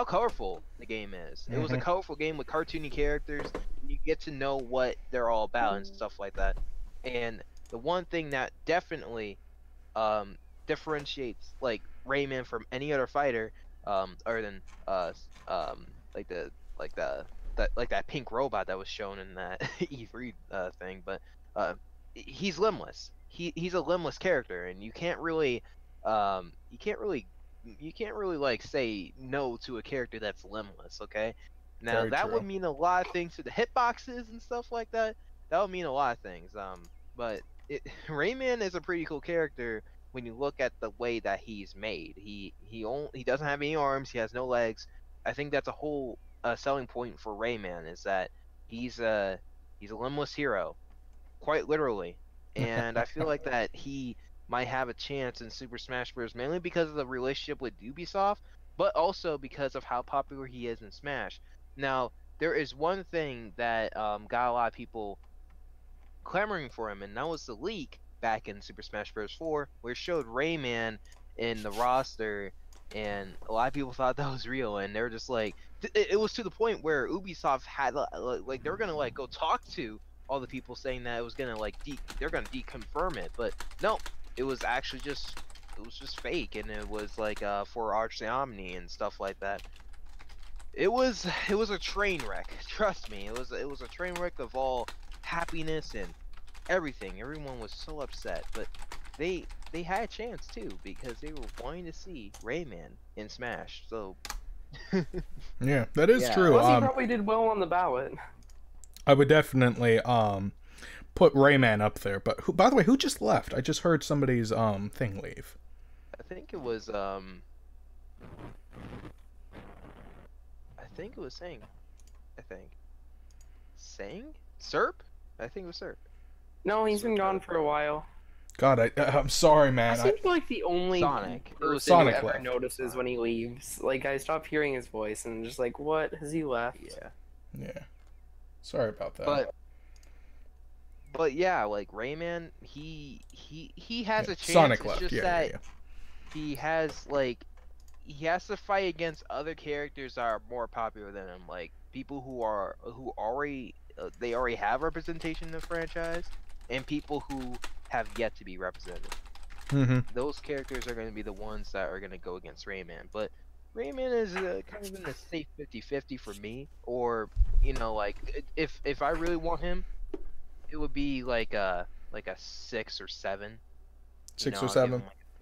colorful the game is. It was a colorful game with cartoony characters. You get to know what they're all about and stuff like that. And the one thing that definitely differentiates like Rayman from any other fighter, other than that pink robot that was shown in that E3 thing, but he's limbless. He's a limbless character, and you can't really like say no to a character that's limbless, okay? Now Very that true. would mean a lot of things to the hitboxes and stuff like that. That would mean a lot of things. But Rayman is a pretty cool character when you look at the way that he's made. He doesn't have any arms. He has no legs. I think that's a whole selling point for Rayman is that he's a limbless hero, quite literally. And I feel like that he might have a chance in Super Smash Bros. Mainly because of the relationship with Ubisoft, but also because of how popular he is in Smash. Now, there is one thing that got a lot of people clamoring for him, and that was the leak back in Super Smash Bros. 4, where it showed Rayman in the roster, and a lot of people thought that was real, and they were just like, it was to the point where Ubisoft had like they were gonna like go talk to all the people saying that it was gonna like they're gonna deconfirm it, but no, it was actually just fake, and it was like for Arch Omni and stuff like that. It was a train wreck. Trust me, it was a train wreck of all happiness and everything. Everyone was so upset, but they had a chance too because they were wanting to see Rayman in Smash. So Yeah, that is true. Plus, he probably did well on the ballot. I would definitely put Rayman up there. But by the way, who just left? I just heard somebody's thing leave. I think it was I think it was Sang. I think. Sang? Serp? I think it was Serp. No, he's been gone for a while. God, I'm sorry, I man. seem like the only Sonic. It was person who Sonic ever left. notices when he leaves. Like, I stop hearing his voice and just like, what? Has he left? Yeah. Sorry about that. But yeah, like Rayman, he has a chance. Sonic It's left. just Yeah, that yeah. he has like he has to fight against other characters that are more popular than him, like people who already they already have representation in the franchise, and people who have yet to be represented. Those characters are going to be the ones that are going to go against Rayman. But Rayman is kind of in a safe 50-50 for me. Or like if I really want him, it would be like a 6 or 7. 6 or I'll give 7. him like a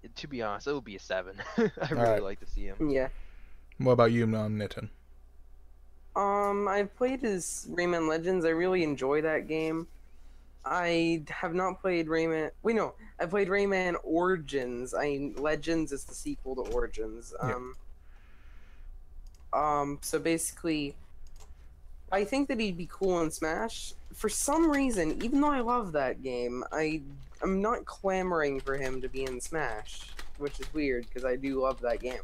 7. To be honest, it would be a 7. I really like to see him. Yeah. What about you, Nitin? I've played as Rayman Legends. I really enjoy that game. I have not played Rayman. Wait, no, I played Rayman Origins. Legends is the sequel to Origins. So basically, I think that he'd be cool in Smash. For some reason, even though I love that game, I'm not clamoring for him to be in Smash, which is weird because I do love that game.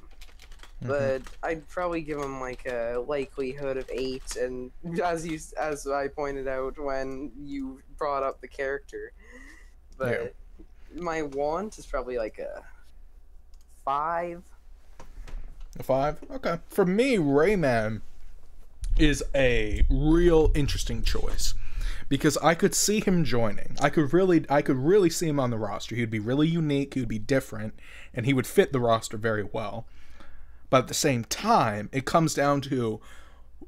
But I'd probably give him like a likelihood of 8, and as I pointed out when you brought up the character. But my want is probably like a 5. A 5? Okay. For me, Rayman is a real interesting choice because I could see him joining. I could really see him on the roster. He'd be really unique, he'd be different, and he would fit the roster very well. But at the same time, it comes down to,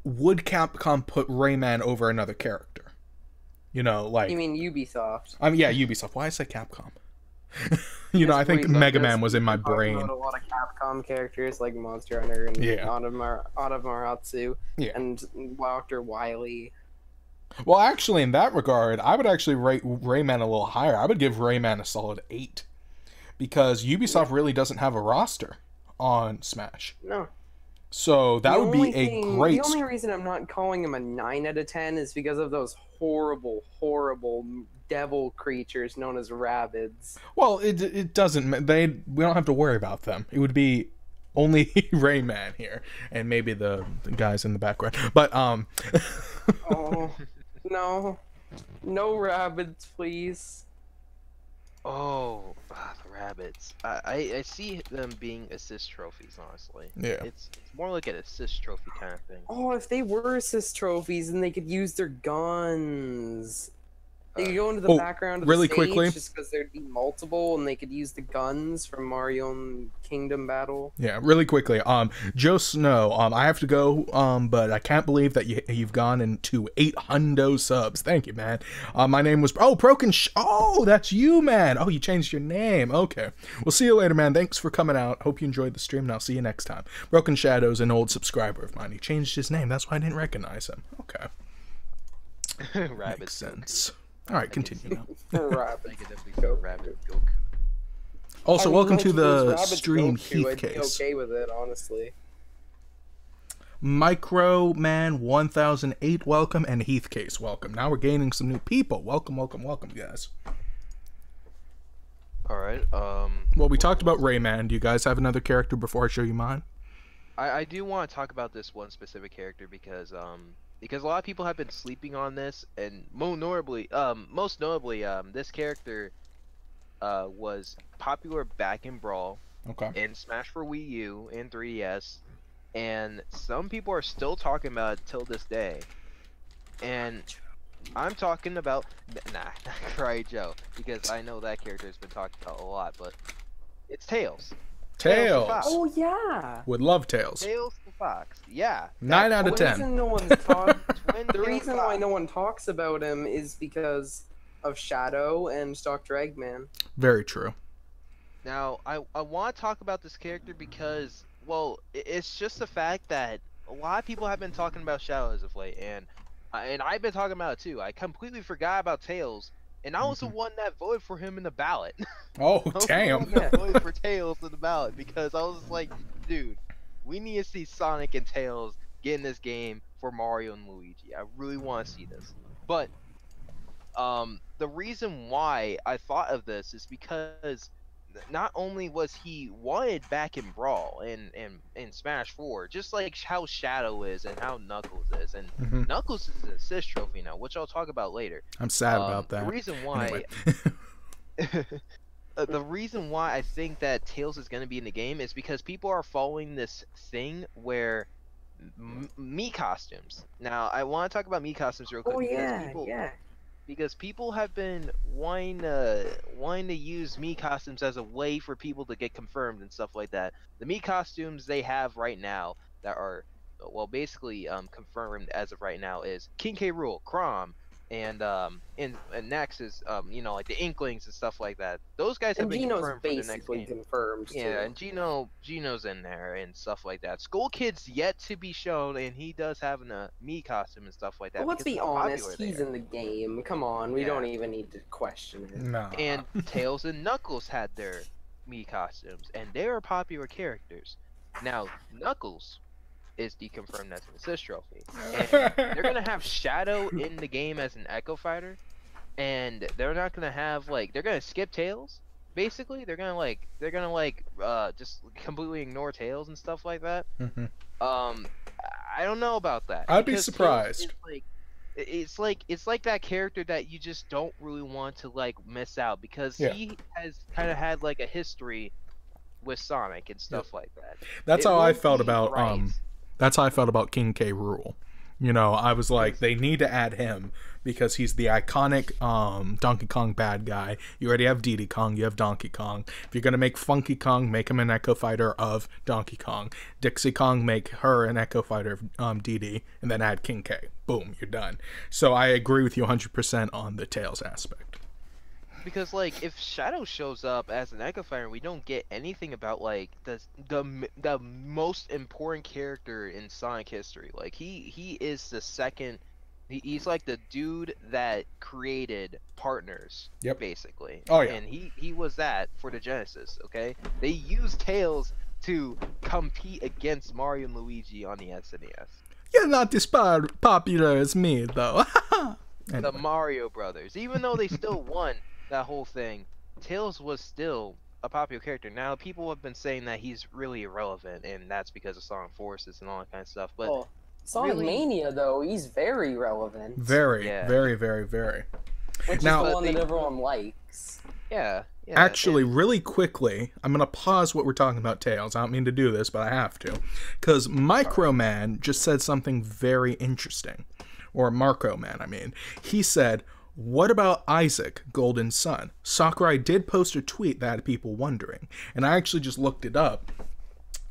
would Capcom put Rayman over another character? Like... You mean Ubisoft? Yeah, Ubisoft. Why did I say Capcom? I think Mega Man was in my brain. About a lot of Capcom characters like Monster Hunter and Maratsu and Dr. Wily. Well, actually, in that regard, I would actually rate Rayman a little higher. I would give Rayman a solid 8. Because Ubisoft really doesn't have a roster on Smash. No. So that would be a great... The only reason I'm not calling him a 9 out of 10 is because of those horrible, horrible devil creatures known as Rabbids. Well, it doesn't... We don't have to worry about them. It would be only Rayman here. And maybe the guys in the background. But, Oh, no. No Rabbids, please. Oh, the rabbits. I see them being assist trophies, honestly. Yeah. It's more like an assist trophy kind of thing. Oh, if they were assist trophies, then they could use their guns. They could go into the background of really the stage quickly, just because there'd be multiple, and they could use the guns from Mario and Kingdom Battle. Yeah, really quickly. Joe Snow, I have to go, but I can't believe that you've gone into 800 subs. Thank you, man. My name was Broken. Oh, that's you, man. Oh, you changed your name. Okay, we'll see you later, man. Thanks for coming out. Hope you enjoyed the stream, and I'll see you next time. Broken Shadow's an old subscriber of mine. He changed his name. That's why I didn't recognize him. Okay, makes sense. All right, continue now. Rabbit. I could definitely go Rabbit Goku. Also, welcome to the Rabbits stream, Goku, I'd be Heathcase. okay with it, honestly. Microman 1008, welcome, and Heathcase, welcome. Now we're gaining some new people. Welcome, guys. All right. Well, we talked about Rayman. Do you guys have another character before I show you mine? I do want to talk about this one specific character because a lot of people have been sleeping on this, and most notably, this character was popular back in Brawl, in Smash for Wii U and 3DS, and some people are still talking about it till this day. And I'm talking about not Cry Joe, because I know that character has been talked about a lot, but it's Tails. Tails. Oh yeah. Would love Tails. Tails the Fox. Yeah. 9 out of 10. The reason why no one talks about him is because of Shadow and Dr. Eggman. Very true. Now, I want to talk about this character because, well, it's just the fact that a lot of people have been talking about Shadow as of late, and I've been talking about it too. I completely forgot about Tails and I was the one that voted for him in the ballot. Oh, I was the damn. one that voted for Tails in the ballot because I was like, dude, we need to see Sonic and Tails get in this game for Mario and Luigi. I really want to see this. But the reason why I thought of this is because not only was he wanted back in Brawl and Smash 4, just like how Shadow is and how Knuckles is, and Knuckles is an assist trophy now, which I'll talk about later. I'm sad about that. The reason why, Anyway. the reason why I think that Tails is going to be in the game is because people are following this thing where Mii costumes. Now, I want to talk about Mii costumes real quick. Because people have been wanting to use Mii costumes as a way for people to get confirmed and stuff like that. The Mii costumes they have right now that are, well, basically confirmed as of right now is King K. Rool, Chrom, and next is you know, like the Inklings and stuff like that. Those guys have been confirmed for the next game. Confirmed Yeah, too. and Gino's in there and stuff like that. Skull Kid's yet to be shown, and he does have a Mii costume and stuff like that. But let's because be of how honest, popular they he's are. in the game. Come on, we don't even need to question it. Nah. And Tails and Knuckles had their Mii costumes, and they are popular characters. Now, Knuckles is deconfirmed as an assist trophy, and they're gonna have Shadow in the game as an Echo Fighter, and they're not gonna have they're gonna skip Tails. Basically, they're gonna just completely ignore Tails and stuff like that. I don't know about that. I'd be because surprised. Tails is it's like that character that you just don't really want to miss out because he has kind of had a history with Sonic and stuff like that. That's how I felt about that's how I felt about King K. Rool. You know, I was like, they need to add him because he's the iconic Donkey Kong bad guy. You already have Diddy Kong, you have Donkey Kong. If you're gonna make Funky Kong, make him an Echo Fighter of Donkey Kong. Dixie Kong, make her an Echo Fighter of Diddy, and then add King K. Boom, you're done. So I agree with you 100% on the Tails aspect. Because if Shadow shows up as an Echo Fighter, we don't get anything about the most important character in Sonic history. He is the second. He's like the dude that created partners. Yep. Basically. Oh yeah. And he was that for the Genesis. Okay. They used Tails to compete against Mario and Luigi on the SNES. You're not as popular as me, though. The Mario Brothers, even though they still won that whole thing, Tails was still a popular character. Now, people have been saying that he's really irrelevant, and that's because of Sonic Forces and all that kind of stuff. But Sonic Mania, though, he's very relevant. Very, very, very. Which now, is the one that everyone likes. Yeah. Actually, really quickly, I'm going to pause what we're talking about Tails. I don't mean to do this, but I have to. Because Microman just said something very interesting. Or Marco Man, I mean. He said, what about Isaac, Golden Sun? Sakurai did post a tweet that had people wondering. And I actually just looked it up.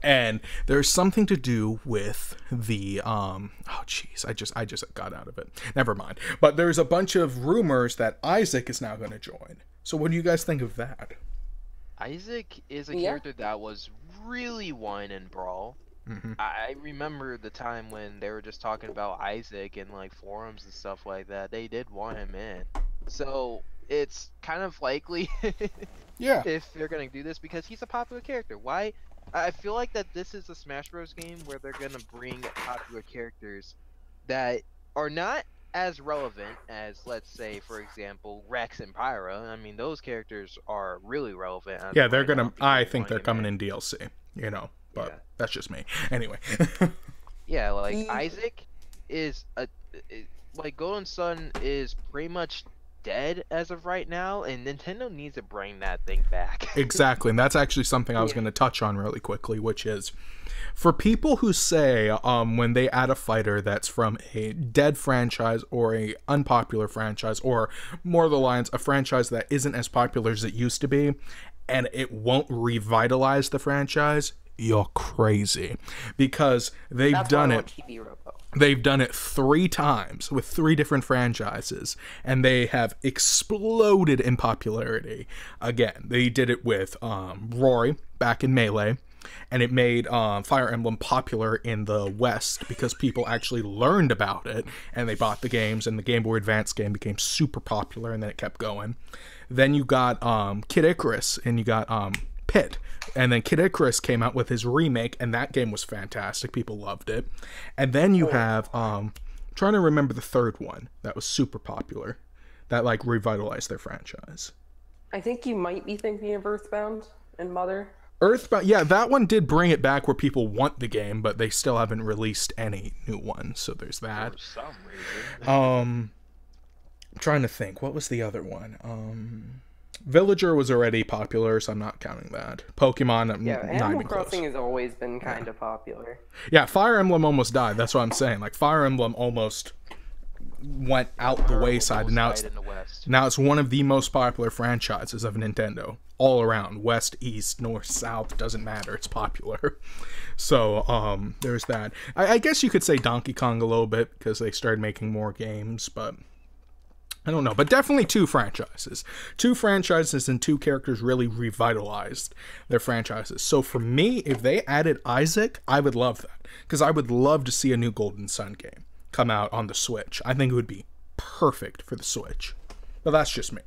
And there's something to do with the, oh jeez, I just got out of it. Never mind. But there's a bunch of rumors that Isaac is now going to join. So what do you guys think of that? Isaac is a character that was really wine and brawl. I remember the time when they were just talking about Isaac in forums and stuff like that. They did want him in, so it's kind of likely, if they're gonna do this because he's a popular character. Why? I feel like that this is a Smash Bros. Game where they're gonna bring popular characters that are not as relevant as, let's say, for example, Rex and Pyra. I mean, those characters are really relevant. Yeah, they're gonna. I think they're coming in DLC. You know. But that's just me. Anyway. Yeah, Isaac is Golden Sun is pretty much dead as of right now, and Nintendo needs to bring that thing back. Exactly, and that's actually something I was going to touch on really quickly, which is for people who say when they add a fighter that's from a dead franchise or a unpopular franchise, or more of the lines, a franchise that isn't as popular as it used to be, and it won't revitalize the franchise, you're crazy, because they've done it. They've done it 3 times with 3 different franchises, and they have exploded in popularity. Again, they did it with Roy back in Melee. and it made Fire Emblem popular in the West because people actually learned about it and they bought the games, and the Game Boy Advance game became super popular, and then it kept going. Then you got Kid Icarus, and you got Pit, and then Kid Icarus came out with his remake, and that game was fantastic. People loved it. And then you have trying to remember the third one that was super popular that like revitalized their franchise. I think you might be thinking of Earthbound and Mother. Earthbound, yeah, that one did bring it back where people want the game, but they still haven't released any new ones, so there's that. For some reason. I'm trying to think, what was the other one? Villager was already popular, so I'm not counting that. Pokemon, Yeah, not Animal even Crossing close. has always been kind of popular. Yeah, Fire Emblem almost died. That's what I'm saying. Like Fire Emblem almost went out the wayside, and now it's one of the most popular franchises of Nintendo all around. West, east, north, south, doesn't matter. It's popular. So there's that. I guess you could say Donkey Kong a little bit because they started making more games, but I don't know. But definitely two franchises and two characters really revitalized their franchises. So for me, if they added Isaac, I would love that, because I would love to see a new Golden Sun game come out on the Switch. I think it would be perfect for the Switch. But that's just me.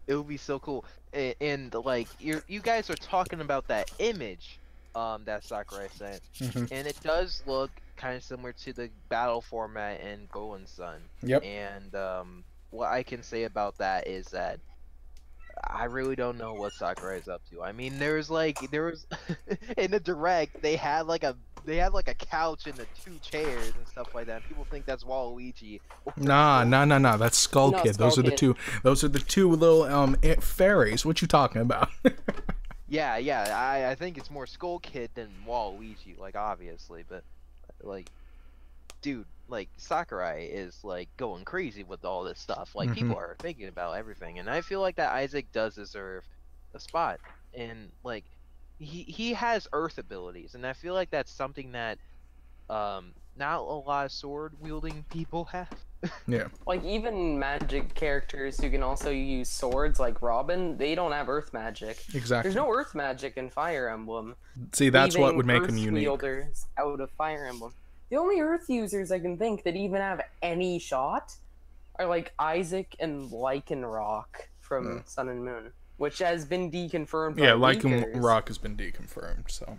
It would be so cool. And like you guys are talking about that image that Sakurai sent, and it does look kind of similar to the battle format in Golden Sun. Yep. And what I can say about that is that I really don't know what Sakurai is up to. I mean, there was in the direct they had like a couch and the two chairs and stuff like that. People think that's Waluigi. Nah. That's Skull Kid. Those are the two. Those are the two little fairies. What you talking about? Yeah. I think it's more Skull Kid than Waluigi, like obviously, but like, dude, like Sakurai is like going crazy with all this stuff. Like people are thinking about everything, and I feel like that Isaac does deserve a spot. And like, he has Earth abilities, and I feel like that's something that not a lot of sword wielding people have. Yeah. Like even magic characters who can also use swords, like Robin, they don't have Earth magic. Exactly. There's no Earth magic in Fire Emblem. See, that's what would make Earth him unique. Wielders out of Fire Emblem. The only Earth users I can think that even have any shot are like Isaac and Lycanroc from Sun and Moon, which has been deconfirmed. Yeah, by Lycanroc leakers. has been deconfirmed, so.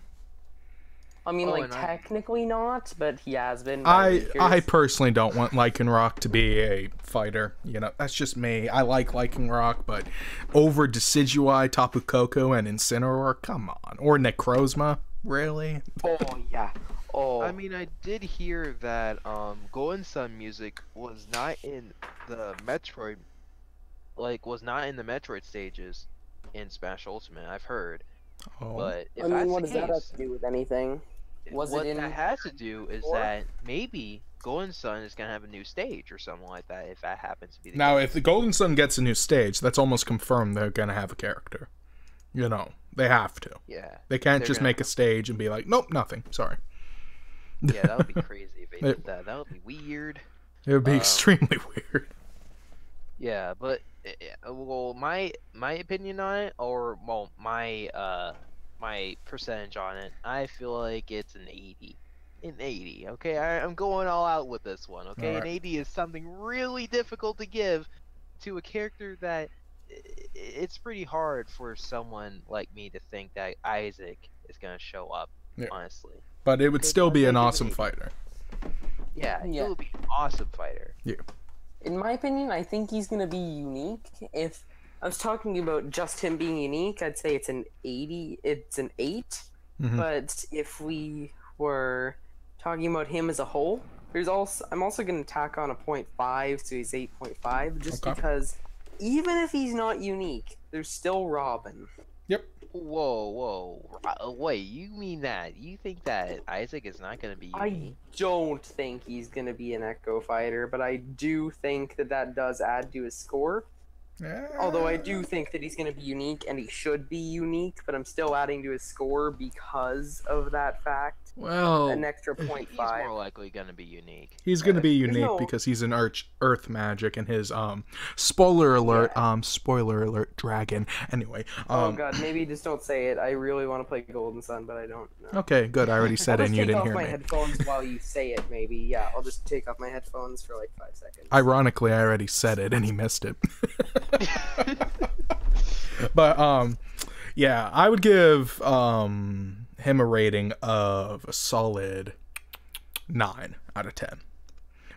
I mean, technically not, but he has been. I personally don't want Lycanroc to be a fighter. You know, that's just me. I like Lycanroc, but over Decidueye, Tapu Koko, and Incineroar, come on. Or Necrozma, really? Oh, yeah. Oh. I mean, I did hear that Golden Sun music was not in the Metroid, was not in the Metroid stages in Smash Ultimate. I've heard. Oh. But if I mean, that's what the does that have case, to do with anything? what that has to do is that maybe Golden Sun is gonna have a new stage or something like that. If that happens to be the Now, case. if the Golden Sun gets a new stage, that's almost confirmed they're gonna have a character. You know, they have to. Yeah. They can't They're just gonna make a stage and be like, nope, nothing. Sorry. Yeah, that would be crazy if they did that. That would be weird. It would be extremely weird. Yeah, but well, my opinion on it, or well, my percentage on it, I feel like it's an 80. An 80, okay? I'm going all out with this one, okay? Right. An 80 is something really difficult to give to a character that it's pretty hard for someone like me to think that Isaac is gonna show up, honestly. But it would still be an awesome fighter. Yeah, he would be an awesome fighter. Yeah. In my opinion, I think he's gonna be unique. If I was talking about just him being unique, I'd say it's an 80. It's an 8. But if we were talking about him as a whole, I'm also gonna tack on a 0.5, so he's 8.5, just because even if he's not unique, there's still Robin. Yep. Whoa. Wait, you mean that? You think that Isaac is not going to be unique? I don't think he's going to be an Echo Fighter, but I do think that does add to his score. Although I do think that he's going to be unique, and he should be unique, but I'm still adding to his score because of that fact. Well, an extra He's 0.5. more likely going to be unique. he's going to be There's unique no- because he's an Earth magic and his spoiler alert dragon. Anyway, Oh god, maybe just don't say it. I really want to play Golden Sun, but I don't know. okay, good. I already said I'll it and just you take didn't off hear my me. headphones while you say it, maybe. Yeah, I'll just take off my headphones for like 5 seconds. Ironically, I already said it and he missed it. But yeah, I would give him a rating of a solid 9 out of 10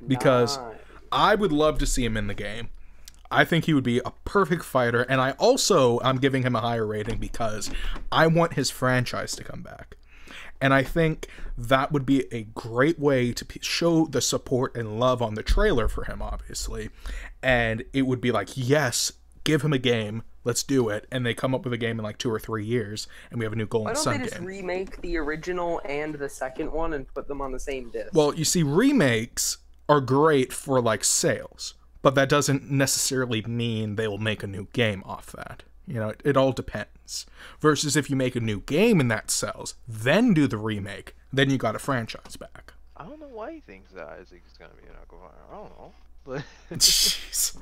because Nice. I would love to see him in the game. I think he would be a perfect fighter, and I'm giving him a higher rating because I want his franchise to come back. And I think that would be a great way to show the support and love on the trailer for him, obviously. And it would be like, yes, give him a game. Let's do it. And they come up with a game in like 2 or 3 years, and we have a new Golden Why don't Sun they just game. remake the original and the second one and put them on the same disc? Well, you see, remakes are great for like sales, but that doesn't necessarily mean they will make a new game off that. You know, it all depends. Versus if you make a new game and that sells, then do the remake, then you got a franchise back. I don't know why he thinks that Isaac is going to be an Aquafire. I don't know. But Jeez.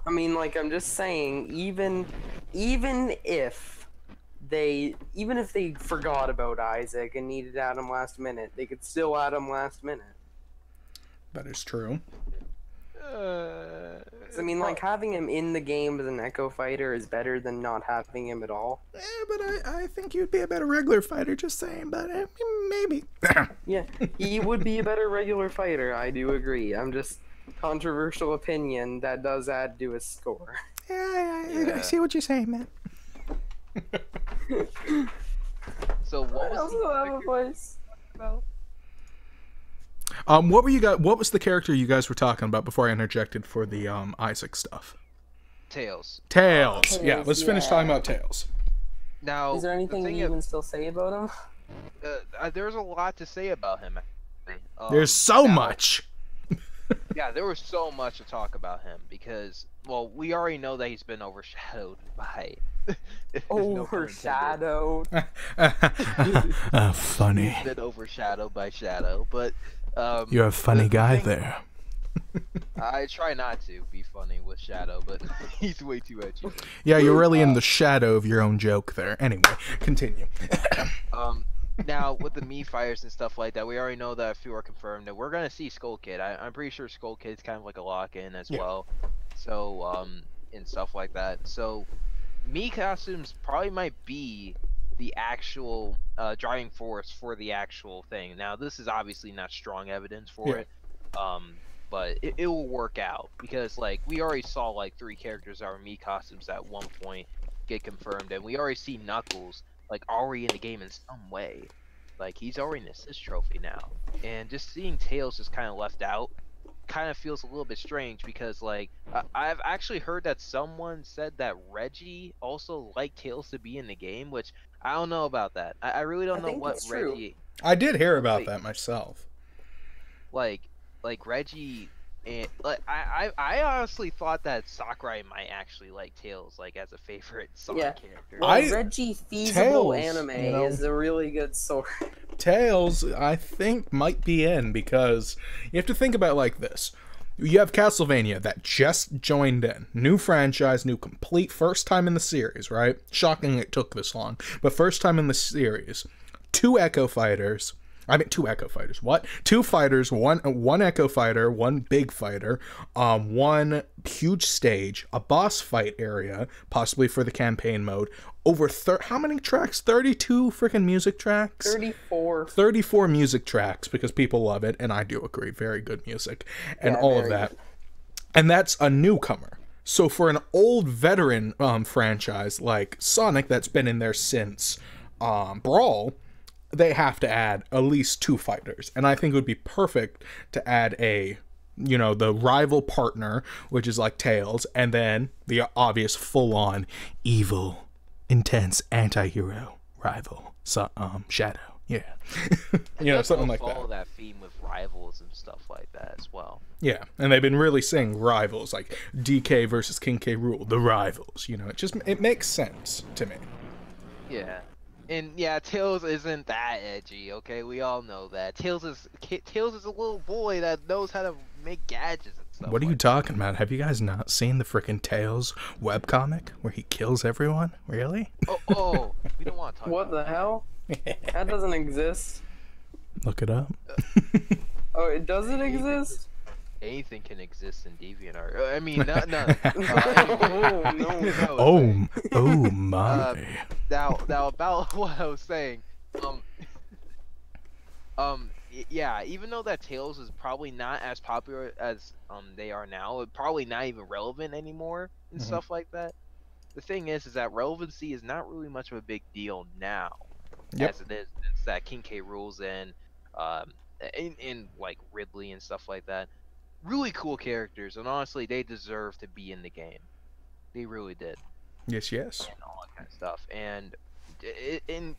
I mean, like, I'm just saying, even if they forgot about Isaac and needed to add him last minute, they could still add him last minute. That is true. I mean, like, having him in the game as an Echo Fighter is better than not having him at all. Yeah, but I think you'd be a better regular fighter, just saying, but maybe. Yeah, he would be a better regular fighter, I do agree. I'm just controversial opinion that does add to his score. Yeah, I see what you're saying, man. so what I was also have a voice. about? What was the character you guys were talking about before I interjected for the Isaac stuff? Tails. Tails. Yeah, let's finish yeah. talking about Tails. Now, Is there anything the thing you can still say about him? there's a lot to say about him. Actually. There's so now- much. Yeah, there was so much to talk about him because, well, we already know that he's been overshadowed by. Overshadowed. Funny. He's been overshadowed by Shadow, but You're a funny the guy thing- there. I try not to be funny with Shadow, but he's way too edgy. Yeah, you're really in the shadow of your own joke there. Anyway, continue. Now with the Mii fires and stuff like that, we already know that a few are confirmed that we're gonna see Skull Kid. I'm pretty sure Skull Kid's kind of like a lock-in as well. So and stuff like that. So Mii costumes probably might be the actual driving force for the actual thing. Now this is obviously not strong evidence for it. But it will work out because like we already saw like 3 characters that are Mii costumes at one point get confirmed, and we already see Knuckles like already in the game in some way. Like he's already an assist trophy now, and just seeing Tails just kind of left out kind of feels a little bit strange because like I've actually heard that someone said that Reggie also liked Tails to be in the game, which I don't know about that. I really don't know think what it's true. Reggie I did hear about that myself. like Reggie. And like I honestly thought that Sakurai might actually like Tails like as a favorite Sonic character. Well, Reggie Feasible Tails, Anime you know. is a really good source. Tails, I think, might be in because you have to think about it like this. You have Castlevania that just joined in. New franchise, new complete, first time in the series, right? Shocking it took this long. But first time in the series. 2 Echo Fighters. I mean, 2 Echo Fighters. What? 2 fighters, one Echo Fighter, 1 big fighter, 1 huge stage, a boss fight area, possibly for the campaign mode. Over how many tracks? 32 freaking music tracks? 34. 34 music tracks because people love it, and I do agree. Very good music, and Yeah, all of very that. good. And that's a newcomer. So for an old veteran franchise like Sonic that's been in there since Brawl, they have to add at least 2 fighters. And I think it would be perfect to add the rival partner, which is like Tails, and then the obvious full-on evil, intense anti-hero rival, Shadow. Yeah. Something like that. Follow that theme with rivals and stuff like that as well. Yeah, and they've been really saying rivals, like DK versus King K. Rool, the rivals. It makes sense to me. Yeah. And yeah, Tails isn't that edgy, okay? We all know that. Tails is a little boy that knows how to make gadgets and stuff. What are you talking about? Have you guys not seen the frickin' Tails webcomic where he kills everyone? Really? Oh, we don't want to talk What about the hell? That doesn't exist. Look it up. Oh, it doesn't exist? anything can exist in DeviantArt. I mean, no. Oh my. Now about what I was saying. Yeah, even though that Tails is probably not as popular as they are now, probably not even relevant anymore and stuff like that. The thing is that relevancy is not really much of a big deal now, as it is since that King K. Rool's in like Ridley and stuff like that. Really cool characters, and honestly, they deserve to be in the game. They really did. Yes. And all that kind of stuff. And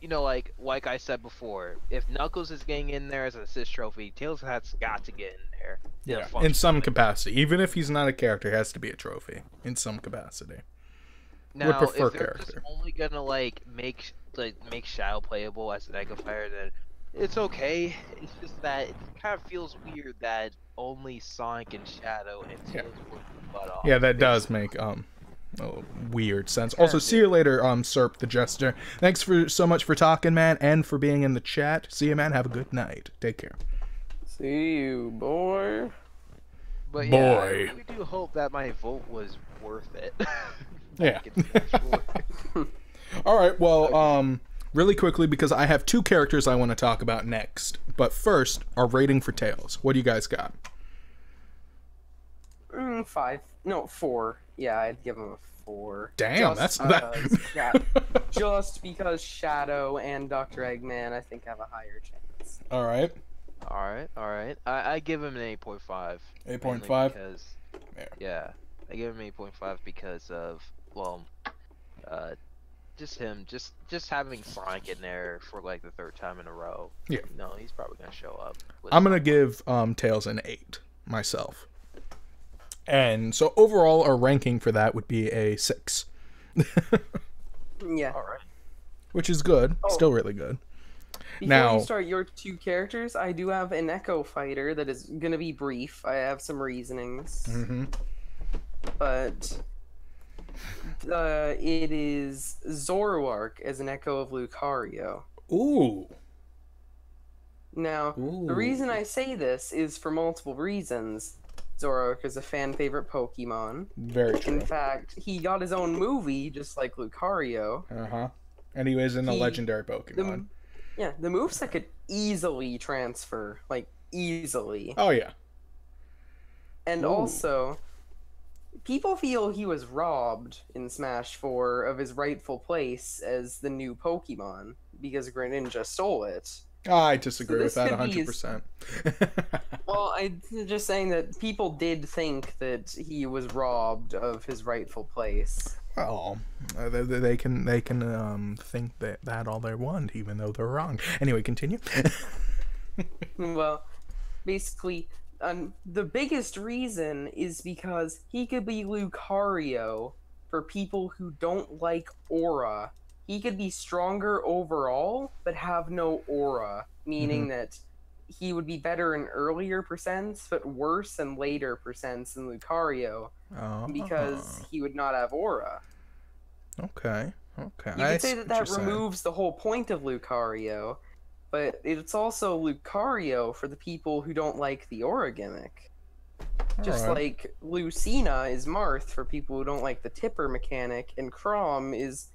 you know, like I said before, if Knuckles is getting in there as an assist trophy, Tails has got to get in there. Yeah, in some capacity. Even if he's not a character, it has to be a trophy in some capacity. Now, would prefer if they're character. just only gonna like make Shadow playable as an Echo Fire, then it's okay. It's just that it kind of feels weird that only Sonic and Shadow and Tails work the butt off. Yeah, that does make weird sense. Also, see you later, Serp the Jester. Thanks so much for talking, man, and for being in the chat. See you, man. Have a good night. Take care. See you, boy. But yeah, I really do hope that my vote was worth it. Yeah. All right. Well, really quickly, because I have two characters I want to talk about next. But first, our rating for Tails. What do you guys got? 5. No, 4. Yeah, I'd give him a 4. Damn, just because Shadow and Dr. Eggman, I think, have a higher chance. All right. I give him an 8.5. 8.5? Because, yeah, I give him 8.5 because of, well, just having Sonic in there for like the 3rd time in a row. Yeah. No, he's probably gonna show up. I'm gonna give Tails an 8 myself. And so overall, our ranking for that would be a 6. Yeah. All right. Which is good. Still really good. Before you start your two characters, I do have an Echo Fighter that is going to be brief. I have some reasonings. But it is Zoroark as an Echo of Lucario. Ooh. Now, the reason I say this is for multiple reasons. Zoroark is a fan favorite Pokemon. Very true. In fact, he got his own movie, just like Lucario. And he was in a legendary Pokemon. The moveset could easily transfer, like, easily. Oh, yeah. And also, people feel he was robbed in Smash 4 of his rightful place as the new Pokemon, because Greninja stole it. I disagree with that 100%. Well, I'm just saying that people did think that he was robbed of his rightful place. Well, they can think that all they want, even though they're wrong. Anyway, continue. Well, basically, the biggest reason is because he could be Lucario for people who don't like aura. He could be stronger overall, but have no aura, meaning that he would be better in earlier percents, but worse in later percents than Lucario, because he would not have aura. Okay. You could say that removes the whole point of Lucario, but it's also Lucario for the people who don't like the aura gimmick. Just like Lucina is Marth for people who don't like the tipper mechanic, and Chrom is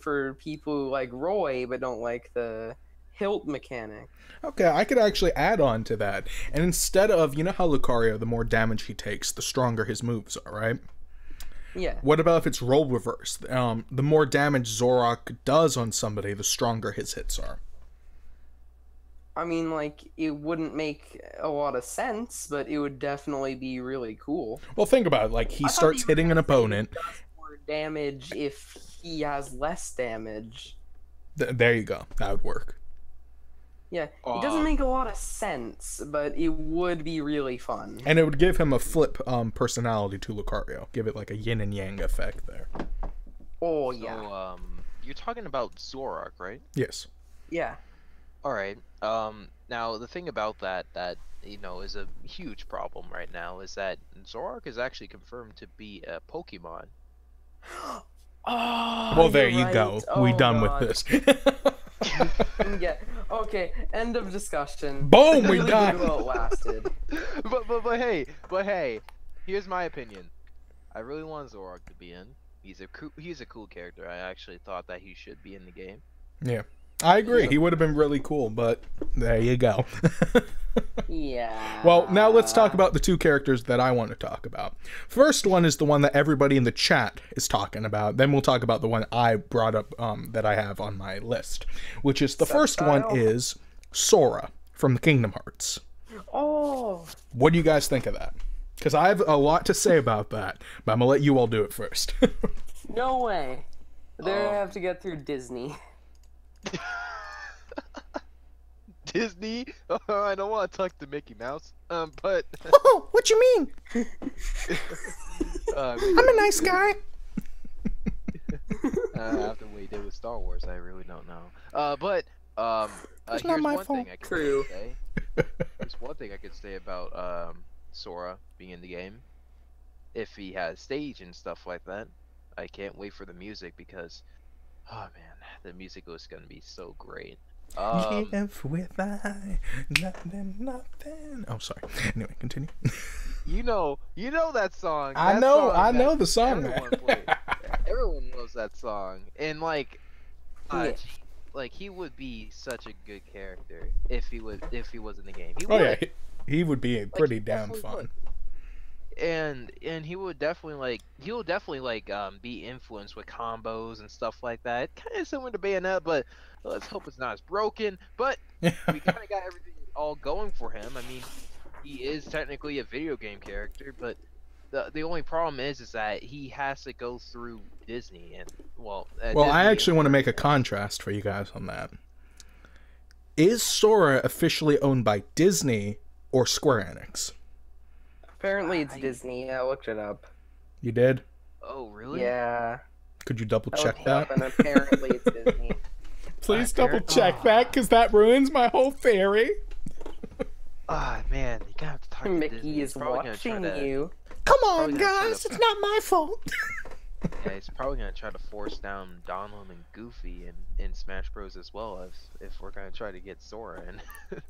for people who like Roy but don't like the hilt mechanic. Okay, I could actually add on to that. And instead of, you know how Lucario, the more damage he takes, the stronger his moves are, right? Yeah. What about if it's role reversed? The more damage Zoroark does on somebody, the stronger his hits are. I mean, like, it wouldn't make a lot of sense, but it would definitely be really cool. Well, think about it. Like, he starts hitting an opponent. He does more damage if he has less damage. There you go. That would work. Yeah, it doesn't make a lot of sense, but it would be really fun. And it would give him a flip personality to Lucario. Give it like a yin and yang effect there. Oh, yeah. So, you're talking about Zorak, right? Yes. Yeah. All right. Now the thing about that is a huge problem right now is that Zorak is actually confirmed to be a Pokemon. Oh, Well, there you're you go. right. We Oh, done God. with this. Yeah. Okay. End of discussion. Boom, we Really done. good outlasted. but hey, here's my opinion. I really want Zorak to be in. He's a cool character. I actually thought that he should be in the game. Yeah. I agree. He would have been really cool, but there you go. Yeah. Well, now let's talk about the two characters that I want to talk about. First one is the one that everybody in the chat is talking about. Then we'll talk about the one I brought up that I have on my list, which is the first one is Sora from the Kingdom Hearts. Oh. What do you guys think of that? Because I have a lot to say about that, but I'm going to let you all do it first. No way. They have to get through Disney. Disney? I don't want to talk to Mickey Mouse. But Oh, what you mean? I'm a nice guy. After what he did with Star Wars, I really don't know. It's here's not my one fault. thing I can True. say. There's one thing I could say about Sora being in the game. If he has stage and stuff like that, I can't wait for the music because, oh man, the music was gonna be so great. If with I, nothing. Oh, sorry. Anyway, continue. You know that song. I know the song. Everyone loves that song, and like, Yeah. like he would be such a good character if he was in the game. He Oh would. yeah, he would be pretty he damn definitely fun. would. And he'll definitely be influenced with combos and stuff like that. Kind of similar to Bayonetta, but let's hope it's not as broken. But we kind of got everything all going for him. I mean, he is technically a video game character, but the only problem is that he has to go through Disney and Well, Disney I actually want to make a contrast for you guys on that. Is Sora officially owned by Disney or Square Enix? Apparently it's Disney. I looked it up. You did? Oh really? Yeah. Could you double I check looked it up, that? and apparently it's Disney. Please double check that, because that ruins my whole theory. Ah man, you gotta have to talk to Mickey Disney. is He's probably gonna try watching to- you. Come Probably on, gonna try guys, to- it's not my fault. Yeah, he's probably gonna try to force down Donald and Goofy in Smash Bros as well if we're gonna try to get Sora in.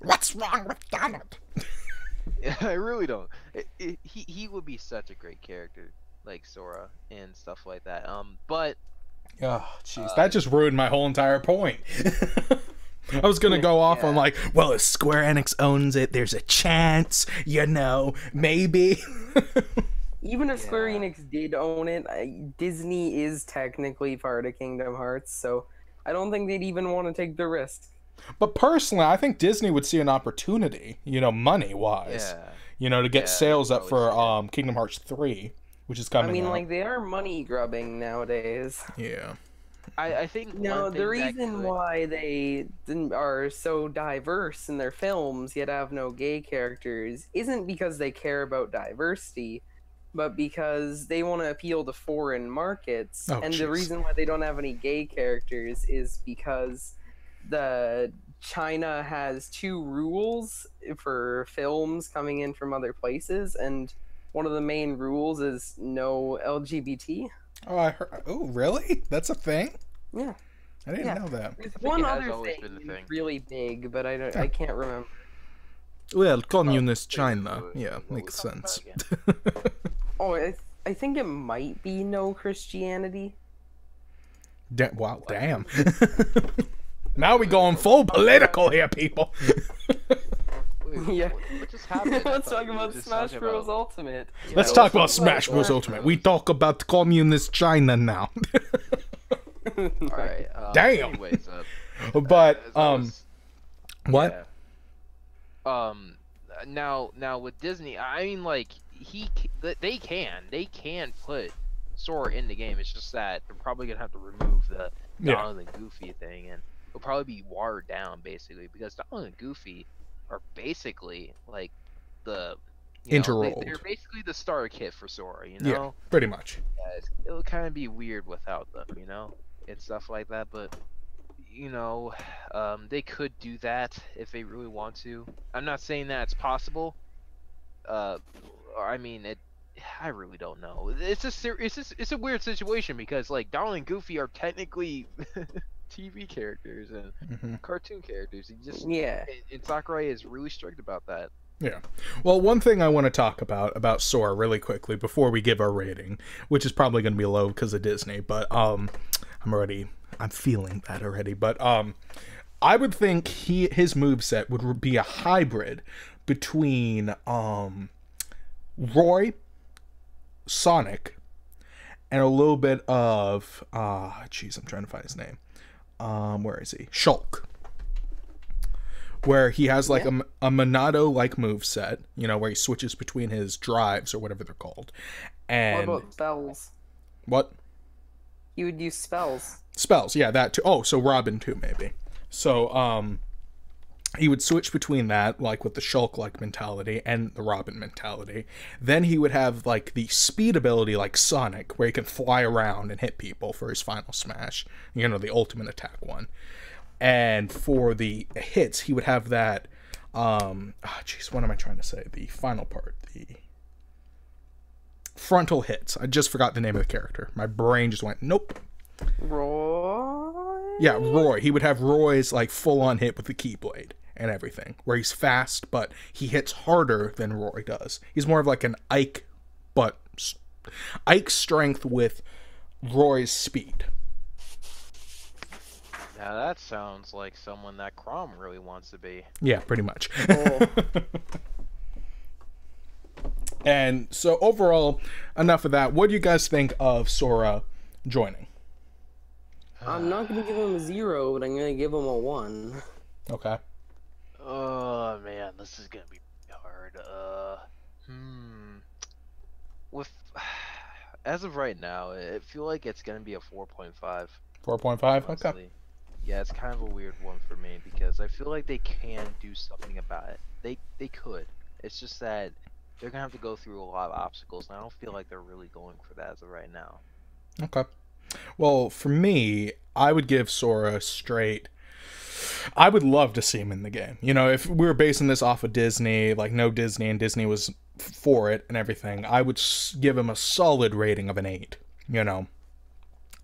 What's wrong with Donald? I really don't. He would be such a great character, like Sora and stuff like that. But Oh, jeez, that just ruined my whole entire point. I was gonna go off on like, well, if Square Enix owns it, there's a chance, maybe. Even if Square Enix did own it, Disney is technically part of Kingdom Hearts, so I don't think they'd even want to take the risk. But personally, I think Disney would see an opportunity, money-wise, to get sales up for Kingdom Hearts 3, which is coming out. Like, they are money grubbing nowadays. Yeah. I think No, the reason why they are so diverse in their films yet have no gay characters isn't because they care about diversity, but because they want to appeal to foreign markets. Oh, and jeez. the reason why they don't have any gay characters is because China has 2 rules for films coming in from other places, and one of the main rules is no LGBT. Oh, I heard. Oh, really? That's a thing? Yeah. I didn't know that. There's think one it has other always thing, been a thing. really big, but I can't remember. Well, communist China. Yeah, makes sense. Oh, I think it might be no Christianity. Wow, damn. Now we going full political here, people. Yeah. What just happened? Let's talk about Smash Bros. Ultimate. Let's talk about Smash Bros. Ultimate. We talk about communist China now. Alright. Damn. Anyways, But what? Yeah. Now with Disney, I mean, like they can put Sora in the game. It's just that they're probably gonna have to remove the Donald and Goofy thing, and it'll probably be watered down basically because Donald and Goofy are basically like the Interrolled. They're basically the starter kit for Sora, Yeah, pretty much. It'll kind of be weird without them, and stuff like that. But you know, they could do that if they really want to. I'm not saying that it's possible. I mean, I really don't know. It's a weird situation because like Donald and Goofy are technically TV characters and cartoon characters. And Sakurai is really strict about that. Yeah. Well, one thing I want to talk about Sora really quickly before we give our rating, which is probably going to be low because of Disney, but I'm feeling that already. But I would think his moveset would be a hybrid between Roy, Sonic, and a little bit of I'm trying to find his name. Where is he? Shulk. Where he has like a Monado like moveset, you know, where he switches between his drives or whatever they're called. And what about spells? What? You would use spells. Spells, yeah, that too. Oh, so Robin too, maybe. So he would switch between that, like with the Shulk like mentality and the Robin mentality. Then he would have like the speed ability like Sonic, where he can fly around and hit people for his final smash. You know, the ultimate attack one. And for the hits, he would have that, what am I trying to say? The final part, the frontal hits. I just forgot the name of the character. My brain just went, nope. Roy? Yeah, Roy. He would have Roy's, like, full-on hit with the Keyblade and everything, where he's fast, but he hits harder than Roy does. He's more of like an Ike, but Ike's strength with Roy's speed. Now that sounds like someone that Crom really wants to be. Yeah, pretty much. Oh. And so overall, enough of that. What do you guys think of Sora joining? I'm not going to give him a 0, but I'm going to give him a 1. Okay. Oh man, this is gonna be hard. With as of right now, I feel like it's gonna be a 4.5. 4.5. Okay. Yeah, it's kind of a weird one for me because I feel like they can do something about it. They could. It's just that they're gonna have to go through a lot of obstacles, and I don't feel like they're really going for that as of right now. Okay. Well, for me, I would give Sora straight. I would love to see him in the game. You know, if we were basing this off of Disney, like no Disney, and Disney was for it and everything, I would give him a solid rating of an 8. You know,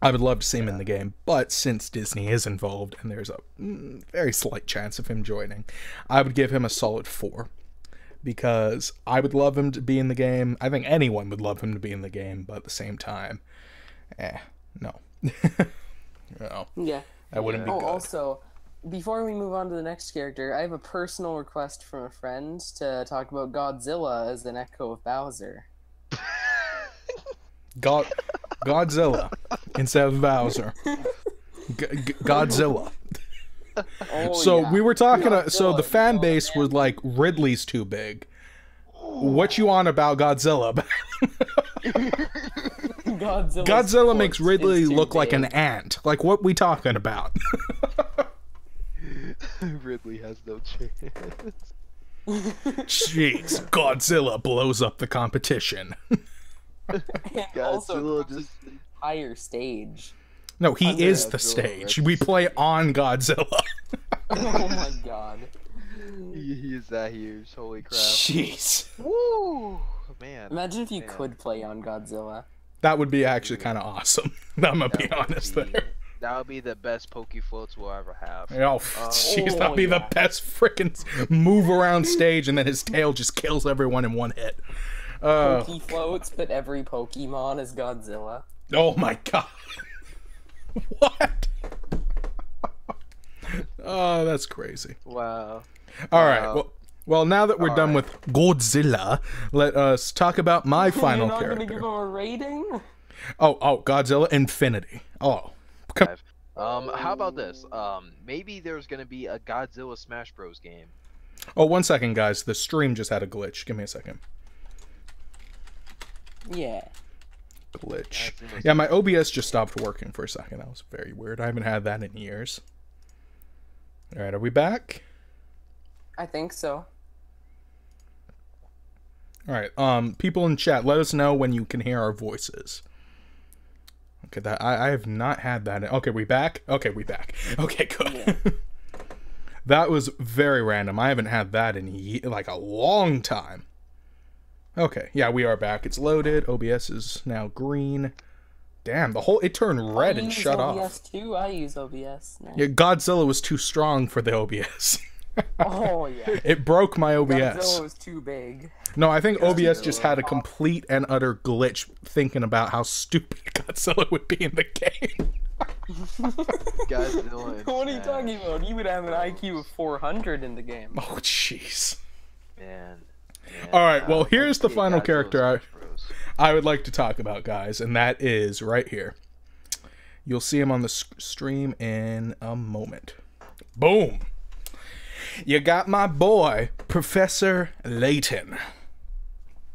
I would love to see him in the game, but since Disney is involved and there's a very slight chance of him joining, I would give him a solid 4. Because I would love him to be in the game. I think anyone would love him to be in the game, but at the same time, no. No. Yeah. That wouldn't be good. Also, before we move on to the next character, I have a personal request from a friend to talk about Godzilla as an echo of Bowser. Godzilla instead of Bowser. Godzilla. Oh, So yeah. we were talking. So Godzilla, the fan base was like, Ridley's too big. What you on about Godzilla? Godzilla makes Ridley look like an ant. Like, what we talking about? Ridley has no chance. Jeez, Godzilla blows up the competition. And also Godzilla just just higher stage. No, he is the Godzilla stage. right? We play on Godzilla. Oh my god. he is that huge. Holy crap. Jeez. Woo! Man. Imagine if you Man. could play on Godzilla. That would be actually kind of awesome. I'm gonna be honest there. That would be the best Poke floats we'll ever have. Oh, jeez, that'd be the best freaking move around stage, and then his tail just kills everyone in one hit. Poke floats, but every Pokemon is Godzilla. Oh my god. What? Oh, that's crazy. Wow. All right. Well, now that we're done with Godzilla, let us talk about my final You're not character. gonna give him a rating? Oh, Godzilla Infinity. Oh. How about this? Maybe there's gonna be a Godzilla Smash Bros. Game. Oh, 1 second, guys. The stream just had a glitch. Give me a second. Yeah. Glitch. Yeah, my OBS just stopped working for a second. That was very weird. I haven't had that in years. All right, are we back? I think so. All right. People in chat, let us know when you can hear our voices. Okay, that I have not had that. Okay, we back? Okay, we back. Okay, good. Yeah. That was very random. I haven't had that in like a long time. Okay, yeah, we are back. It's loaded. OBS is now green. Damn, it turned red and shut off. OBS too. I use OBS. Nice. Yeah, Godzilla was too strong for the OBS. Oh yeah. It broke my OBS. Godzilla was too big. No, I think OBS just had a complete and utter glitch thinking about how stupid Godzilla would be in the game. Godzilla. What are you talking about? You would have an IQ of 400 in the game. Oh, jeez. Man. All right, well, here's the final character I would like to talk about, guys, and that is right here. You'll see him on the stream in a moment. Boom. You got my boy, Professor Layton.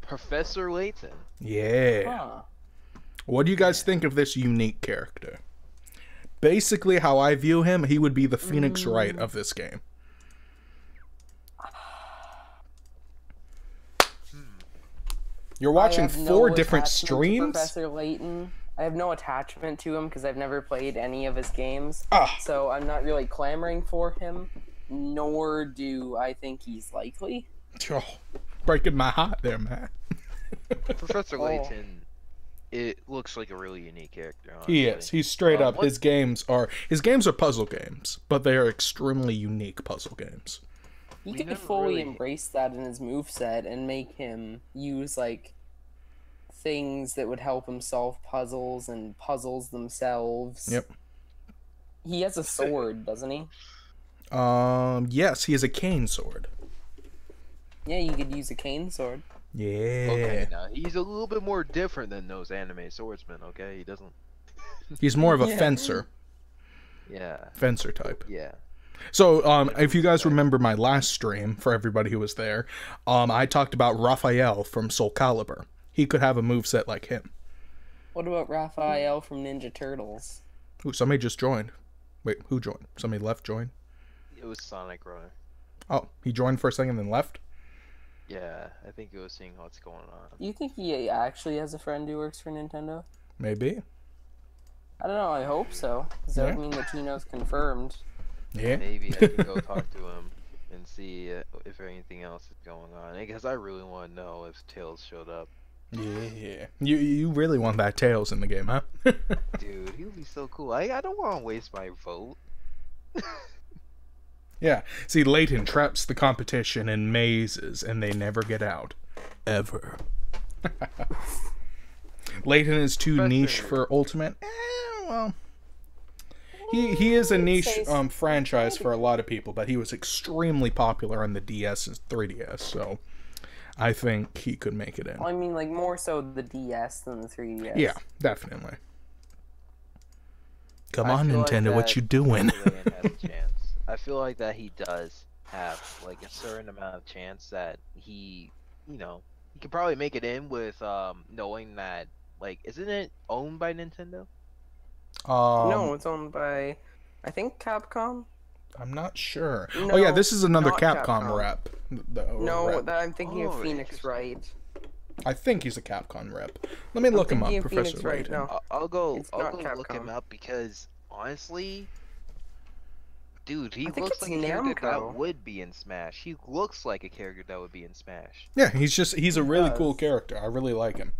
Professor Layton? Yeah. Huh. What do you guys think of this unique character? Basically, how I view him, he would be the Phoenix Wright of this game. You're watching 4 different streams? Professor Layton. I have no attachment to him because I've never played any of his games. So I'm not really clamoring for him, nor do I think he's likely. Oh, breaking my heart there, man. Professor Layton, it looks like a really unique character, honestly. He is. He's straight up. His games are puzzle games, but they are extremely unique puzzle games. You could fully embrace that in his moveset and make him use, like, things that would help him solve puzzles and puzzles themselves. Yep. He has a sword, doesn't he? Yes, he has a cane sword. Yeah, you could use a cane sword. Yeah. Okay, now, he's a little bit more different than those anime swordsmen, okay? He doesn't... He's more of a fencer. Yeah. Fencer type. Yeah. So, if you guys remember my last stream, for everybody who was there, I talked about Raphael from Soul Calibur. He could have a moveset like him. What about Raphael from Ninja Turtles? Ooh, somebody just joined. Wait, who joined? Somebody left join? It was Sonic Runner. Oh, he joined for a second then left? Yeah, I think it was seeing what's going on. You think he actually has a friend who works for Nintendo? Maybe. I don't know, I hope so. Does that mean that Tino's confirmed? Yeah. Maybe I can go talk to him and see if anything else is going on. Because I really want to know if Tails showed up. Yeah. You really want that Tails in the game, huh? Dude, he would be so cool. I don't want to waste my vote. Yeah. See, Layton traps the competition in mazes, and they never get out. Ever. Layton is too niche for Ultimate. Well... He is a niche franchise for a lot of people, but he was extremely popular on the DS and 3DS, so I think he could make it in. I mean, like, more so the DS than the 3DS. Yeah, definitely. Come on, Nintendo, what you doing? I feel like that he does have, like, a certain amount of chance that he, you know, he could probably make it in with knowing that, like, isn't it owned by Nintendo? No, it's owned by, I think, Capcom. I'm not sure. No, oh yeah, this is another not Capcom rep. I'm thinking of Phoenix Wright. I think he's a Capcom rep. Let me look him up, Professor Layton. No. I'll go look him up because honestly, dude, he looks like a character that would be in Smash. He looks like a character that would be in Smash. Yeah, he's a really cool character. I really like him.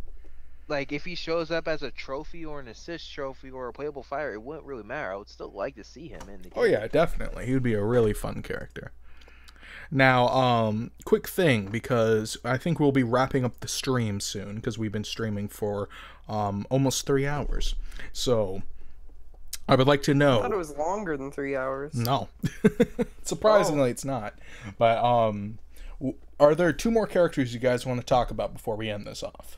Like, if he shows up as a trophy or an assist trophy or a playable fighter, it wouldn't really matter. I would still like to see him in the game. Oh yeah, definitely. He would be a really fun character. Now, quick thing, because I think we'll be wrapping up the stream soon, because we've been streaming for almost 3 hours. So, I would like to know... I thought it was longer than 3 hours. No. Surprisingly, it's not. But, are there 2 more characters you guys want to talk about before we end this off?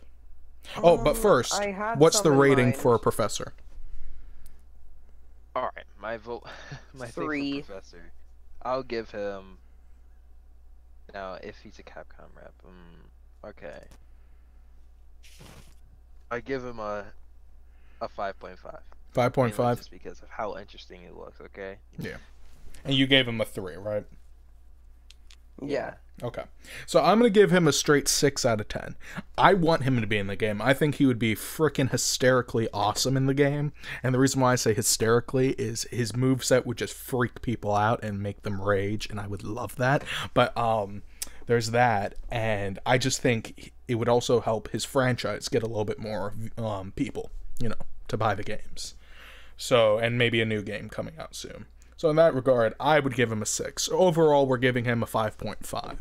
Oh, but first, what's the rating for a Professor? Alright, my vote... my 3. thing for Professor. I'll give him... Now, if he's a Capcom rep, okay. I give him a 5.5. 5.5? Just because of how interesting it looks, okay? Yeah. And you gave him a 3, right? Yeah. Okay. So I'm going to give him a straight 6 out of 10. I want him to be in the game. I think he would be freaking hysterically awesome in the game. And the reason why I say hysterically is his moveset would just freak people out and make them rage, and I would love that. But there's that, and I just think it would also help his franchise get a little bit more people, to buy the games. So, and maybe a new game coming out soon. So in that regard, I would give him a 6. Overall, we're giving him a 5.5.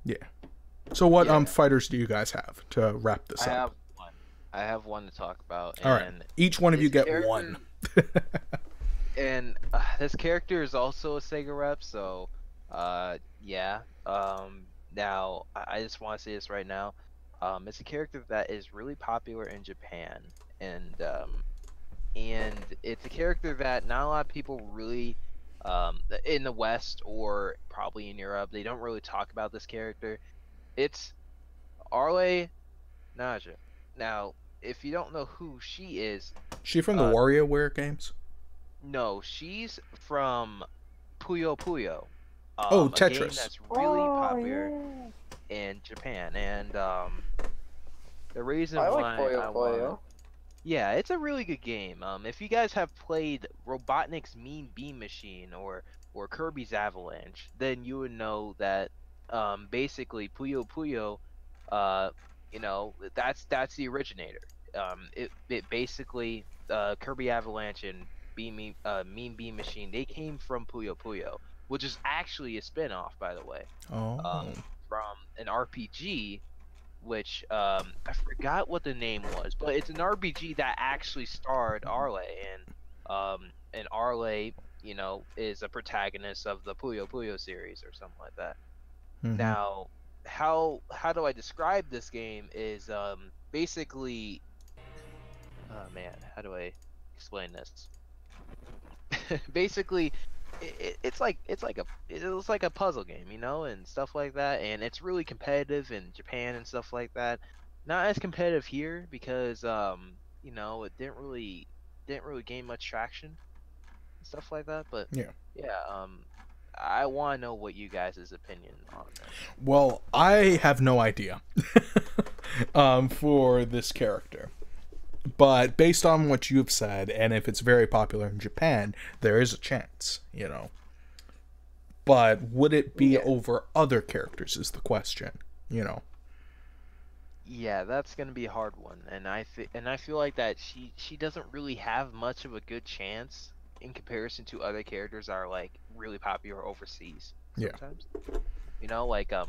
Yeah. So what fighters do you guys have to wrap this up? I have one to talk about. All right. Each one of you get one. And this character is also a Sega rep, so yeah. Now I just want to say this right now. It's a character that is really popular in Japan, and it's a character that not a lot of people really, in the West or probably in Europe, they don't really talk about this character. It's Arle Naja. Now, if you don't know who she is, she from the WarioWare games? No, she's from Puyo Puyo. Tetris. A game that's really popular in Japan, and the reason I why like Puyo. Yeah, it's a really good game. If you guys have played Robotnik's Mean Bean Machine or Kirby's Avalanche, then you would know that basically Puyo Puyo, that's the originator. It basically Kirby Avalanche and Mean Bean Machine, they came from Puyo Puyo, which is actually a spin-off, by the way, from an RPG. Which I forgot what the name was, but it's an RPG that actually starred Arle, and Arle, is a protagonist of the Puyo Puyo series or something like that. Mm-hmm. Now, how do I describe this game is basically, oh man, how do I explain this? Basically, it's like a puzzle game, and stuff like that, and it's really competitive in Japan and stuff like that. Not as competitive here because it didn't really gain much traction and stuff like that. But yeah, I want to know what you guys' opinion on this. Well, I have no idea for this character. But based on what you've said, and if it's very popular in Japan, there is a chance, But would it be over other characters is the question, Yeah, that's gonna be a hard one, and I feel like that she doesn't really have much of a good chance in comparison to other characters that are like really popular overseas. Sometimes.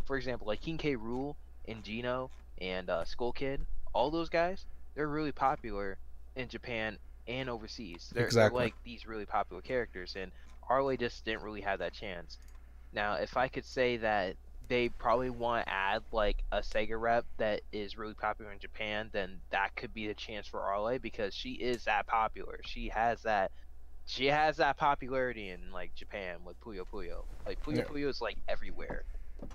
For example, like King K. Rool and Gino and Skull Kid, all those guys. They're really popular in Japan and overseas. They're like these really popular characters, and Arle just didn't really have that chance. Now, if I could say that they probably want to add like a Sega rep that is really popular in Japan, then that could be the chance for Arle because she is that popular. She has that popularity in like Japan with Puyo Puyo. Like Puyo Puyo is like everywhere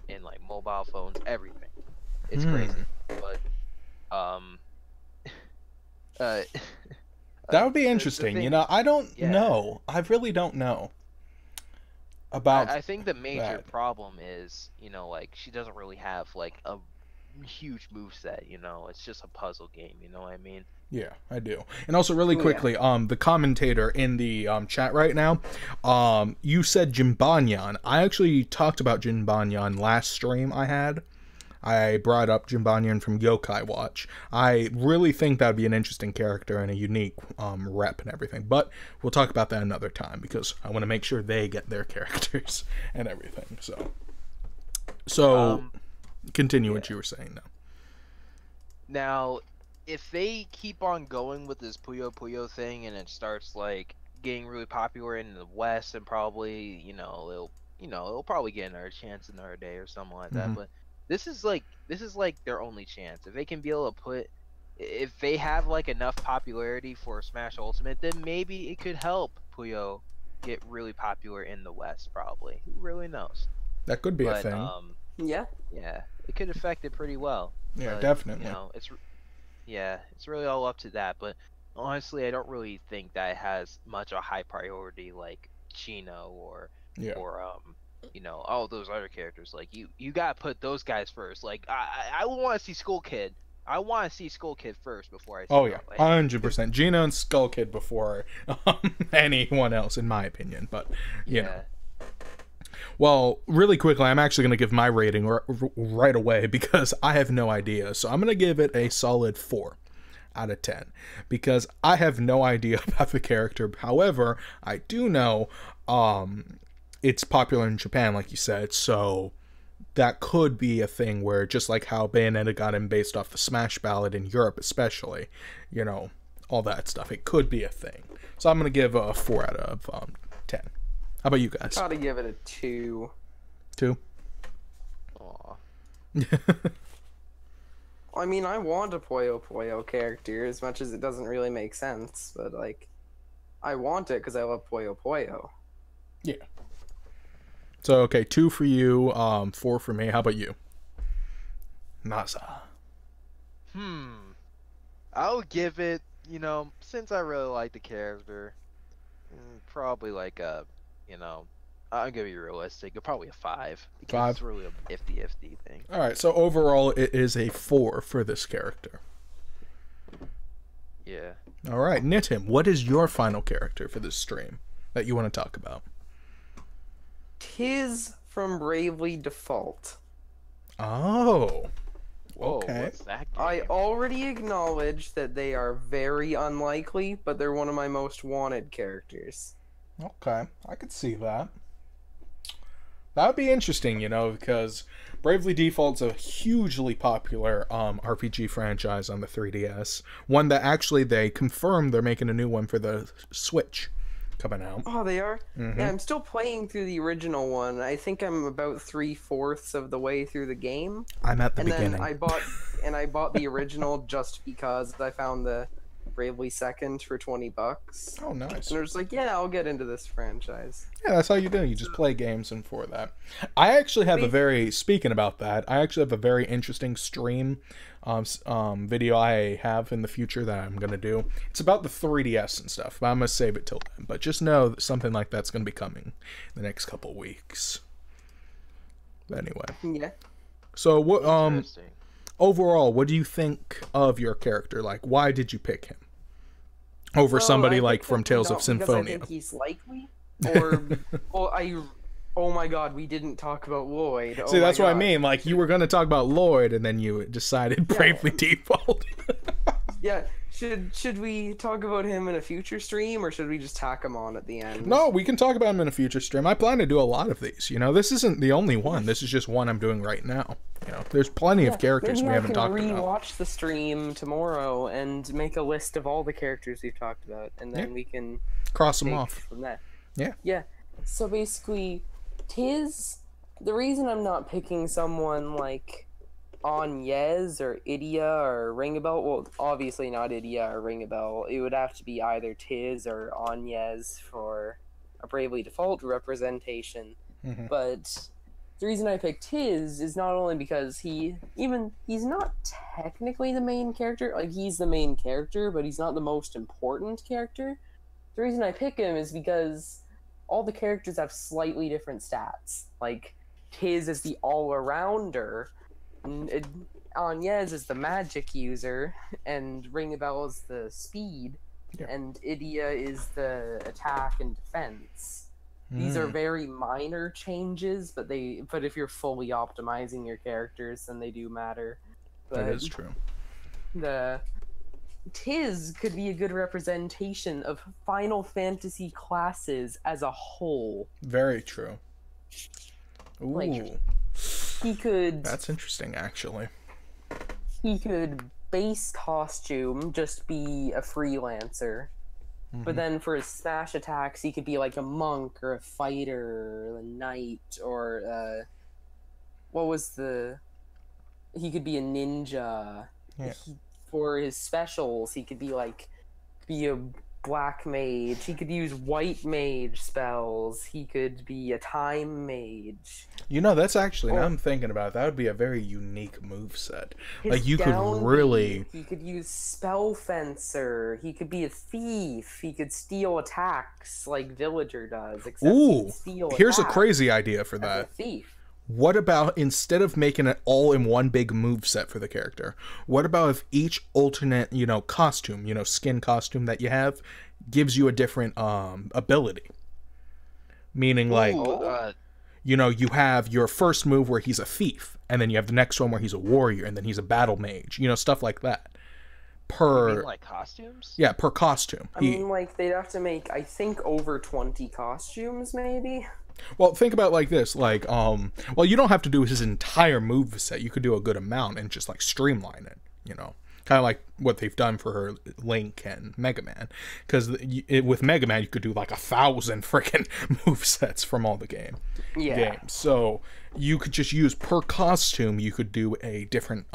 in like mobile phones, everything. It's crazy, but that would be interesting. I don't know. I really don't know about. I think the major problem is, like she doesn't really have like a huge moveset. It's just a puzzle game. You know what I mean? Yeah, I do. And also, really quickly, the commentator in the chat right now, you said Jinbanyan. I actually talked about Jinbanyan last stream I had. I brought up Jinbanyan from Yokai Watch. I really think that would be an interesting character and a unique rep and everything. But we'll talk about that another time because I want to make sure they get their characters and everything. So continue what you were saying now. Now, if they keep on going with this Puyo Puyo thing and it starts like getting really popular in the West, and probably it'll probably get another chance another day or something like that. But this is like their only chance. If they can be able to if they have like enough popularity for Smash Ultimate, then maybe it could help Puyo get really popular in the West. Probably, who really knows? That could be a thing. Yeah, it could affect it pretty well. Yeah, but, definitely. It's really all up to that. But honestly, I don't really think that it has much of a high priority like Chino or you know, all those other characters. Like you gotta put those guys first. Like I want to see Skull Kid. I want to see Skull Kid first before I see. Oh yeah, 100%. Gino and Skull Kid before anyone else, in my opinion. But you know. Well, really quickly, I'm actually going to give my rating right away because I have no idea. So I'm going to give it a solid 4 out of 10 because I have no idea about the character. However, I do know it's popular in Japan, like you said, so that could be a thing where, just like how Bayonetta got him based off the Smash Ballad in Europe especially, you know, all that stuff. It could be a thing. So I'm going to give a 4 out of 10. How about you guys? Gotta give it a 2. 2? Aw. I mean, I want a Puyo Puyo character as much as it doesn't really make sense, but like, I want it because I love Puyo Puyo. Yeah. So okay, 2 for you, 4 for me. How about you? NASA. I'll give it, you know, since I really like the character, probably like a, you know, I'm gonna be realistic, probably a 5. Because 5? It's really a 50-50 thing. Alright, so overall it is a 4 for this character. Yeah. Alright, Nitim, what is your final character for this stream that you want to talk about? Tiz from Bravely Default. Oh. Whoa, Okay. what's that game? I already acknowledge that they are very unlikely, but they're one of my most wanted characters. Okay, I could see that. That would be interesting, you know, because Bravely Default's a hugely popular RPG franchise on the 3DS. One that actually they confirmed they're making a new one for the Switch coming out. Oh, they are? Mm-hmm. Yeah, I'm still playing through the original one. I think I'm about 3/4 of the way through the game. I'm at the and beginning. Then I bought the original just because I found the Bravely Second for $20. Oh, nice. And I was like, yeah, I'll get into this franchise. Yeah, that's how you do. You just play games and for that. I actually have speaking about that, I actually have a very interesting stream video I have in the future that I'm going to do. It's about the 3DS and stuff, but I'm going to save it till then. But just know that something like that's going to be coming in the next couple weeks. But anyway. Yeah. So what overall, what do you think of your character? Like, why did you pick him over somebody like from Tales of Symphonia? Because I think he's likely, or oh my god, we didn't talk about Lloyd. See, that's what I mean. Like, you were going to talk about Lloyd, and then you decided Bravely Default. Yeah. Should we talk about him in a future stream, or should we just tack him on at the end? No, we can talk about him in a future stream. I plan to do a lot of these. You know, this isn't the only one. This is just one I'm doing right now. You know, there's plenty of characters we haven't talked about. Maybe I can rewatch the stream tomorrow and make a list of all the characters we've talked about, and then we can cross them off from that. Yeah. Yeah. So basically, Tiz. The reason I'm not picking someone like Anyez or Idia or Ringabel, well, obviously not Idia or Ringabel. It would have to be either Tiz or Anyez for a Bravely Default representation. Mm-hmm. But the reason I picked Tiz is not only because he's not technically the main character, like he's the main character, but he's not the most important character. The reason I pick him is because all the characters have slightly different stats. Like, Tiz is the all-arounder, Anyez is the magic user, and Ringabel is the speed, and Idia is the attack and defense. These are very minor changes, but if you're fully optimizing your characters, then they do matter. But that is true. The Tiz could be a good representation of Final Fantasy classes as a whole. Very true. Ooh. Like, he could... That's interesting, actually. He could base costume just be a freelancer. Mm-hmm. But then for his smash attacks, he could be like a monk or a fighter or a knight or he could be a ninja. Yeah. For his specials, he could be a black mage. He could use white mage spells. He could be a time mage. You know, that's actually, now Or- I'm thinking about it, that would be a very unique moveset. His Like, you could down really... B, he could use spell fencer. He could be a thief. He could steal attacks like Villager does. Except Ooh, he'd steal here's a attacks crazy idea for as that. a thief. What about, instead of making it all in one big move set for the character, what about if each alternate, you know, costume, you know, skin costume that you have gives you a different ability? Meaning, like, you know, you have your first move where he's a thief, and then you have the next one where he's a warrior, and then he's a battle mage, you know, stuff like that. You mean, like costumes? Yeah, per costume. I mean, like, they'd have to make, I think, over 20 costumes, maybe? Well, think about it like this, like, well, you don't have to do his entire moveset. You could do a good amount and just, like, streamline it, you know? Kind of like what they've done for her Link and Mega Man. Because with Mega Man, you could do, like, 1,000 freaking movesets from all the games. So, you could just use, per costume, you could do a different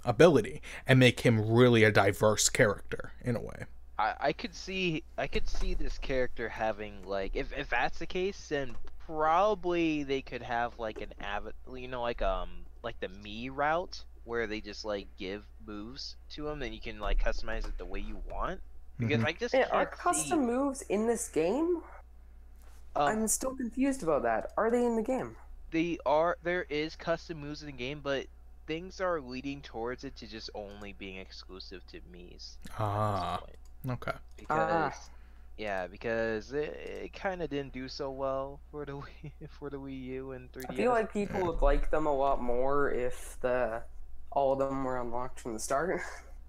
ability and make him really a diverse character, in a way. I could see this character having, like, if that's the case, then probably they could have like an you know, like the me route where they just like give moves to him and you can like customize it the way you want. Because I just are can't custom see... moves in this game? I'm still confused about that. Are they in the game? There is custom moves in the game, but things are leading towards it to just only being exclusive to me's. Okay. Because because it kind of didn't do so well for the Wii U and 3DS. I feel like people would like them a lot more if all of them were unlocked from the start.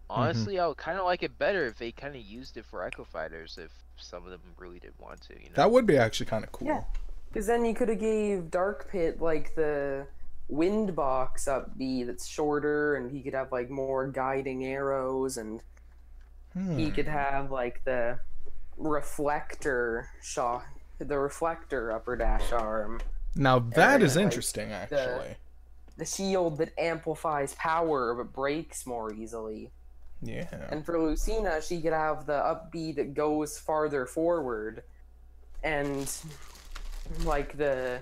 Honestly, I would kind of like it better if they kind of used it for Echo Fighters, if some of them really did want to, you know? That would be actually kind of cool. Yeah, because then you could have gave Dark Pit like the wind box up B that's shorter, and he could have like more guiding arrows, and he could have like the reflector shot, the reflector upper dash arm. Now that is like, interesting, actually. The shield that amplifies power but breaks more easily. Yeah. And for Lucina, she could have the up B that goes farther forward, and like I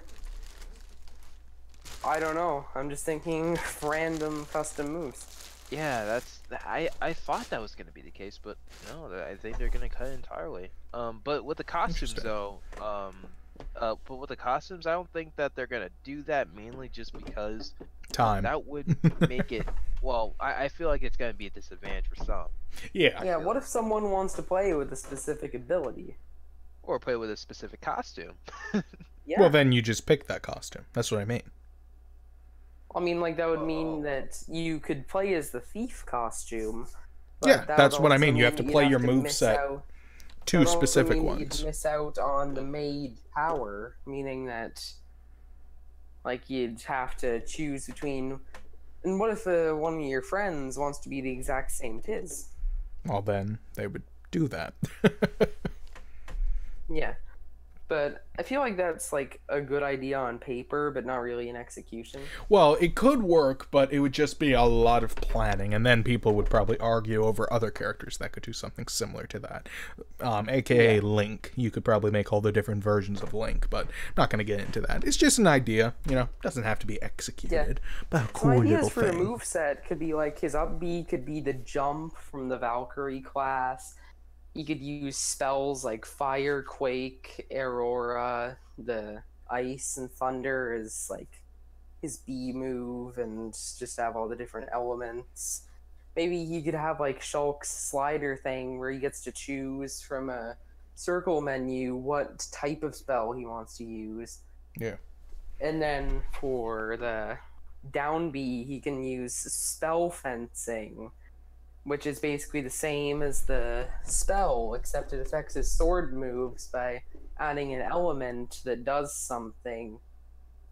don't know. I'm just thinking random custom moves. Yeah, I thought that was gonna be the case, but no, I think they're gonna cut it entirely. But with the costumes though, but with the costumes, I don't think that they're gonna do that, mainly just because time. That would make it. Well, I feel like it's gonna be a disadvantage for some. Yeah. Yeah. What if someone wants to play with a specific ability? Or play with a specific costume? Yeah. Well, then you just pick that costume. That's what I mean. I mean, like, that would mean that you could play as the thief costume. Yeah, that's what I mean. You have to play your moveset. Two specific ones. You'd miss out on the made power, meaning that, like, you'd have to choose between. And what if one of your friends wants to be the exact same Tiz? Well, then they would do that. Yeah. But I feel like that's like a good idea on paper, but not really in execution. Well, it could work, but it would just be a lot of planning, and then people would probably argue over other characters that could do something similar to that. AKA Link. You could probably make all the different versions of Link, but I'm not going to get into that. It's just an idea, you know, doesn't have to be executed. Yeah. But a cool ideas little for thing. a moveset could be like his up B could be the jump from the Valkyrie class. You could use spells like Fire, Quake, Aurora, the Ice and Thunder is like his B move, and just have all the different elements. Maybe he could have like Shulk's slider thing where he gets to choose from a circle menu what type of spell he wants to use. Yeah. And then for the down B, he can use spell fencing, which is basically the same as the spell, except it affects his sword moves by adding an element that does something.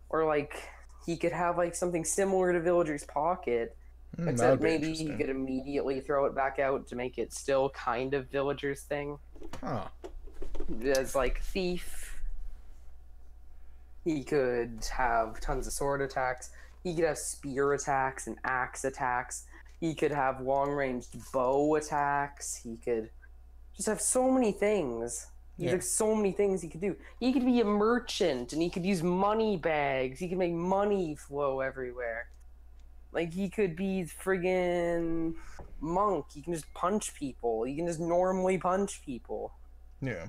Or, like, he could have, like, something similar to Villager's Pocket, except maybe he could immediately throw it back out to make it still kind of Villager's thing. Huh. As, like, Thief. He could have tons of sword attacks. He could have spear attacks and axe attacks. He could have long-range bow attacks. He could just have so many things. He's like so many things he could do. He could be a merchant, and he could use money bags. He could make money flow everywhere. Like, he could be friggin' monk. He can just punch people. He can just normally punch people. Yeah.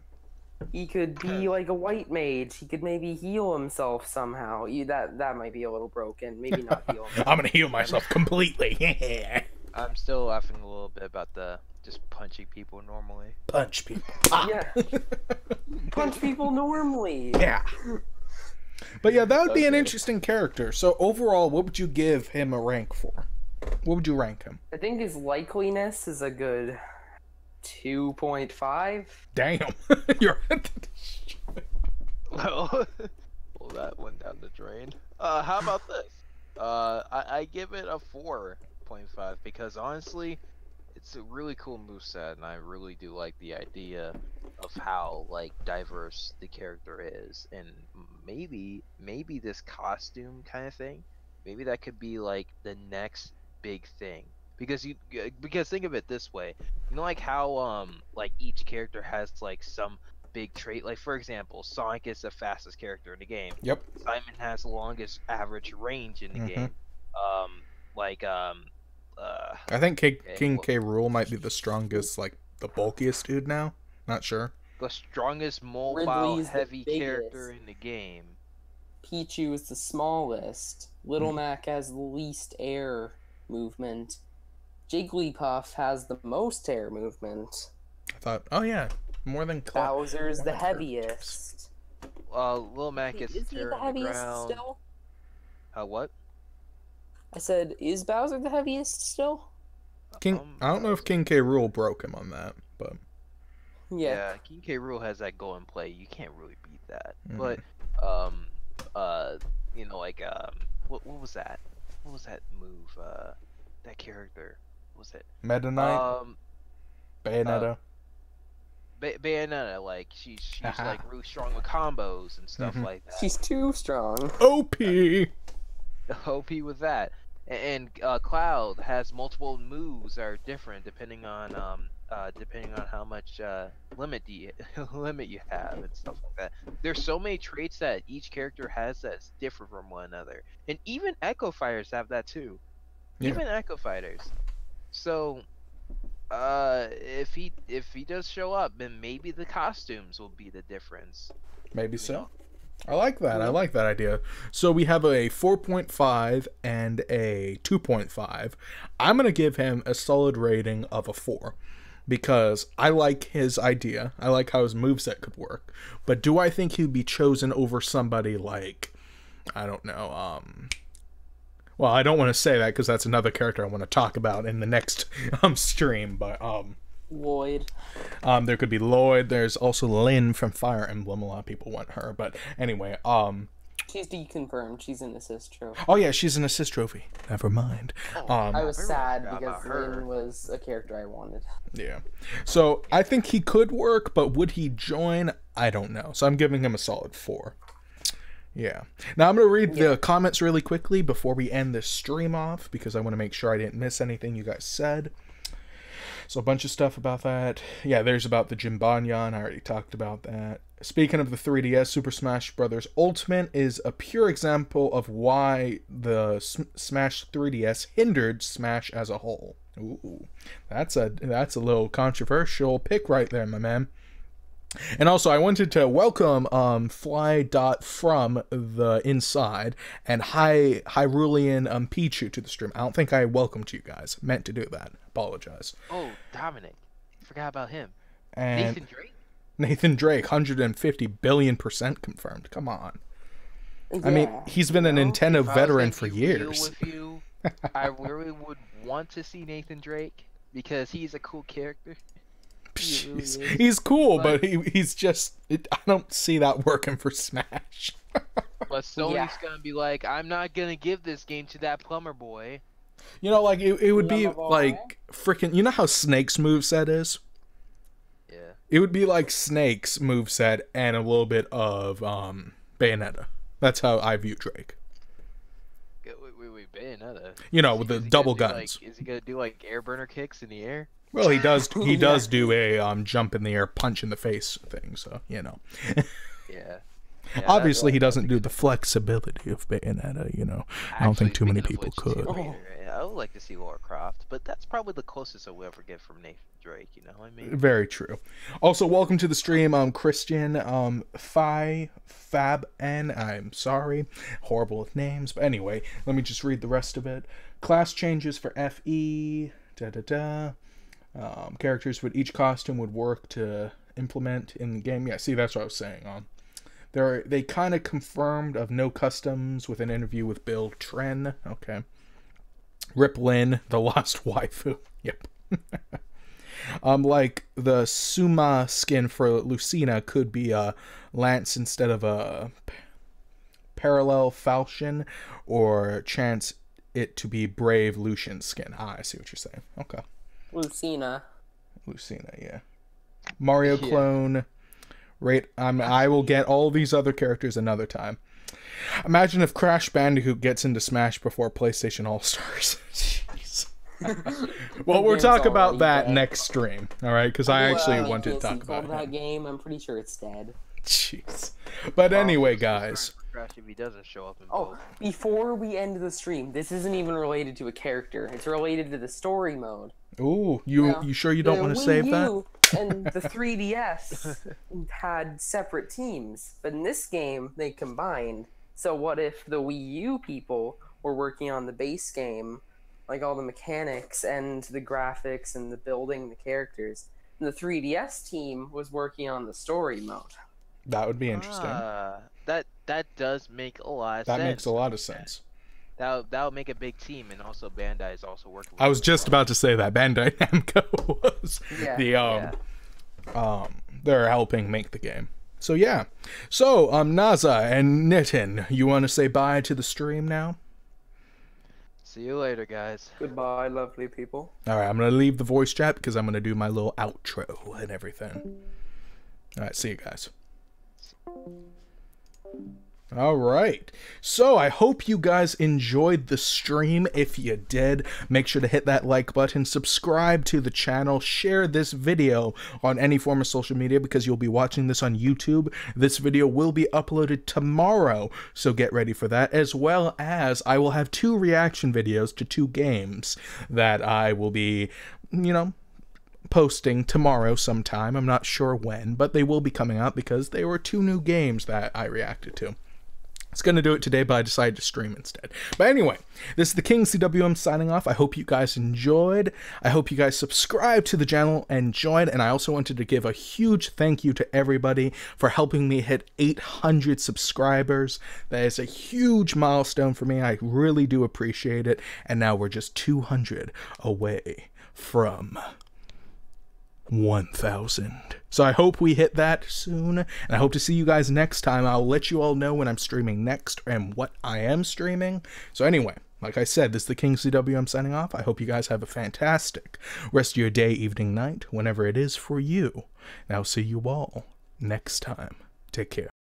He could be like a white mage. He could maybe heal himself somehow. That might be a little broken. Maybe not heal himself. I'm gonna heal myself completely. I'm still laughing a little bit about the just punching people normally. Punch people. Yeah. Punch people normally. Yeah. But yeah, that would be an interesting character. So overall, what would you give him a rank for? What would you rank him? I think his likeliness is a good 2.5. Damn. You're Well, that went down the drain. How about this? I give it a 4.5 because honestly, it's a really cool moveset, and I really do like the idea of how like diverse the character is, and maybe this costume kind of thing, maybe that could be like the next big thing. Because think of it this way, you know, like how like each character has like some big trait. Like for example, Sonic is the fastest character in the game. Yep. Simon has the longest average range in the game. I think King K. Rool might be the strongest, like the bulkiest dude now. Not sure. The strongest mobile Ridley's the heavy biggest. character in the game. Pichu is the smallest. Little Mac has the least air movement. Jigglypuff has the most air movement. I thought, oh yeah, more than Bowser's the heaviest. Lil Mac is Is he the the heaviest ground. still? What? I said, is Bowser the heaviest still? King. I don't know if King K. Rool broke him on that, but Yeah. King K. Rool has that go and play. You can't really beat that. Mhm. But you know, like what was that? What was that move? That character. What was it? Meta Knight, Bayonetta. Bayonetta, like she's like really strong with combos and stuff like that. She's too strong. OP. OP with that. And Cloud has multiple moves that are different depending on how much limit you have and stuff like that. There's so many traits that each character has that's different from one another, and even Echo Fighters have that too. Yeah. Even Echo Fighters. So, if he does show up, then maybe the costumes will be the difference. Maybe You so. know? I like that. I like that idea. So we have a 4.5 and a 2.5. I'm going to give him a solid rating of a 4 because I like his idea. I like how his moveset could work. But do I think he'd be chosen over somebody like, I don't know, well, I don't want to say that because that's another character I want to talk about in the next stream, but Lloyd. there could be Lloyd. There's also Lynn from Fire Emblem. A lot of people want her, but anyway, She's deconfirmed. She's an assist trophy. oh yeah, she's an assist trophy. Never mind. I was sad forgot because about her. Lynn was a character I wanted. Yeah. So I think he could work, but would he join? I don't know. So I'm giving him a solid 4. Yeah. Now I'm going to read the comments really quickly before we end this stream off because I want to make sure I didn't miss anything you guys said. So a bunch of stuff about that. Yeah, there's about the Jimbanyan. I already talked about that. Speaking of the 3DS, Super Smash Bros. Ultimate is a pure example of why the Smash 3DS hindered Smash as a whole. Ooh, that's a little controversial pick right there, my man. And also, I wanted to welcome Fly.from the Inside and Hyrulean Pichu to the stream. I don't think I welcomed you guys. Meant to do that. Apologize. Oh, Dominic, forgot about him. And Nathan Drake. Nathan Drake, 150 billion% confirmed. Come on. I mean, he's been a Nintendo If I was veteran gonna for be real years. with you, I really would want to see Nathan Drake because he's a cool character. He really is. He's cool, but he's just... I don't see that working for Smash. But Sony's gonna be like, I'm not gonna give this game to that plumber boy. You know, like, it would be Plumber boy? like freaking... You know how Snake's moveset is? Yeah. It would be like Snake's moveset and a little bit of Bayonetta. That's how I view Drake. Wait, Bayonetta. You know, with the Is he double gonna do, guns. Like, is he gonna do like air burner kicks in the air? Well, he does do a jump in the air, punch in the face thing, so, you know. Yeah. Obviously, he doesn't do the flexibility of Bayonetta, you know. I don't think too many people could. I would like to see Lara Croft, but that's probably the closest I will ever get from Nathan Drake, you know what I mean? Very true. Also, welcome to the stream, Christian, Fab N. I'm sorry. Horrible with names. But anyway, let me just read the rest of it. Class changes for FE. Characters with each costume would work to implement in the game. Yeah, see, that's what I was saying. They kind of confirmed of no customs with an interview with Bill Tren. Okay. Rip Lin, the lost waifu. Yep. Like the Suma skin for Lucina could be a Lance instead of a parallel Falchion, or chance it to be Brave Lucian skin. Ah, I see what you're saying. Okay. Lucina, yeah. Mario clone. I will get all these other characters another time. Imagine if Crash Bandicoot gets into Smash before PlayStation All-Stars. Jeez. Well, we'll talk about that next stream, all right? Because I actually wanted to talk about that game. I'm pretty sure it's dead. Jeez. But anyway, guys. Crash if he doesn't show up in before we end the stream, this isn't even related to a character. It's related to the story mode. Ooh, you sure you don't want to save that? And the 3DS had separate teams, but in this game they combined. So what if the Wii U people were working on the base game, like all the mechanics and the graphics and the building the characters, and the 3DS team was working on the story mode? That would be interesting. That does make a lot of sense. That makes a lot of sense. That would make a big team, and also Bandai is also working with I was just about to say that Bandai Namco was they're helping make the game. So yeah. So Naza and Nitin, you want to say bye to the stream now? See you later, guys. Goodbye, lovely people. All right, I'm gonna leave the voice chat because I'm gonna do my little outro and everything. All right, see you guys. All right, so I hope you guys enjoyed the stream. If you did, make sure to hit that like button, subscribe to the channel, share this video on any form of social media because you'll be watching this on YouTube. This video will be uploaded tomorrow, so get ready for that, as well as I will have 2 reaction videos to 2 games that I will be, you know, posting tomorrow sometime. I'm not sure when, but they will be coming out because they were 2 new games that I reacted to. I was going to do it today, but I decided to stream instead. But anyway, this is the TheKingcwm signing off. I hope you guys enjoyed. I hope you guys subscribe to the channel and join. And I also wanted to give a huge thank you to everybody for helping me hit 800 subscribers. That is a huge milestone for me. I really do appreciate it. And now we're just 200 away from 1,000. So I hope we hit that soon, and I hope to see you guys next time. I'll let you all know when I'm streaming next and what I am streaming. So anyway, like I said, this is the TheKingcwm signing off. I hope you guys have a fantastic rest of your day, evening, night, whenever it is for you. And I'll see you all next time. Take care.